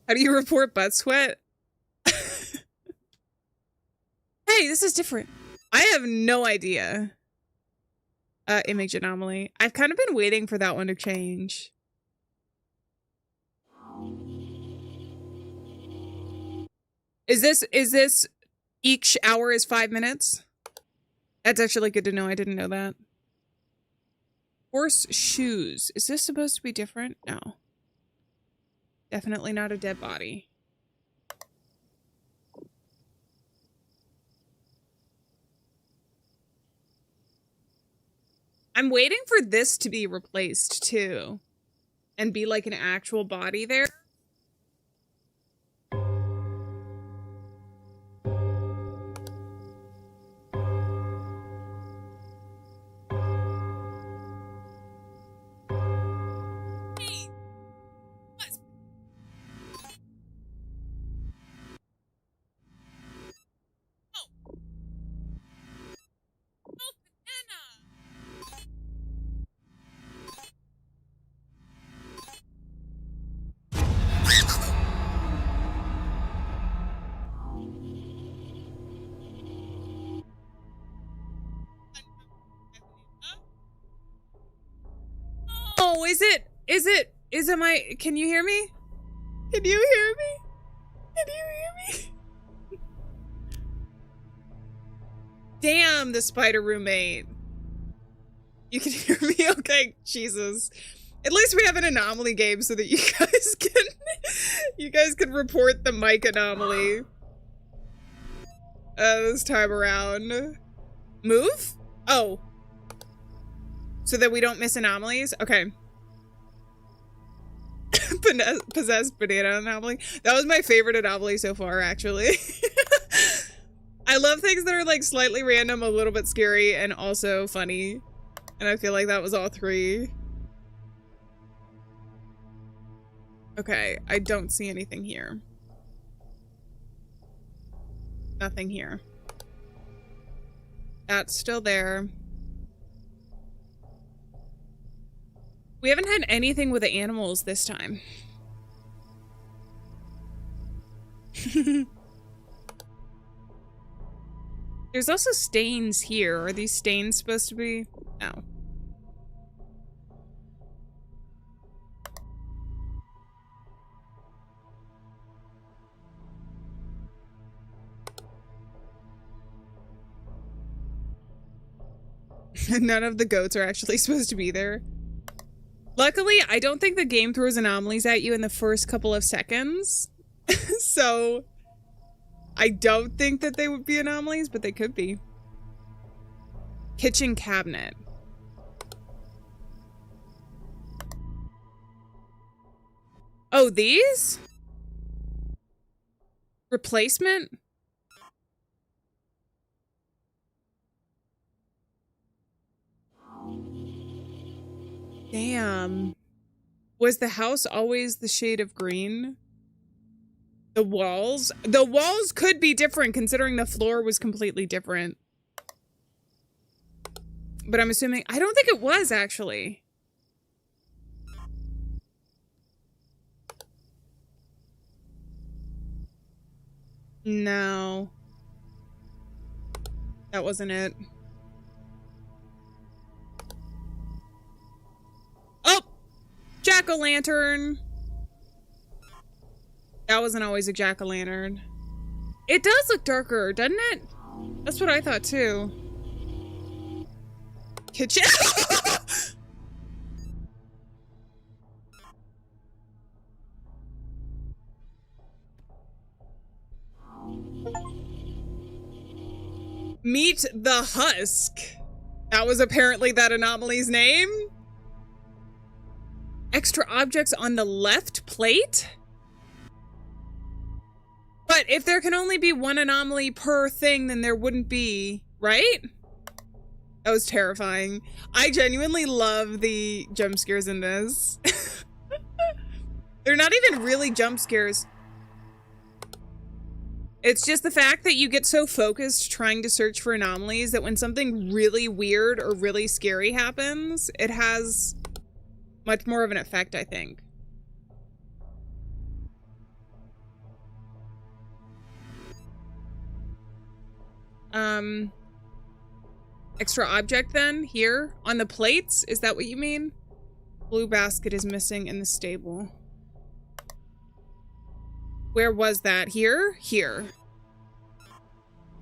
How do you report butt sweat? Hey, this is different. I have no idea. Image anomaly. I've kind of been waiting for that one to change. Is this each hour is 5 minutes? That's actually good to know. I didn't know that. Horse shoes. Is this supposed to be different? No. Definitely not a dead body. I'm waiting for this to be replaced too. And be like an actual body there. Oh, is it my, can you hear me? Can you hear me? Can you hear me? Damn, the spider roommate. You can hear me? Okay, Jesus. At least we have an anomaly game so that you guys can report the mic anomaly. This time around. Move? Oh. So that we don't miss anomalies? Okay. Possessed banana anomaly. That was my favorite anomaly so far, actually. I love things that are like slightly random, a little bit scary, and also funny. And I feel like that was all 3. Okay, I don't see anything here. Nothing here. That's still there. We haven't had anything with the animals this time. There's also stains here. Are these stains supposed to be? No. None of the goats are actually supposed to be there. Luckily, I don't think the game throws anomalies at you in the first couple of seconds. So, I don't think that they would be anomalies, but they could be. Kitchen cabinet. Oh, these? Replacement? Damn. Was the house always the shade of green? The walls? The walls could be different considering the floor was completely different. But I'm assuming... I don't think it was, actually. No. That wasn't it. Oh! Jack-o'-lantern. That wasn't always a jack-o'-lantern. It does look darker, doesn't it? That's what I thought too. Kitchen. Meet the Husk. That was apparently that anomaly's name. Extra objects on the left plate? But if there can only be one anomaly per thing, then there wouldn't be, right? That was terrifying. I genuinely love the jump scares in this. They're not even really jump scares. It's just the fact that you get so focused trying to search for anomalies that when something really weird or really scary happens, it has much more of an effect, I think. Extra object then, here, on the plates? Is that what you mean? Blue basket is missing in the stable. Where was that? Here? Here.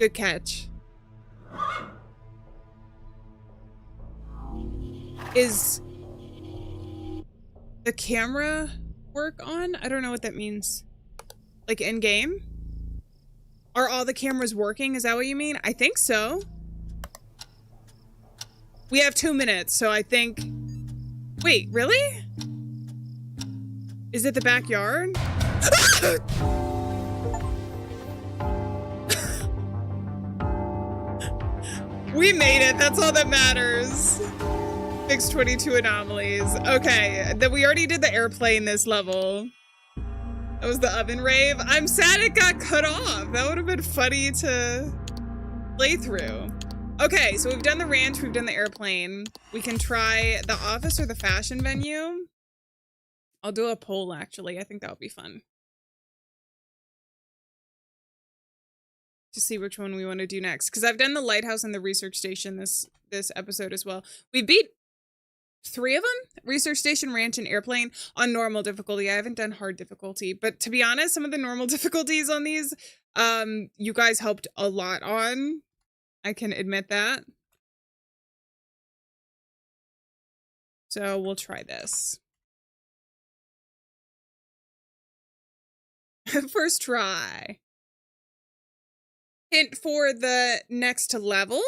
Good catch. Is the camera work on? I don't know what that means. Like in game? Are all the cameras working? Is that what you mean? I think so. We have 2 minutes, so I think... Wait, really? Is it the backyard? We made it. That's all that matters. Fix 22 anomalies. Okay, then we already did the airplane this level. That was the oven rave. I'm sad it got cut off. That would have been funny to play through. Okay, so we've done the ranch, we've done the airplane. We can try the office or the fashion venue. I'll do a poll, actually. I think that would be fun. To see which one we want to do next. Because I've done the lighthouse and the research station this episode as well. We beat 3 of them? Research station, ranch, and airplane on normal difficulty. I haven't done hard difficulty. But to be honest, some of the normal difficulties on these, you guys helped a lot on. I can admit that. So we'll try this. First try. Hint for the next level?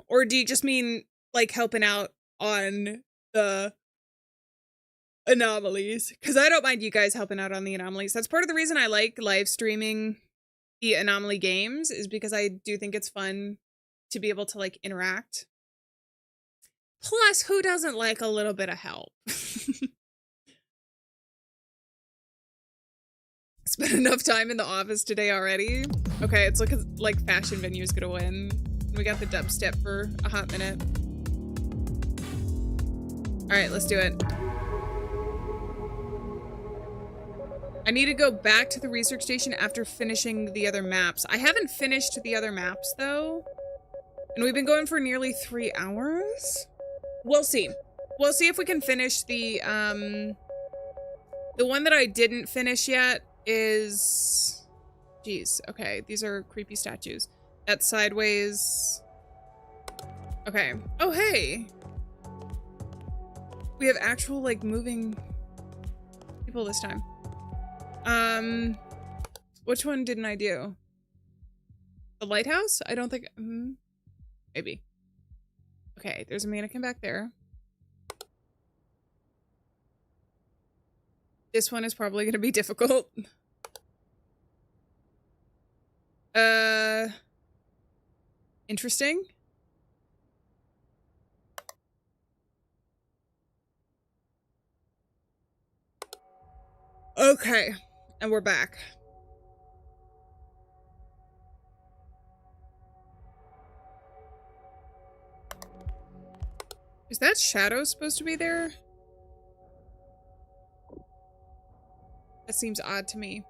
Or do you just mean like helping out on the anomalies? Because I don't mind you guys helping out on the anomalies. That's part of the reason I like live streaming the anomaly games, is because I do think it's fun to be able to like interact. Plus, who doesn't like a little bit of help? Spent enough time in the office today already. Okay, it's looking like fashion venue is gonna win. We got the dubstep for a hot minute. All right, let's do it. I need to go back to the research station after finishing the other maps. I haven't finished the other maps though. And we've been going for nearly 3 hours. We'll see. We'll see if we can finish the one that I didn't finish yet is, geez, okay, these are creepy statues. That's sideways. Okay. Oh, hey. We have actual, like, moving people this time. Which one didn't I do? The lighthouse? I don't think, maybe. Okay, there's a mannequin back there. This one is probably going to be difficult. Interesting. Okay, and we're back. Is that shadow supposed to be there? That seems odd to me.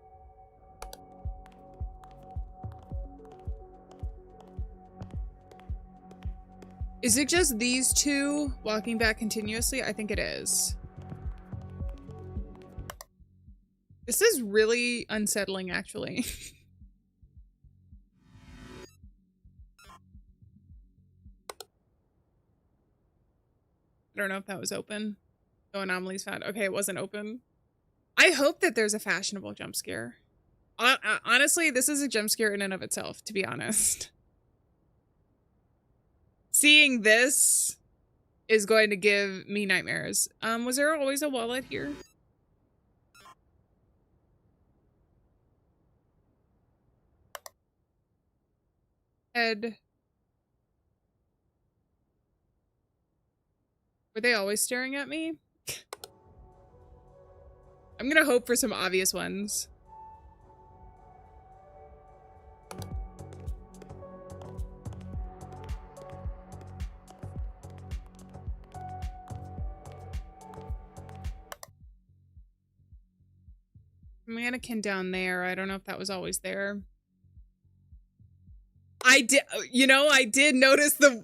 Is it just these two walking back continuously? I think it is. This is really unsettling, actually. I don't know if that was open. Oh, anomalies found. Okay, it wasn't open. I hope that there's a fashionable jump scare. Honestly, this is a jump scare in and of itself, to be honest. Seeing this is going to give me nightmares. Was there always a wallet here? Head. Were they always staring at me? I'm gonna hope for some obvious ones. Mannequin down there. I don't know if that was always there. I did, you know, I did notice the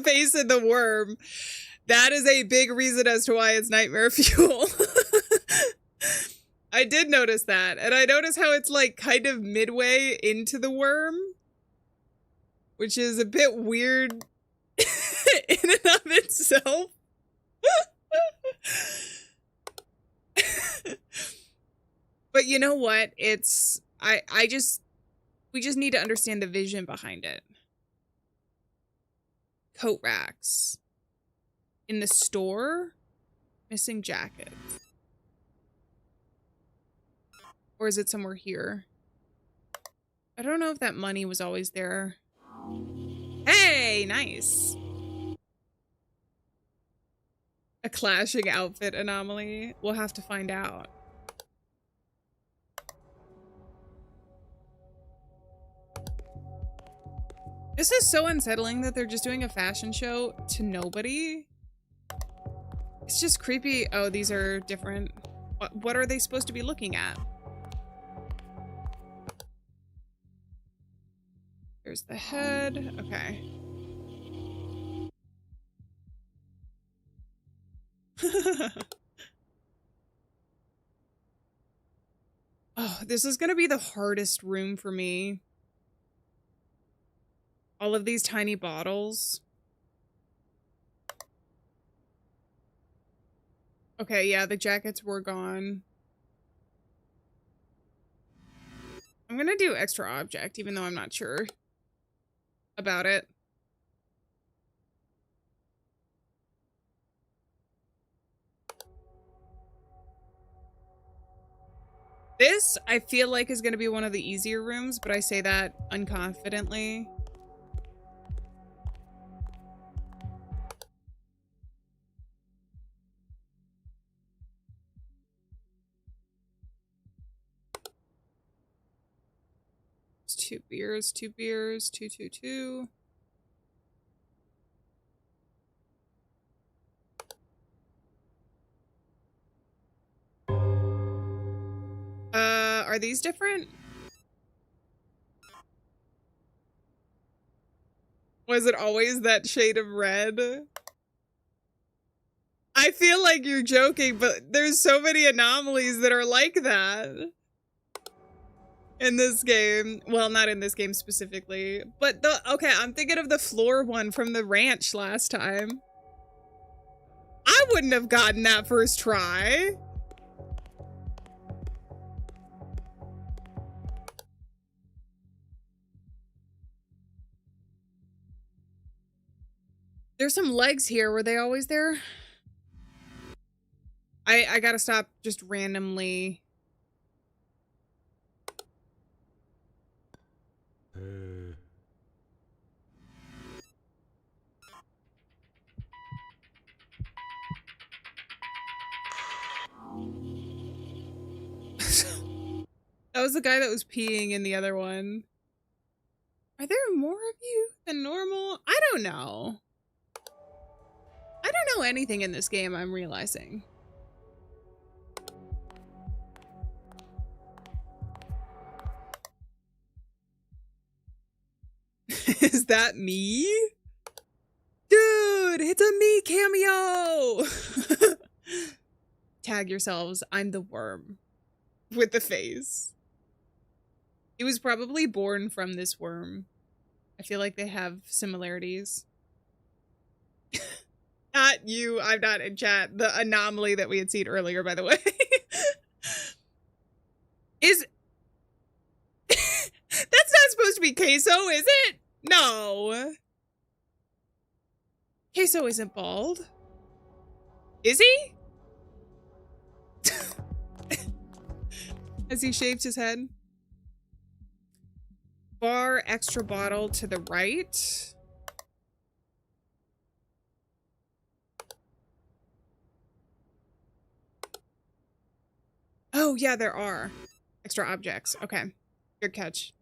face of the worm. That is a big reason as to why it's nightmare fuel. I did notice that. And I noticed how it's like kind of midway into the worm, which is a bit weird in and of itself. But you know what? It's, we just need to understand the vision behind it. Coat racks. In the store? Missing jackets. Or is it somewhere here? I don't know if that money was always there. Hey, nice. A clashing outfit anomaly. We'll have to find out. This is so unsettling that they're just doing a fashion show to nobody. It's just creepy. Oh, these are different. What are they supposed to be looking at? There's the head. Okay. Oh, this is gonna be the hardest room for me. All of these tiny bottles. Okay, yeah, the jackets were gone. I'm gonna do extra object, even though I'm not sure about it. This, I feel like, is gonna be one of the easier rooms, but I say that unconfidently. Two beers, two beers, 222. Are these different? Was it always that shade of red? I feel like you're joking, but there's so many anomalies that are like that. In this game. Well, not in this game specifically. But okay, I'm thinking of the floor one from the ranch last time. I wouldn't have gotten that first try. There's some legs here. Were they always there? I gotta stop just randomly. That was the guy that was peeing in the other one. Are there more of you than normal? I don't know. I don't know anything in this game, I'm realizing. Is that me? Dude, it's a me cameo! Tag yourselves, I'm the worm. With the face. He was probably born from this worm. I feel like they have similarities. Not you. I'm not in chat. The anomaly that we had seen earlier, by the way. Is... That's not supposed to be Queso, is it? No. Queso isn't bald. Is he? Has he shaved his head? Bar extra bottle to the right. Oh, yeah, there are extra objects. Okay. Good catch.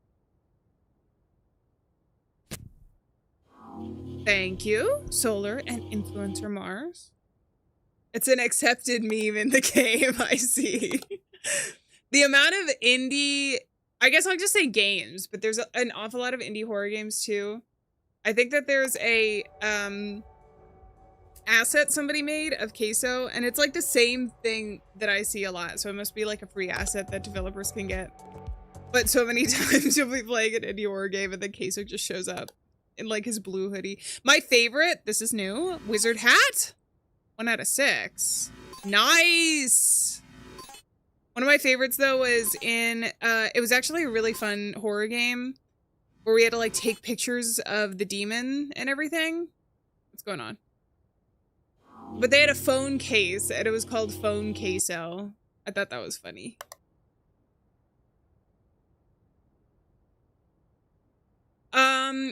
Thank you. Solar and influencer Mars. It's an accepted meme in the game, I see. The amount of indie, I guess I'll just say games, but there's an awful lot of indie horror games too. I think that there's a asset somebody made of Queso, and it's like the same thing that I see a lot. So it must be like a free asset that developers can get. But so many times you'll be playing an indie horror game and then Queso just shows up in like his blue hoodie. My favorite, this is new, wizard hat. 1 out of 6. Nice. One of my favorites though was in, it was actually a really fun horror game where we had to like take pictures of the demon and everything. What's going on? But they had a phone case and it was called Phone Queso. I thought that was funny.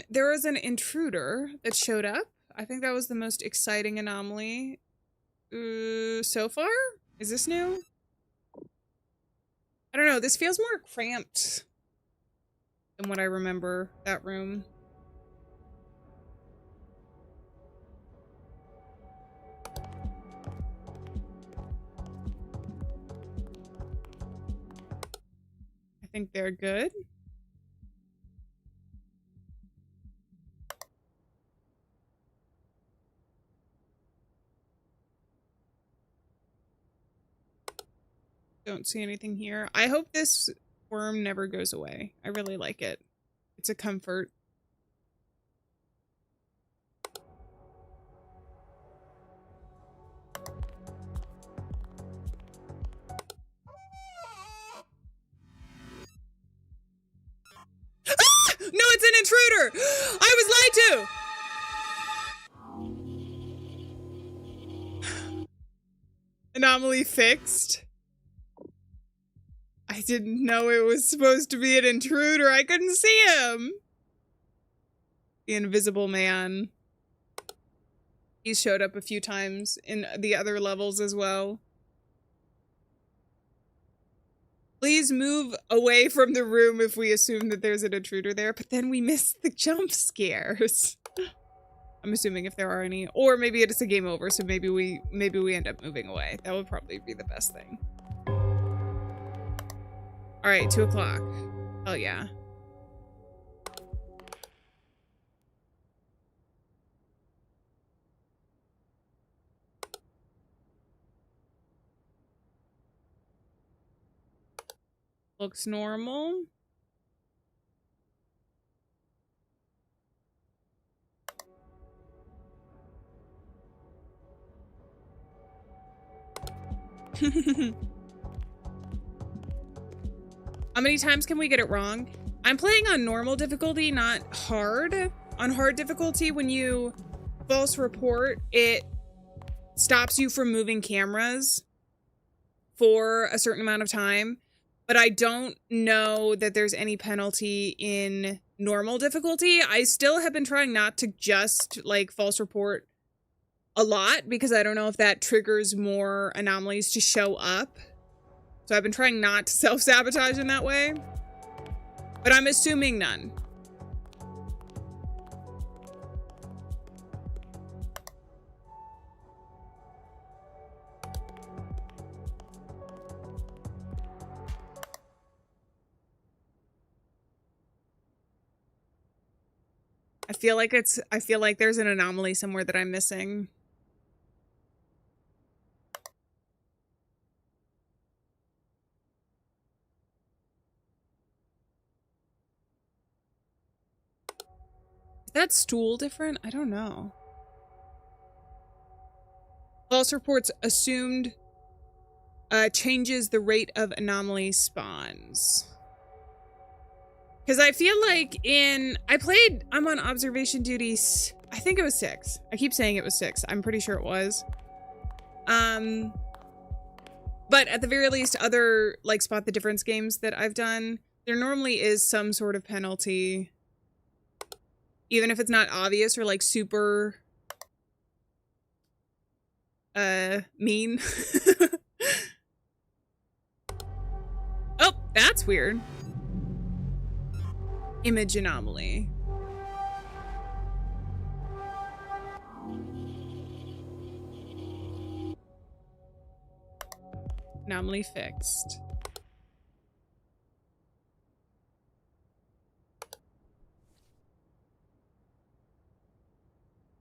There was an intruder that showed up. I think that was the most exciting anomaly so far. Is this new? I don't know. This feels more cramped than what I remember that room. I think they're good. Don't see anything here. I hope this worm never goes away. I really like it. It's a comfort. Ah! No, it's an intruder! I was lied to! Anomaly fixed. I didn't know it was supposed to be an intruder. I couldn't see him. The Invisible Man. He's showed up a few times in the other levels as well. Please move away from the room if we assume that there's an intruder there, but then we miss the jump scares. I'm assuming if there are any, or maybe it's a game over, so maybe we end up moving away. That would probably be the best thing. All right, 2 o'clock. Oh yeah. Looks normal. How many times can we get it wrong? I'm playing on normal difficulty, not hard. On hard difficulty, when you false report, it stops you from moving cameras for a certain amount of time. But I don't know that there's any penalty in normal difficulty. I still have been trying not to just like false report a lot because I don't know if that triggers more anomalies to show up. So I've been trying not to self-sabotage in that way. But I'm assuming none. I feel like there's an anomaly somewhere that I'm missing. Is that stool different? I don't know. False reports assumed changes the rate of anomaly spawns. Because I feel like I'm on observation duties. I think it was 6. I keep saying it was 6. I'm pretty sure it was. But at the very least, other like spot the difference games that I've done, there normally is some sort of penalty. Even if it's not obvious or like super mean. Oh, that's weird. Image anomaly. Anomaly fixed.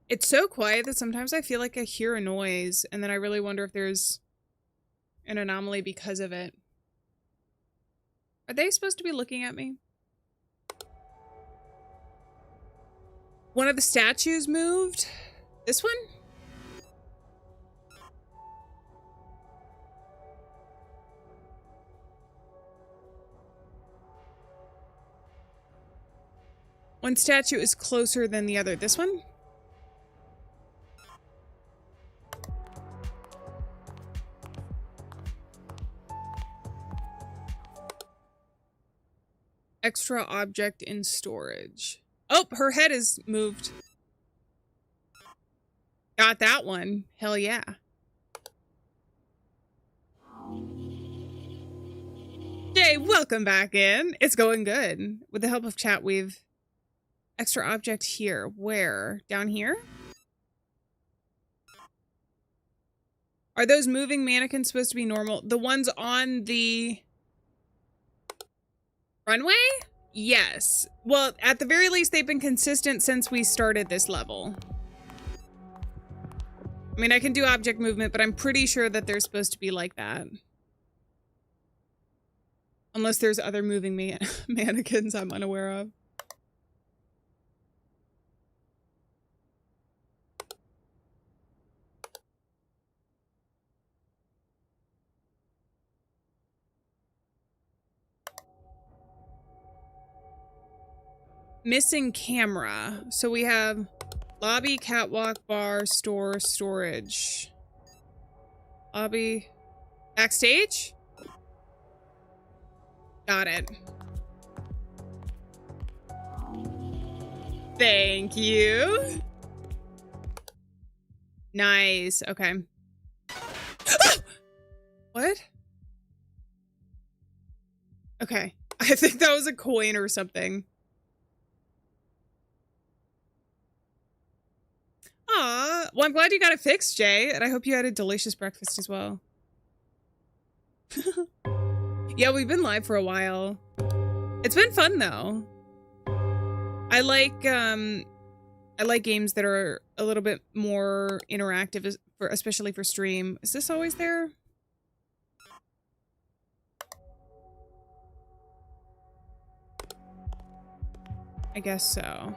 It's so quiet that sometimes I feel like I hear a noise, and then I really wonder if there's an anomaly because of it. Are they supposed to be looking at me? One of the statues moved. This one? One statue is closer than the other. This one? Extra object in storage. Oh, her head is moved. Got that one. Hell yeah. Jay, welcome back in. It's going good. With the help of chat, we've... Extra object here. Where? Down here? Are those moving mannequins supposed to be normal? The ones on the... runway? Yes. Well, at the very least, they've been consistent since we started this level. I mean, I can do object movement, but I'm pretty sure that they're supposed to be like that. Unless there's other moving mannequins I'm unaware of. Missing camera. So we have lobby, catwalk, bar, store, storage. Lobby. Backstage? Got it. Thank you. Nice. Okay. What? Okay. I think that was a coin or something. Aw. Well, I'm glad you got it fixed, Jay. And I hope you had a delicious breakfast as well. Yeah, we've been live for a while. It's been fun, though. I like games that are a little bit more interactive, especially for stream. Is this always there? I guess so.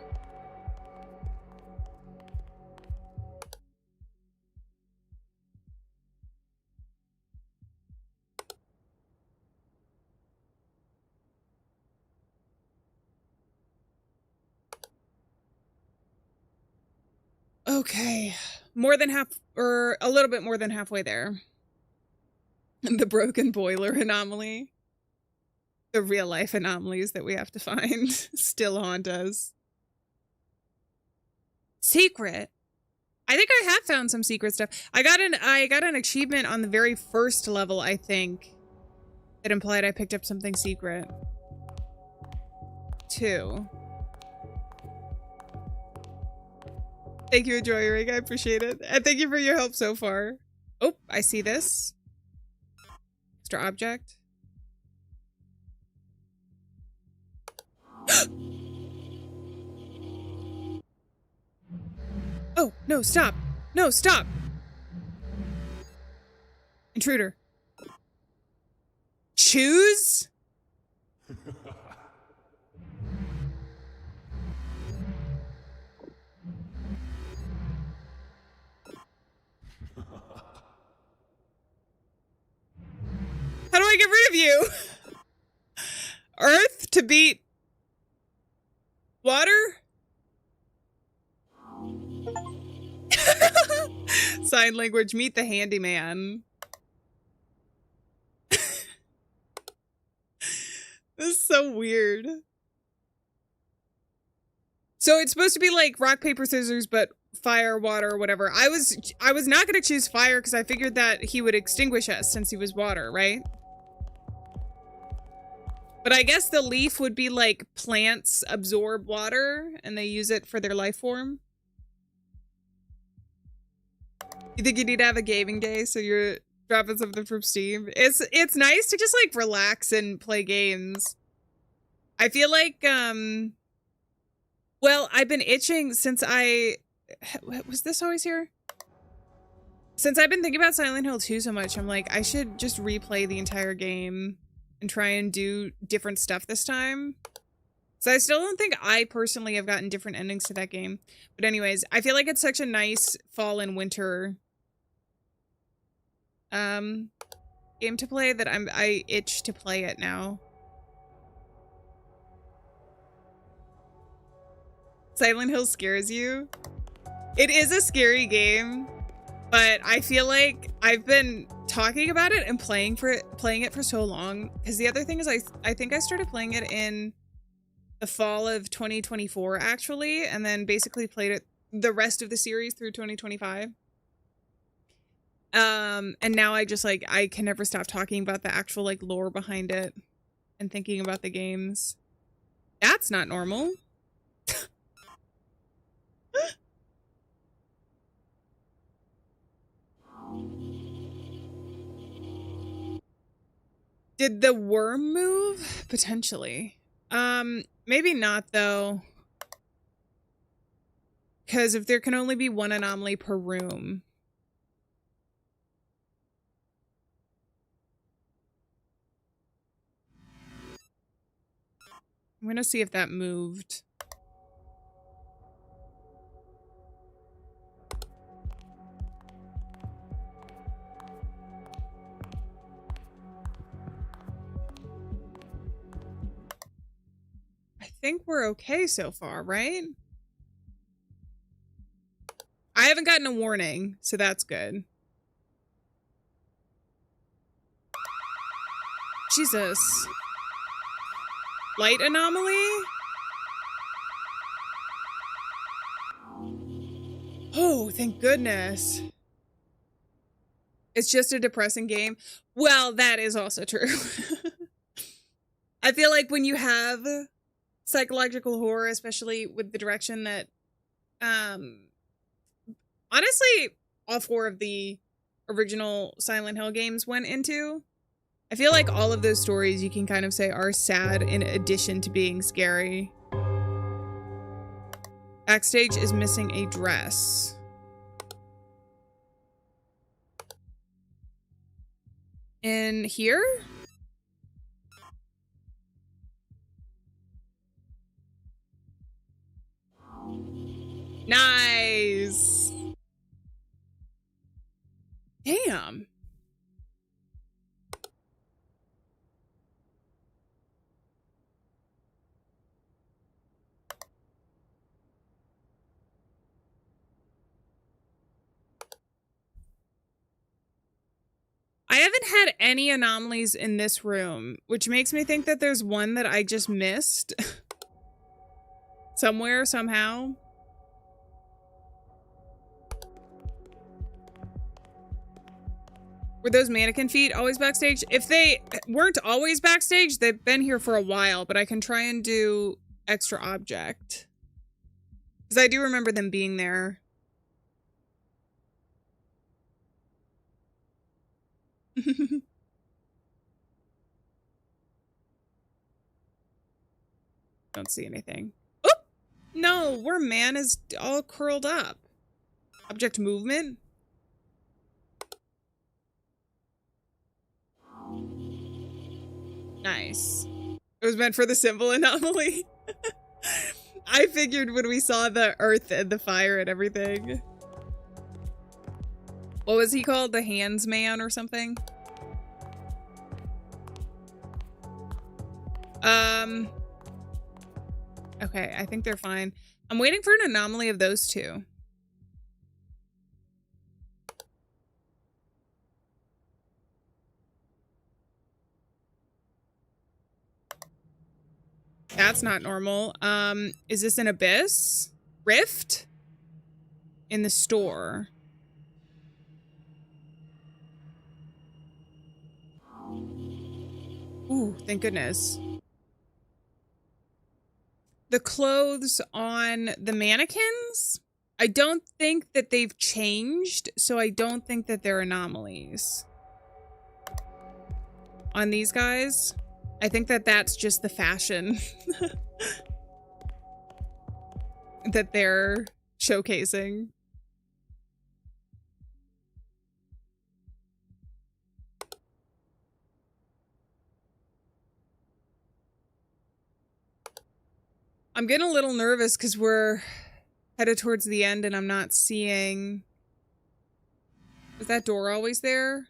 Okay. More than half, or a little bit more than halfway there. The broken boiler anomaly. The real life anomalies that we have to find still haunt us. Secret. I think I have found some secret stuff. I got an achievement on the very first level, I think, that implied I picked up something secret. 2. Thank you, Joyring. I appreciate it. And thank you for your help so far. Oh, I see this. Extra object. Oh, no, stop. No, stop. Intruder. Choose? I get rid of you? Earth to beat water? Sign language, meet the handyman. This is so weird. So it's supposed to be like rock, paper, scissors, but fire, water, whatever. I was not gonna choose fire because I figured that he would extinguish us since he was water, right? But I guess the leaf would be like plants absorb water and they use it for their life form. You think you need to have a gaming day so you're dropping something from Steam? It's nice to just like relax and play games. I feel like well, I've been itching since was this always here? Since I've been thinking about Silent Hill 2 so much, I'm like, I should just replay the entire game and try and do different stuff this time. So I still don't think I personally have gotten different endings to that game. But anyways, I feel like it's such a nice fall and winter game to play that I itch to play it now. Silent Hill scares you? It is a scary game, but I feel like I've been talking about it and playing it for so long. Because the other thing is I think I started playing it in the fall of 2024 actually, and then basically played it the rest of the series through 2025. And now I just like I can never stop talking about the actual like lore behind it and thinking about the games. That's not normal. Did the worm move? Potentially. Maybe not though. Because if there can only be one anomaly per room. I'm gonna see if that moved. I think we're okay so far, right? I haven't gotten a warning, so that's good. Jesus. Light anomaly? Oh, thank goodness. It's just a depressing game. Well, that is also true. I feel like when you have psychological horror, especially with the direction that, honestly, all 4 of the original Silent Hill games went into, I feel like all of those stories you can kind of say are sad in addition to being scary. Backstage is missing a dress. In here? Nice. Damn. I haven't had any anomalies in this room, which makes me think that there's one that I just missed. Somewhere, somehow. Were those mannequin feet always backstage? If they weren't always backstage, they've been here for a while, but I can try and do extra object. Because I do remember them being there. Don't see anything. Oh! No, where man is all curled up. Object movement? Nice. It was meant for the symbol anomaly. I figured when we saw the earth and the fire and everything. What was he called? The hands man or something? Okay, I think they're fine. I'm waiting for an anomaly of those two. That's not normal. Is this an abyss? Rift? In the store. Ooh, thank goodness. The clothes on the mannequins? I don't think that they've changed, so I don't think that they're anomalies. On these guys, I think that that's just the fashion that they're showcasing. I'm getting a little nervous because we're headed towards the end and I'm not seeing... Was that door always there?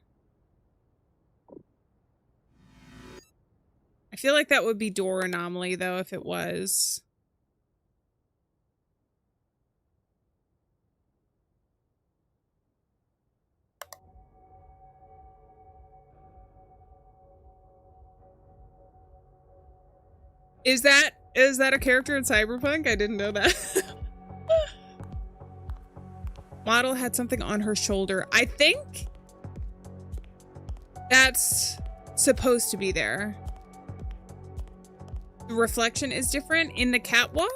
I feel like that would be door anomaly, though, if it was. Is that a character in Cyberpunk? I didn't know that. Model had something on her shoulder. I think that's supposed to be there. The reflection is different in the catwalk.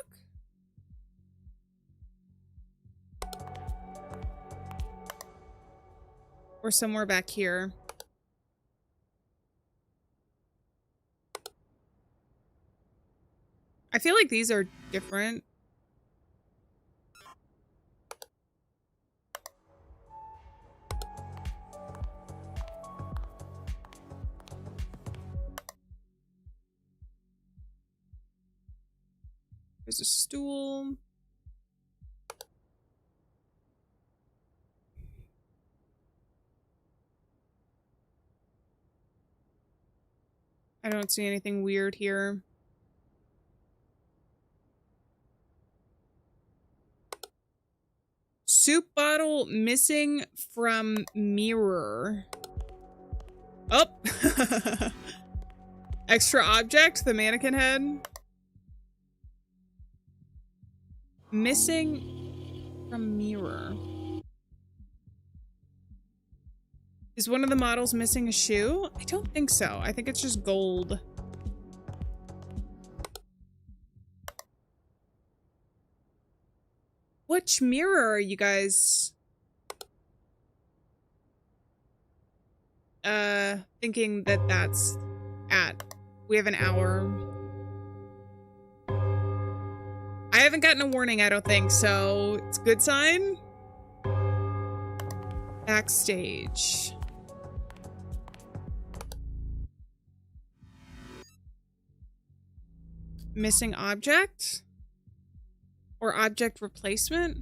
Or somewhere back here. I feel like these are different. There's a stool. I don't see anything weird here. Soup bottle missing from mirror. Oh! Extra object, the mannequin head. Missing from mirror. Is one of the models missing a shoe? I don't think so. I think it's just gold. Which mirror are you guys thinking that that's at? We have an hour. I haven't gotten a warning, I don't think, so it's a good sign. Backstage. Missing object? Or object replacement?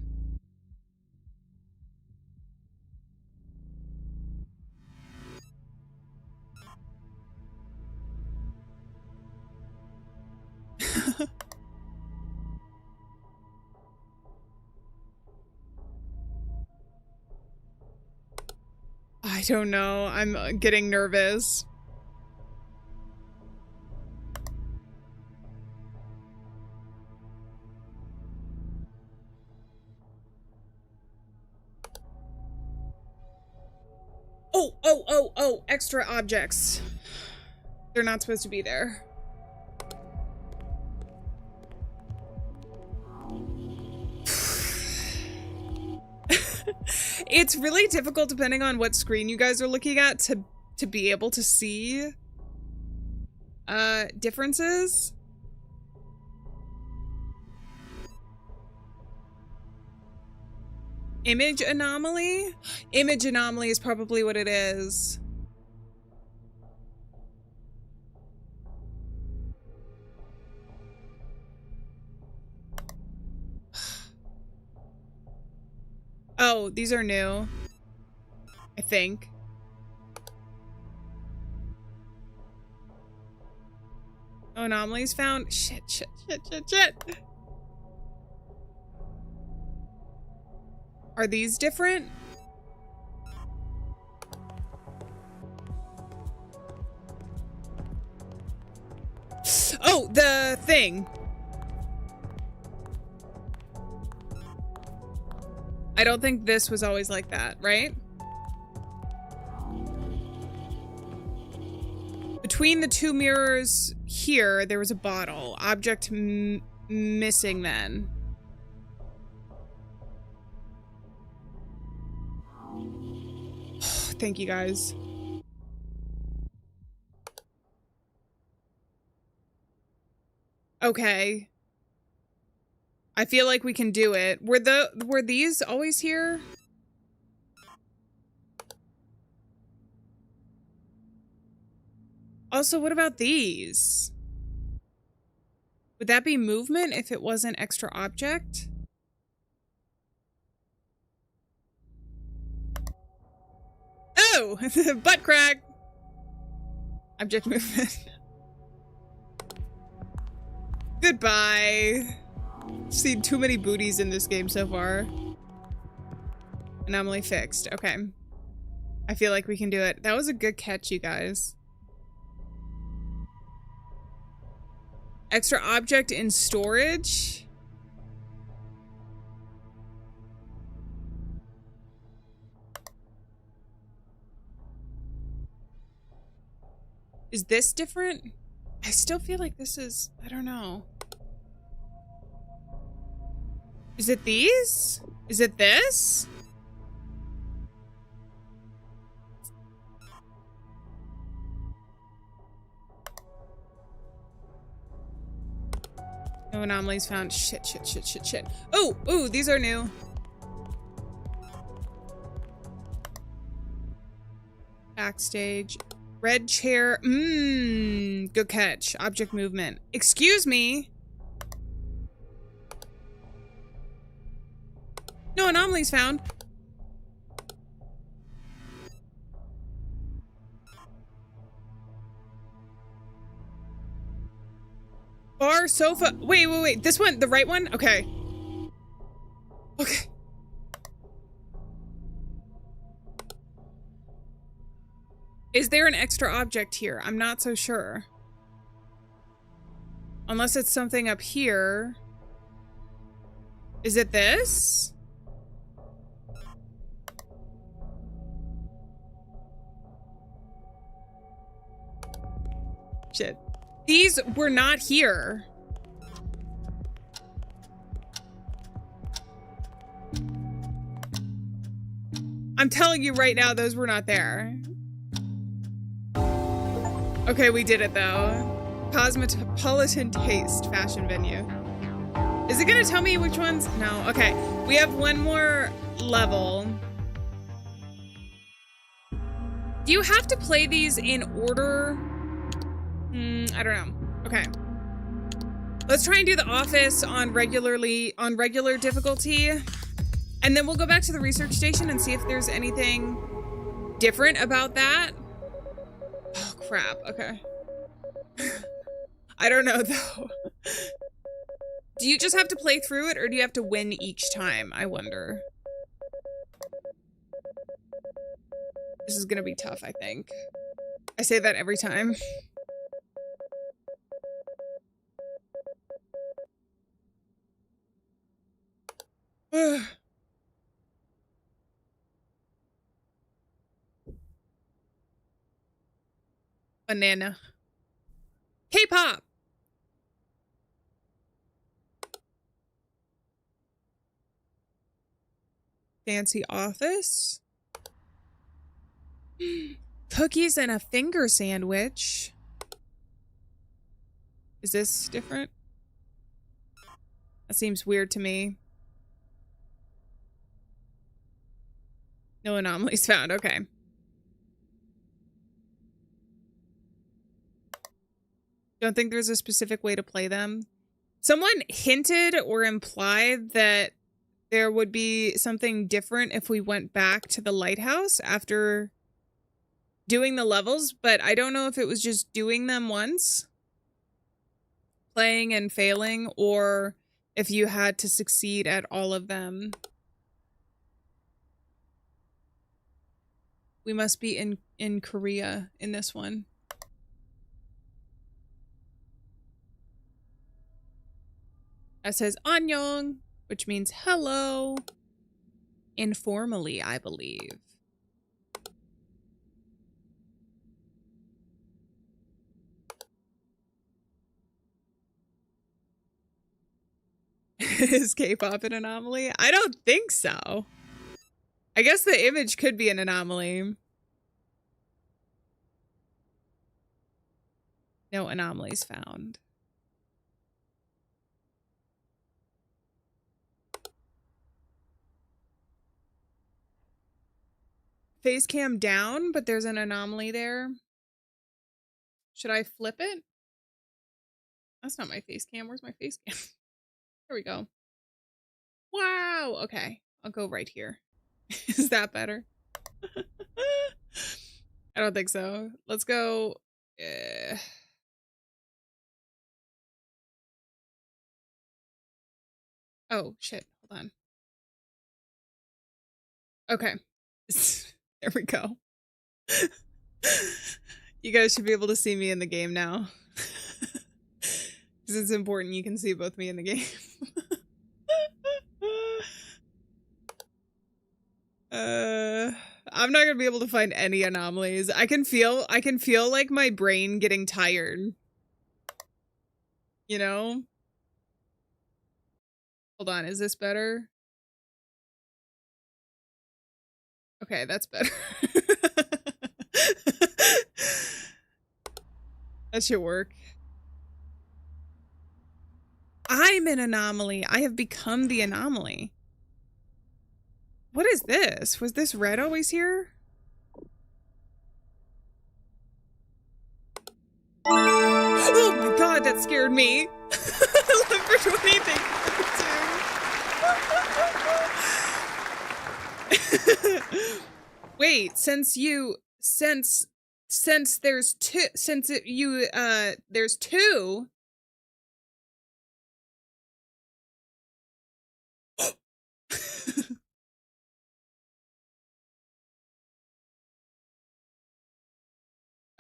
I don't know. I'm getting nervous. Oh, extra objects. They're not supposed to be there. It's really difficult depending on what screen you guys are looking at to be able to see differences. Image anomaly? Image anomaly is probably what it is. Oh, these are new. I think. No anomalies found. Shit, shit, shit, shit, shit. Are these different? Oh, the thing. I don't think this was always like that, right? Between the two mirrors here, there was a bottle. Object missing then. Thank you guys. Okay. I feel like we can do it. Were these always here? Also, what about these? Would that be movement if it wasn't extra object? Oh! Butt crack! Object movement. Goodbye. Seen too many booties in this game so far. Anomaly fixed. Okay. I feel like we can do it. That was a good catch, you guys. Extra object in storage. Is this different? I still feel like this is, I don't know. Is it these? Is it this? No anomalies found. Shit, shit, shit, shit, shit. Oh, ooh, these are new. Backstage. Red chair. Good catch. Object movement. Excuse me. No anomalies found. Bar, sofa. Wait, wait, wait. This one, the right one? Okay. Okay. Is there an extra object here? I'm not so sure. Unless it's something up here. Is it this? Shit. These were not here. I'm telling you right now, those were not there. Okay, we did it though. Cosmopolitan Taste fashion venue. Is it gonna tell me which ones? No, okay. We have one more level. Do you have to play these in order? I don't know. Okay. Let's try and do the office on regular difficulty. And then we'll go back to the research station and see if there's anything different about that. Oh, crap. Okay. I don't know, though. Do you just have to play through it, or do you have to win each time? I wonder. This is gonna be tough, I think. I say that every time. Banana. K-pop! Fancy office. Cookies and a finger sandwich. Is this different? That seems weird to me. No anomalies found. Okay. Don't think there's a specific way to play them. Someone hinted or implied that there would be something different if we went back to the lighthouse after doing the levels, but I don't know if it was just doing them once. playing and failing, or if you had to succeed at all of them. We must be in Korea in this one. That says annyeong, which means hello. Informally, I believe. Is K-pop an anomaly? I don't think so. I guess the image could be an anomaly. No anomalies found. Face cam down, but there's an anomaly there. Should I flip it? That's not my face cam. Where's my face cam? There we go. Wow. Okay. I'll go right here. Is that better? I don't think so. Let's go. Oh, shit. Hold on. Okay. There we go. You guys should be able to see me in the game now. Because it's important you can see both me in the game. I'm not gonna be able to find any anomalies. I can feel like my brain getting tired. You know? Hold on, is this better? Okay, that's better. That should work. I'm an anomaly. I have become the anomaly. What is this? Was this red always here? Oh my god, that scared me. Left for 20, thank you. Wait, since there's two, there's two.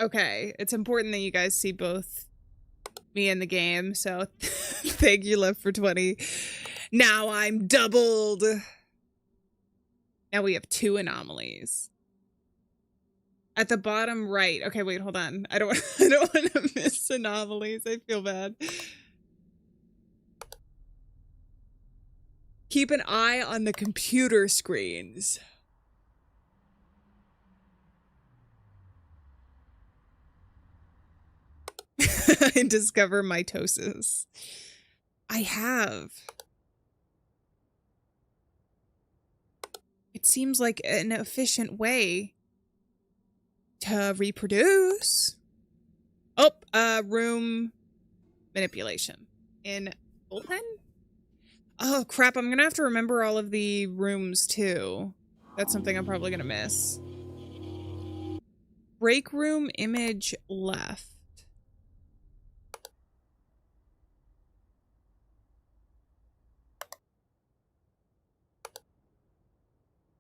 Okay, it's important that you guys see both me in the game, so thank you, Left for 20. Now I'm doubled. Now we have two anomalies. At the bottom right. Okay, wait, hold on. I don't want to miss anomalies. I feel bad. Keep an eye on the computer screens. I discover mitosis. I have. It seems like an efficient way to reproduce. Oh, room manipulation in bullpen. Oh crap! I'm gonna have to remember all of the rooms too. That's something I'm probably gonna miss. Break room image left.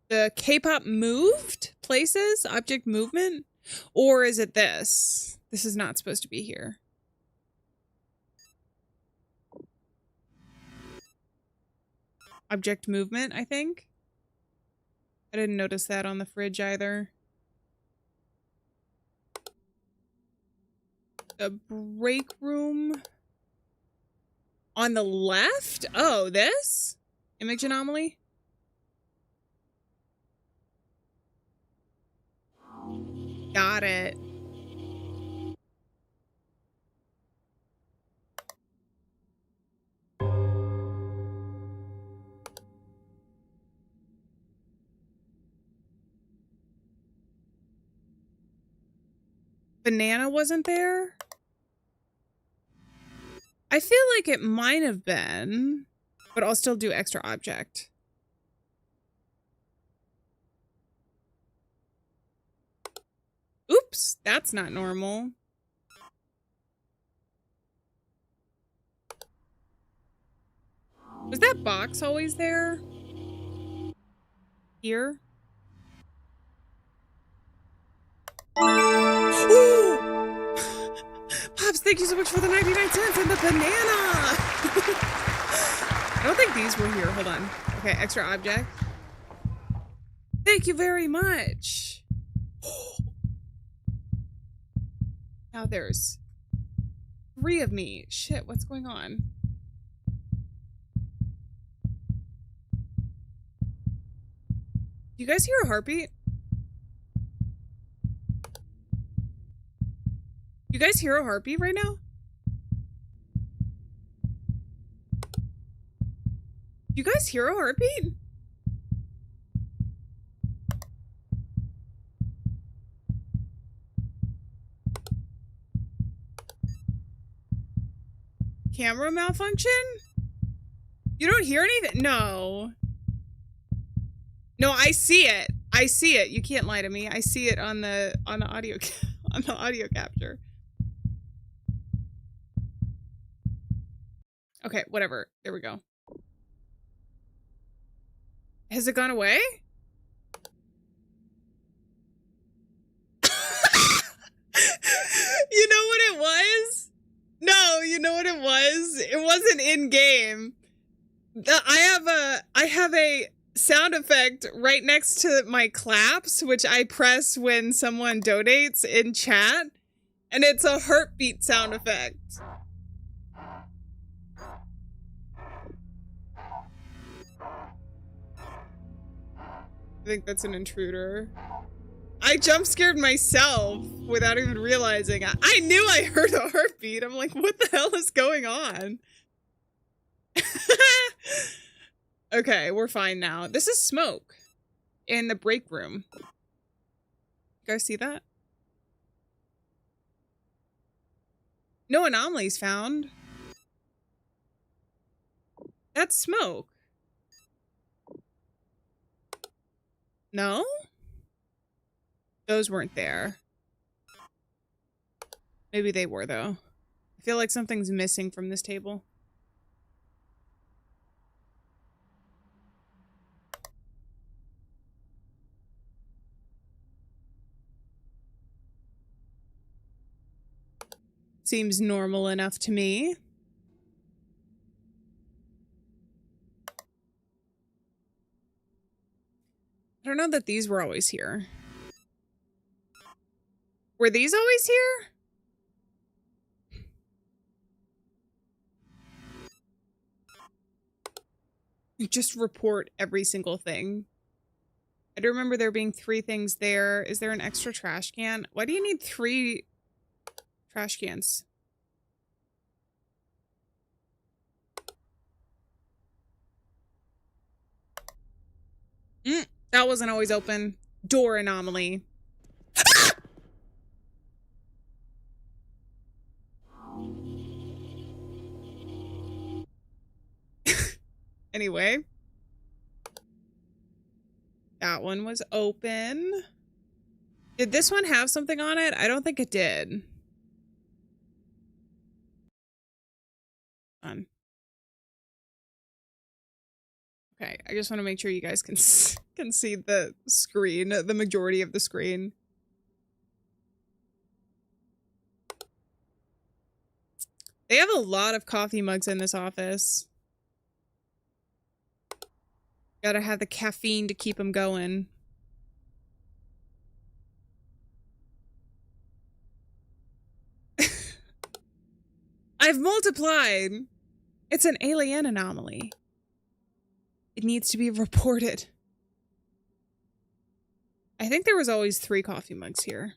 The K-pop moved places? Object movement? Or is it this? This is not supposed to be here. Object movement, I think. I didn't notice that on the fridge either. The break room. On the left? Oh, this? Image anomaly? Got it. Banana wasn't there? I feel like it might have been, but I'll still do extra object. Oops, that's not normal. Was that box always there? Here? Ooh! Pops, thank you so much for the 99 cents and the banana! I don't think these were here. Hold on. Okay, extra object. Thank you very much. Now there's 3 of me. Shit, what's going on? You guys hear a heartbeat? You guys hear a heartbeat right now? You guys hear a heartbeat? Camera malfunction? You don't hear anything? No. No, I see it. I see it. You can't lie to me. I see it on the audio on the audio capture. Okay, whatever. There we go. Has it gone away? You know what it was? No, you know what it was? It wasn't in game. I have a sound effect right next to my claps, which I press when someone donates in chat, and it's a heartbeat sound effect. I think that's an intruder. I jump scared myself without even realizing. I knew I heard a heartbeat. I'm like, what the hell is going on? Okay, we're fine now. This is smoke in the break room. You guys see that? No anomalies found. That's smoke. No? Those weren't there. Maybe they were, though. I feel like something's missing from this table. Seems normal enough to me. I don't know that these were always here. Were these always here? Just report every single thing. I do remember there being 3 things there. Is there an extra trash can? Why do you need 3 trash cans? That wasn't always open. Door anomaly. Anyway. That one was open. Did this one have something on it? I don't think it did. Okay, I just want to make sure you guys can see the screen, the majority of the screen. They have a lot of coffee mugs in this office. Gotta have the caffeine to keep them going. I've multiplied! It's an Alieann anomaly. It needs to be reported. I think there was always 3 coffee mugs here.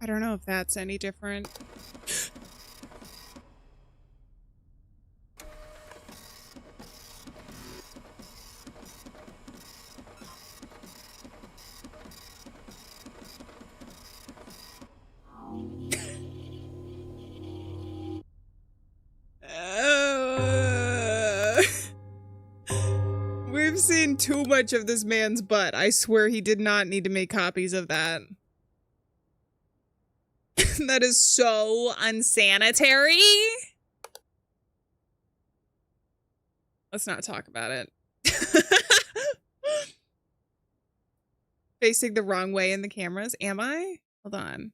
I don't know if that's any different. seen too much of this man's butt. I swear he did not need to make copies of that. That is so unsanitary. Let's not talk about it. Facing the wrong way in the cameras. Am I? Hold on.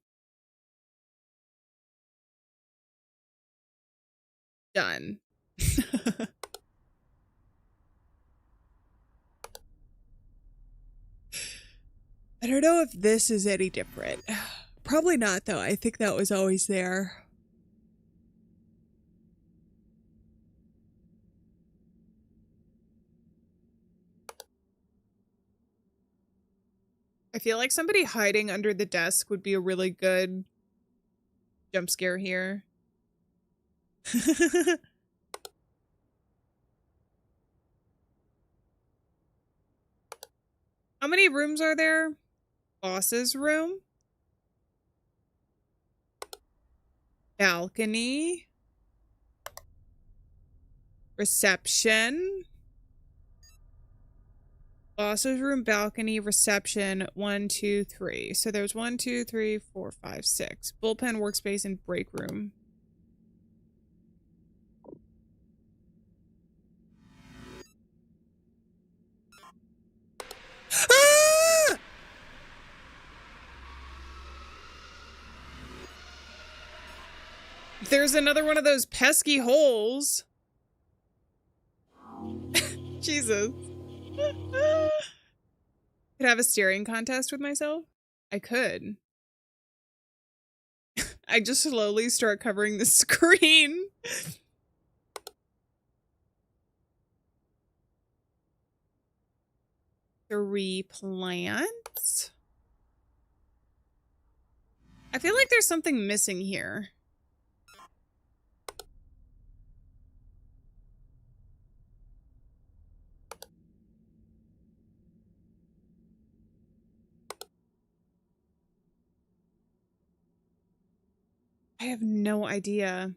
Done. I don't know if this is any different. Probably not, though. I think that was always there. I feel like somebody hiding under the desk would be a really good jump scare here. How many rooms are there? Boss's room. Balcony. Reception. Boss's room, balcony, reception, 1, 2, 3. So there's 1, 2, 3, 4, 5, 6. Bullpen, workspace, and break room. Ah! There's another one of those pesky holes. Jesus. Could have a staring contest with myself? I could. I just slowly start covering the screen. 3 plants. I feel like there's something missing here. I have no idea.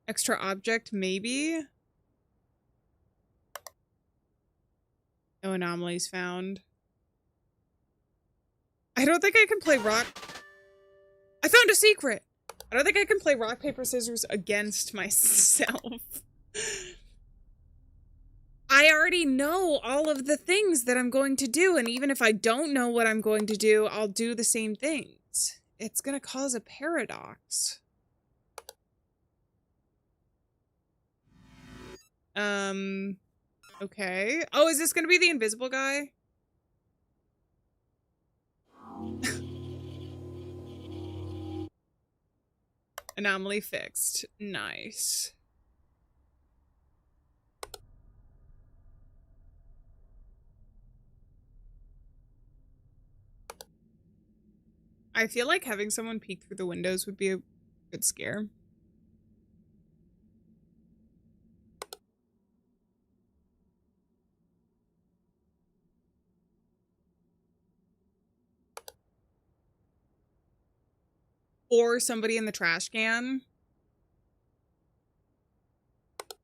Extra object, maybe? No anomalies found. I don't think I can play rock. I found a secret! I don't think I can play rock, paper, scissors against myself. I already know all of the things that I'm going to do, and even if I don't know what I'm going to do, I'll do the same things. It's gonna cause a paradox. Okay. Oh, is this gonna be the invisible guy? Anomaly fixed. Nice. I feel like having someone peek through the windows would be a good scare. Or somebody in the trash can. Is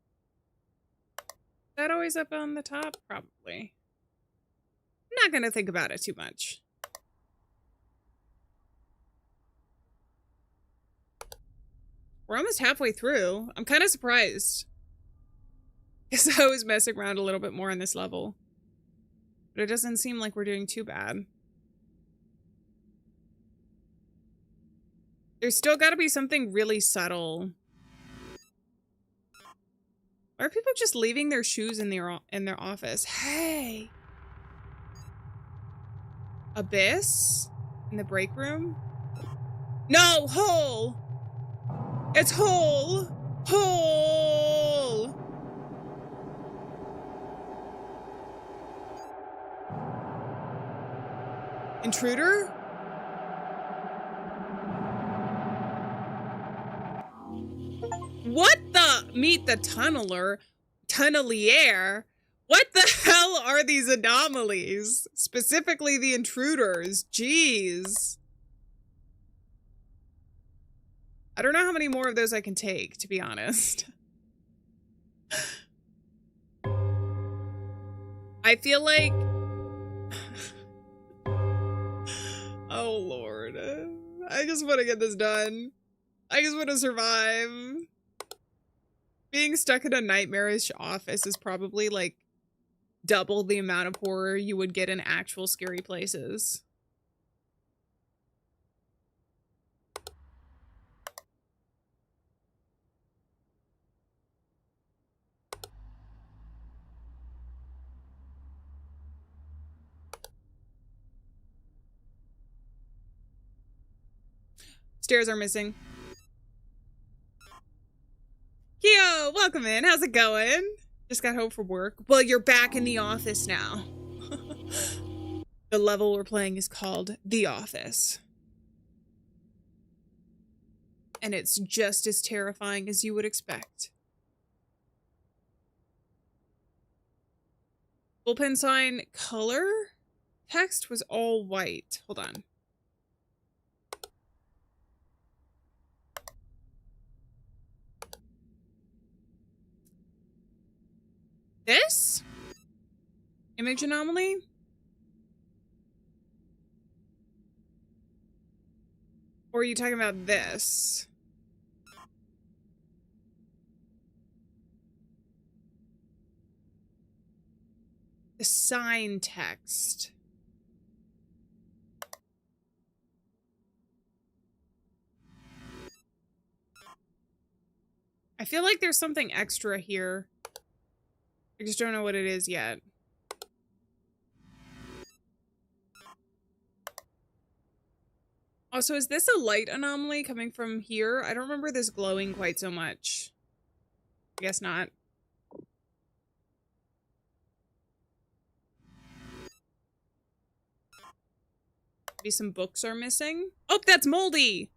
that always up on the top? Probably. I'm not gonna think about it too much. We're almost halfway through. I'm kind of surprised. Because I was messing around a little bit more on this level. But it doesn't seem like we're doing too bad. There's still got to be something really subtle. Why are people just leaving their shoes in their office? Hey! Abyss? In the break room? No! Hole! It's hole! Hole! Intruder? What the? Meet the tunneler? Tunnelier? What the hell are these anomalies? Specifically the intruders. Jeez. I don't know how many more of those I can take, to be honest. I feel like... Oh, Lord. I just want to get this done. I just want to survive. Being stuck in a nightmarish office is probably, like, double the amount of horror you would get in actual scary places. Stairs are missing. Kyo, welcome in. How's it going? Just got home from work. Well, you're back in the office now. The level we're playing is called The Office. And it's just as terrifying as you would expect. Bullpen sign color text was all white. Hold on. This? Image anomaly? Or are you talking about this? The sign text. I feel like there's something extra here. I just don't know what it is yet. Also, is this a light anomaly coming from here? I don't remember this glowing quite so much. I guess not. Maybe some books are missing. Oh, that's moldy!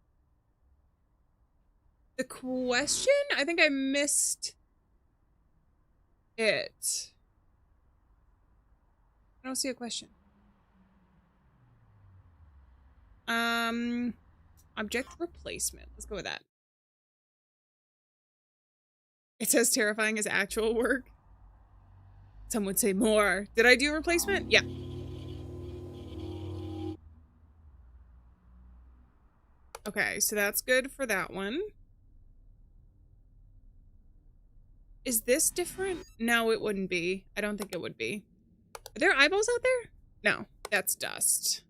The question? I think I missed it. I don't see a question. Object replacement. Let's go with that. It says terrifying as actual work. Some would say more. Did I do replacement? Yeah. Okay, so that's good for that one. Is this different? No, it wouldn't be. I don't think it would be. Are there eyeballs out there? No, that's dust.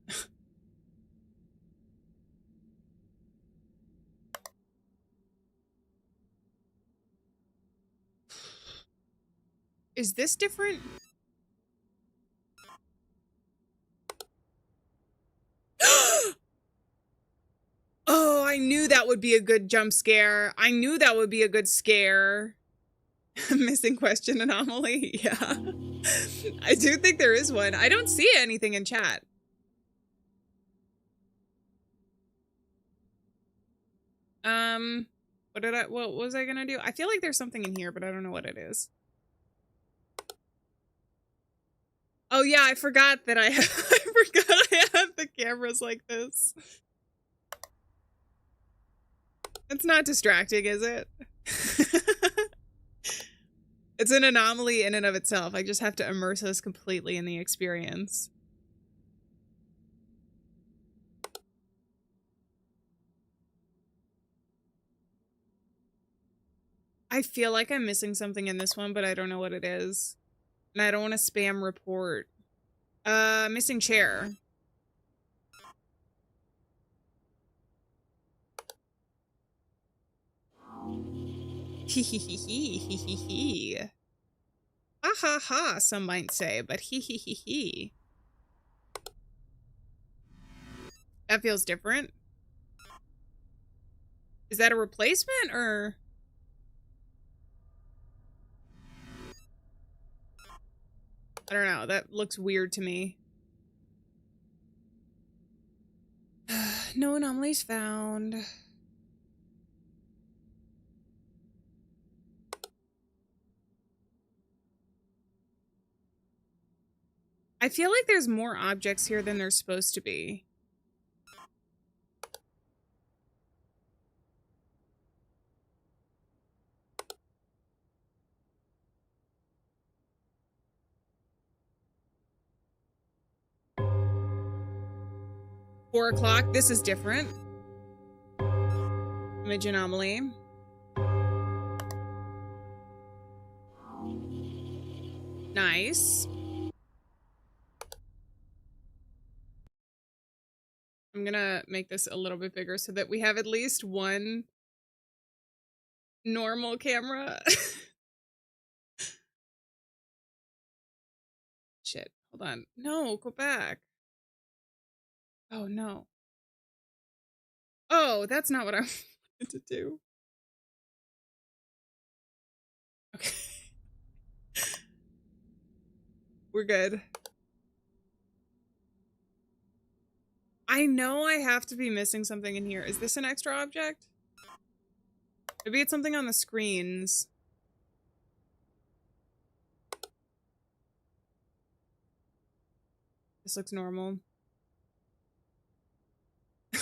Is this different? Oh, I knew that would be a good jump scare. I knew that would be a good scare. Missing question anomaly. Yeah. I do think there is one. I don't see anything in chat. What was I gonna do? I feel like there's something in here, but I don't know what it is. Oh yeah, I forgot that I forgot I have the cameras like this. It's not distracting, is it? It's an anomaly in and of itself. I just have to immerse us completely in the experience. I feel like I'm missing something in this one, but I don't know what it is. And I don't want to spam report. Missing chair. Hee hee hee hee hee hee hee. Ha ha ha, some might say, but hee hee hee hee. That feels different. Is that a replacement or? I don't know. That looks weird to me. No anomalies found. I feel like there's more objects here than there's supposed to be. 4 o'clock. This is different. Image anomaly. Nice. I'm gonna make this a little bit bigger so that we have at least one normal camera. Shit. Hold on. No, go back. Oh, no. Oh, that's not what I wanted to do. Okay. We're good. I know I have to be missing something in here. Is this an extra object? Maybe it's something on the screens. This looks normal. I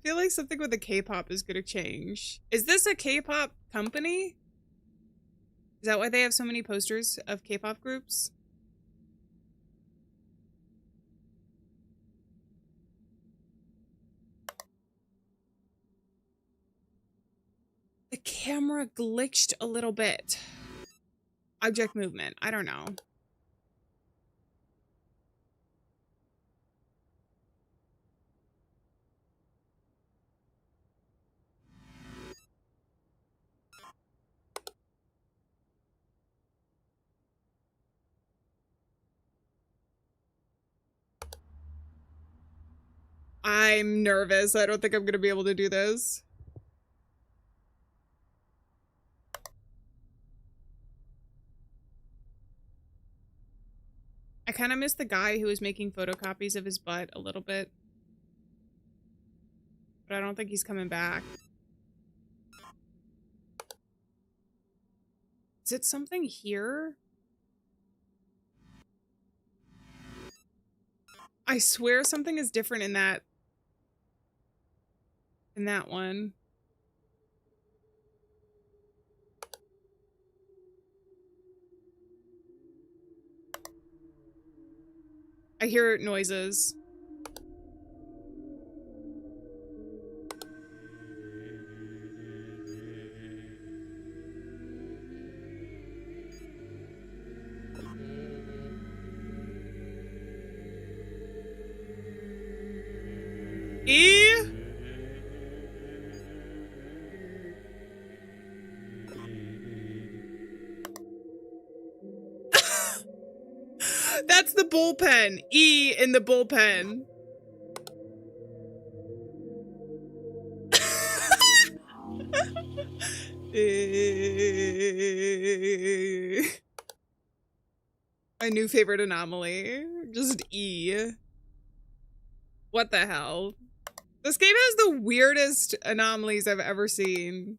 feel like something with a K-pop is gonna change. Is this a K-pop company? Is that why they have so many posters of K-pop groups? The camera glitched a little bit. Object movement. I don't know. I'm nervous. I don't think I'm gonna be able to do this. I kind of miss the guy who was making photocopies of his butt a little bit. But I don't think he's coming back. Is it something here? I swear something is different in that one. I hear noises. E? That's the bullpen. E in the bullpen. My new favorite anomaly. Just E. What the hell? This game has the weirdest anomalies I've ever seen.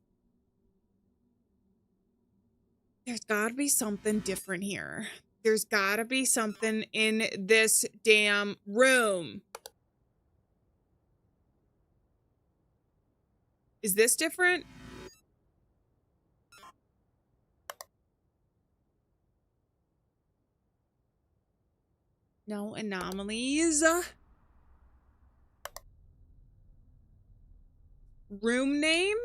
There's gotta be something different here. There's gotta be something in this damn room. Is this different? No anomalies. Room name?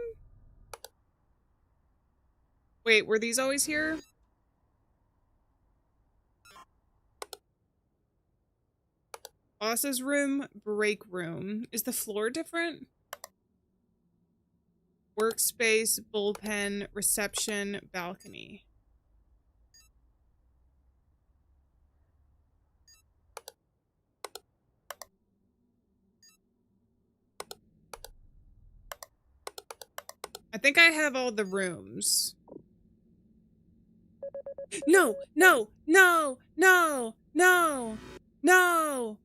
Wait, were these always here? Boss's room, break room. Is the floor different? Workspace, bullpen, reception, balcony. I think I have all the rooms. No, no, no, no, no, no.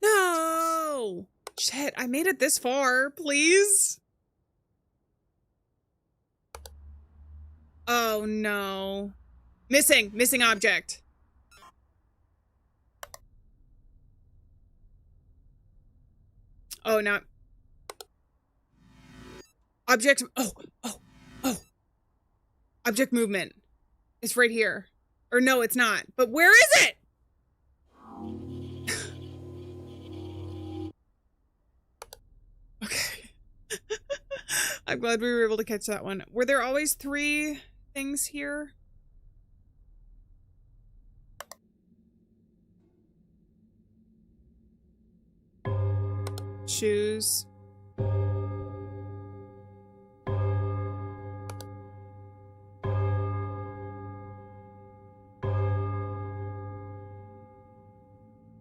No! Shit, I made it this far, please. Oh no. Missing object. Oh, not. Object, oh. Object movement. It's right here. Or no, it's not. But where is it? Okay. I'm glad we were able to catch that one. Were there always 3 things here? Shoes.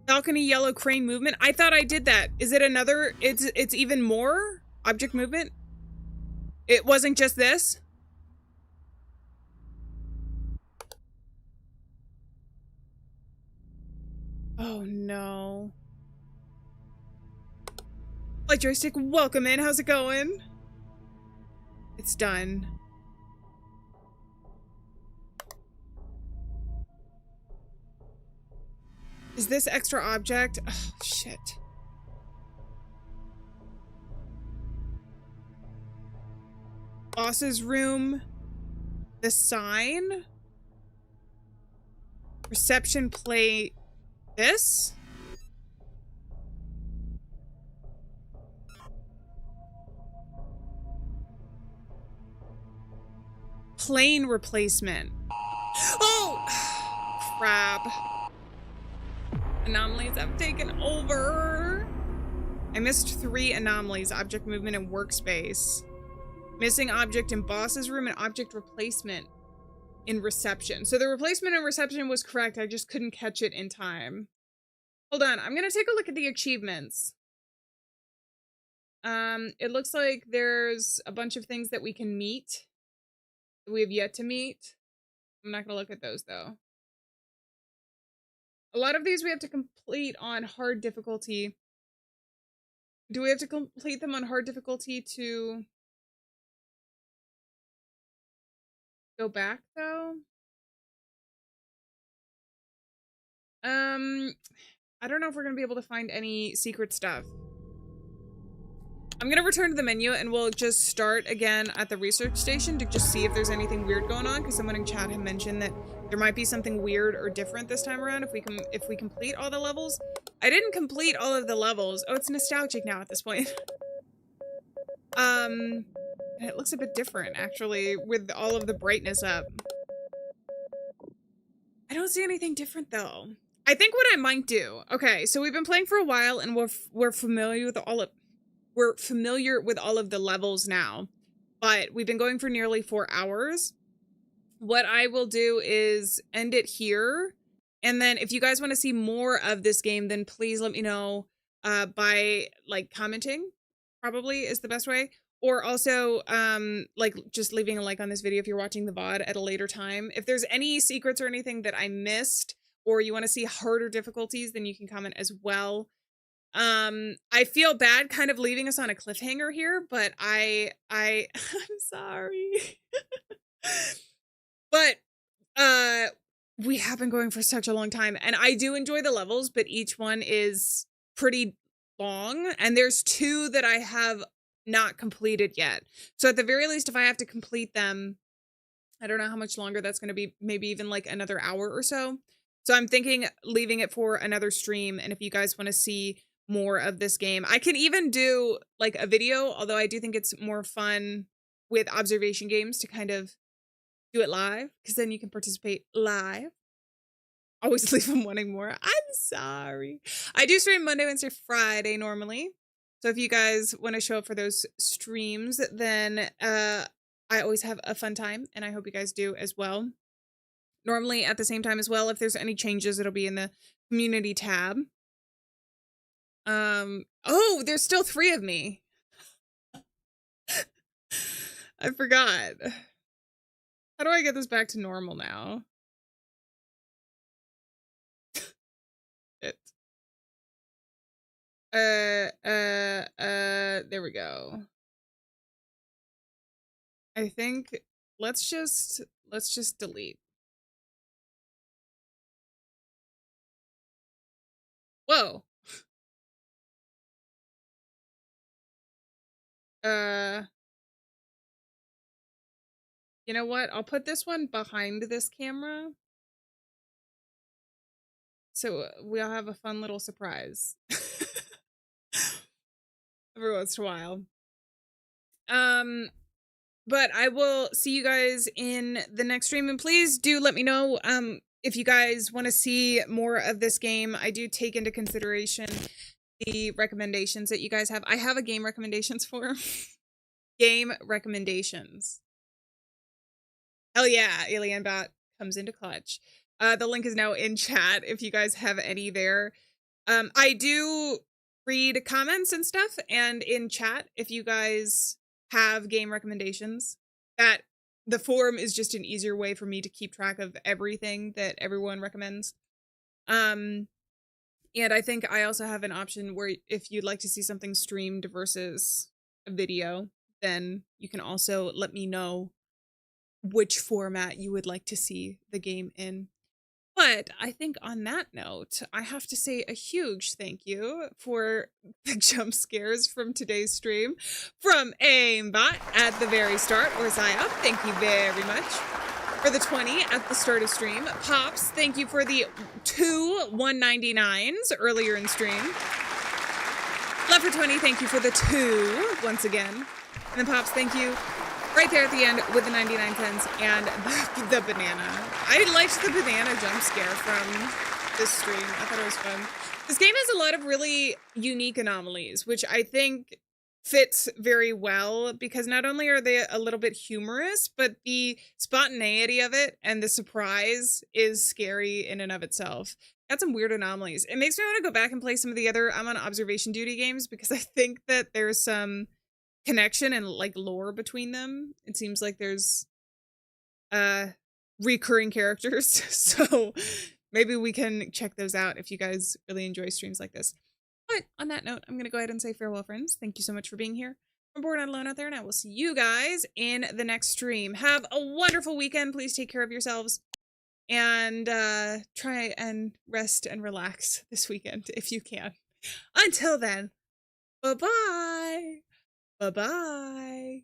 Balcony yellow crane movement. I thought I did that. Is it another? It's even more object movement? It wasn't just this? Oh no. Light joystick, welcome in. How's it going? It's done. Is this extra object? Oh, shit. Boss's room. The sign. Reception plate. This? Plane replacement. Oh! Crap. Anomalies have taken over. I missed 3 anomalies. Object movement and workspace. Missing object in boss's room and object replacement in reception. So the replacement in reception was correct. I just couldn't catch it in time. Hold on. I'm going to take a look at the achievements. It looks like there's a bunch of things that we can meet that we have yet to meet. I'm not going to look at those though. A lot of these we have to complete on hard difficulty. Do we have to complete them on hard difficulty to go back though? I don't know if we're gonna be able to find any secret stuff. I'm gonna return to the menu and we'll just start again at the research station to just see if there's anything weird going on, because someone in chat had mentioned that there might be something weird or different this time around if we complete all the levels. I didn't complete all of the levels. Oh, it's nostalgic now at this point. And it looks a bit different actually with all of the brightness up. I don't see anything different though. I think what I might do. Okay, so we've been playing for a while and we're familiar with all of the levels now, but we've been going for nearly 4 hours. What I will do is end it here, and then if you guys want to see more of this game, then please let me know by like commenting, probably is the best way, or also like just leaving a like on this video if you're watching the VOD at a later time. If there's any secrets or anything that I missed, or you want to see harder difficulties, then you can comment as well. I feel bad kind of leaving us on a cliffhanger here, but I'm sorry. But we have been going for such a long time, and I do enjoy the levels, but each one is pretty long, and there's 2 that I have not completed yet. So at the very least, if I have to complete them, I don't know how much longer that's going to be, maybe even like another hour or so. So I'm thinking leaving it for another stream, and if you guys want to see more of this game, I can even do like a video, although I do think it's more fun with observation games to kind of do it live, because then you can participate live. Always leave them wanting more. I'm sorry. I do stream Monday, Wednesday, Friday normally. So if you guys want to show up for those streams, then I always have a fun time, and I hope you guys do as well. Normally at the same time as well. If there's any changes, it'll be in the community tab. Oh, there's still 3 of me. I forgot. How do I get this back to normal now? There we go. I think let's just delete. Whoa. You know what? I'll put this one behind this camera. So we all have a fun little surprise every once in a while. But I will see you guys in the next stream, and please do let me know if you guys want to see more of this game. I do take into consideration the recommendations that you guys have. I have a game recommendations for game recommendations. Hell yeah, Alieann bot comes into clutch. The link is now in chat if you guys have any there. I do read comments and stuff, and in chat if you guys have game recommendations. That the forum is just an easier way for me to keep track of everything that everyone recommends. And I think I also have an option where if you'd like to see something streamed versus a video, then you can also let me know which format you would like to see the game in. But I think on that note, I have to say a huge thank you for the jump scares from today's stream from Aimbot at the very start, or Zaya, thank you very much. For the 20 at the start of stream. Pops, thank you for the 2 199s earlier in stream. Love for 20, thank you for the 2 once again. And then Pops, thank you right there at the end with the 99 cents and the banana. I liked the banana jump scare from this stream. I thought it was fun. This game has a lot of really unique anomalies, which I think fits very well because not only are they a little bit humorous, but the spontaneity of it and the surprise is scary in and of itself. Got some weird anomalies. It makes me want to go back and play some of the other I'm on observation duty games because I think that there's some connection and like lore between them. It seems like there's recurring characters, so maybe we can check those out if you guys really enjoy streams like this. But on that note, I'm gonna go ahead and say farewell, friends. Thank you so much for being here. I'm bored and alone out there, and I will see you guys in the next stream. Have a wonderful weekend. Please take care of yourselves and try and rest and relax this weekend if you can. Until then, bye-bye. Bye-bye.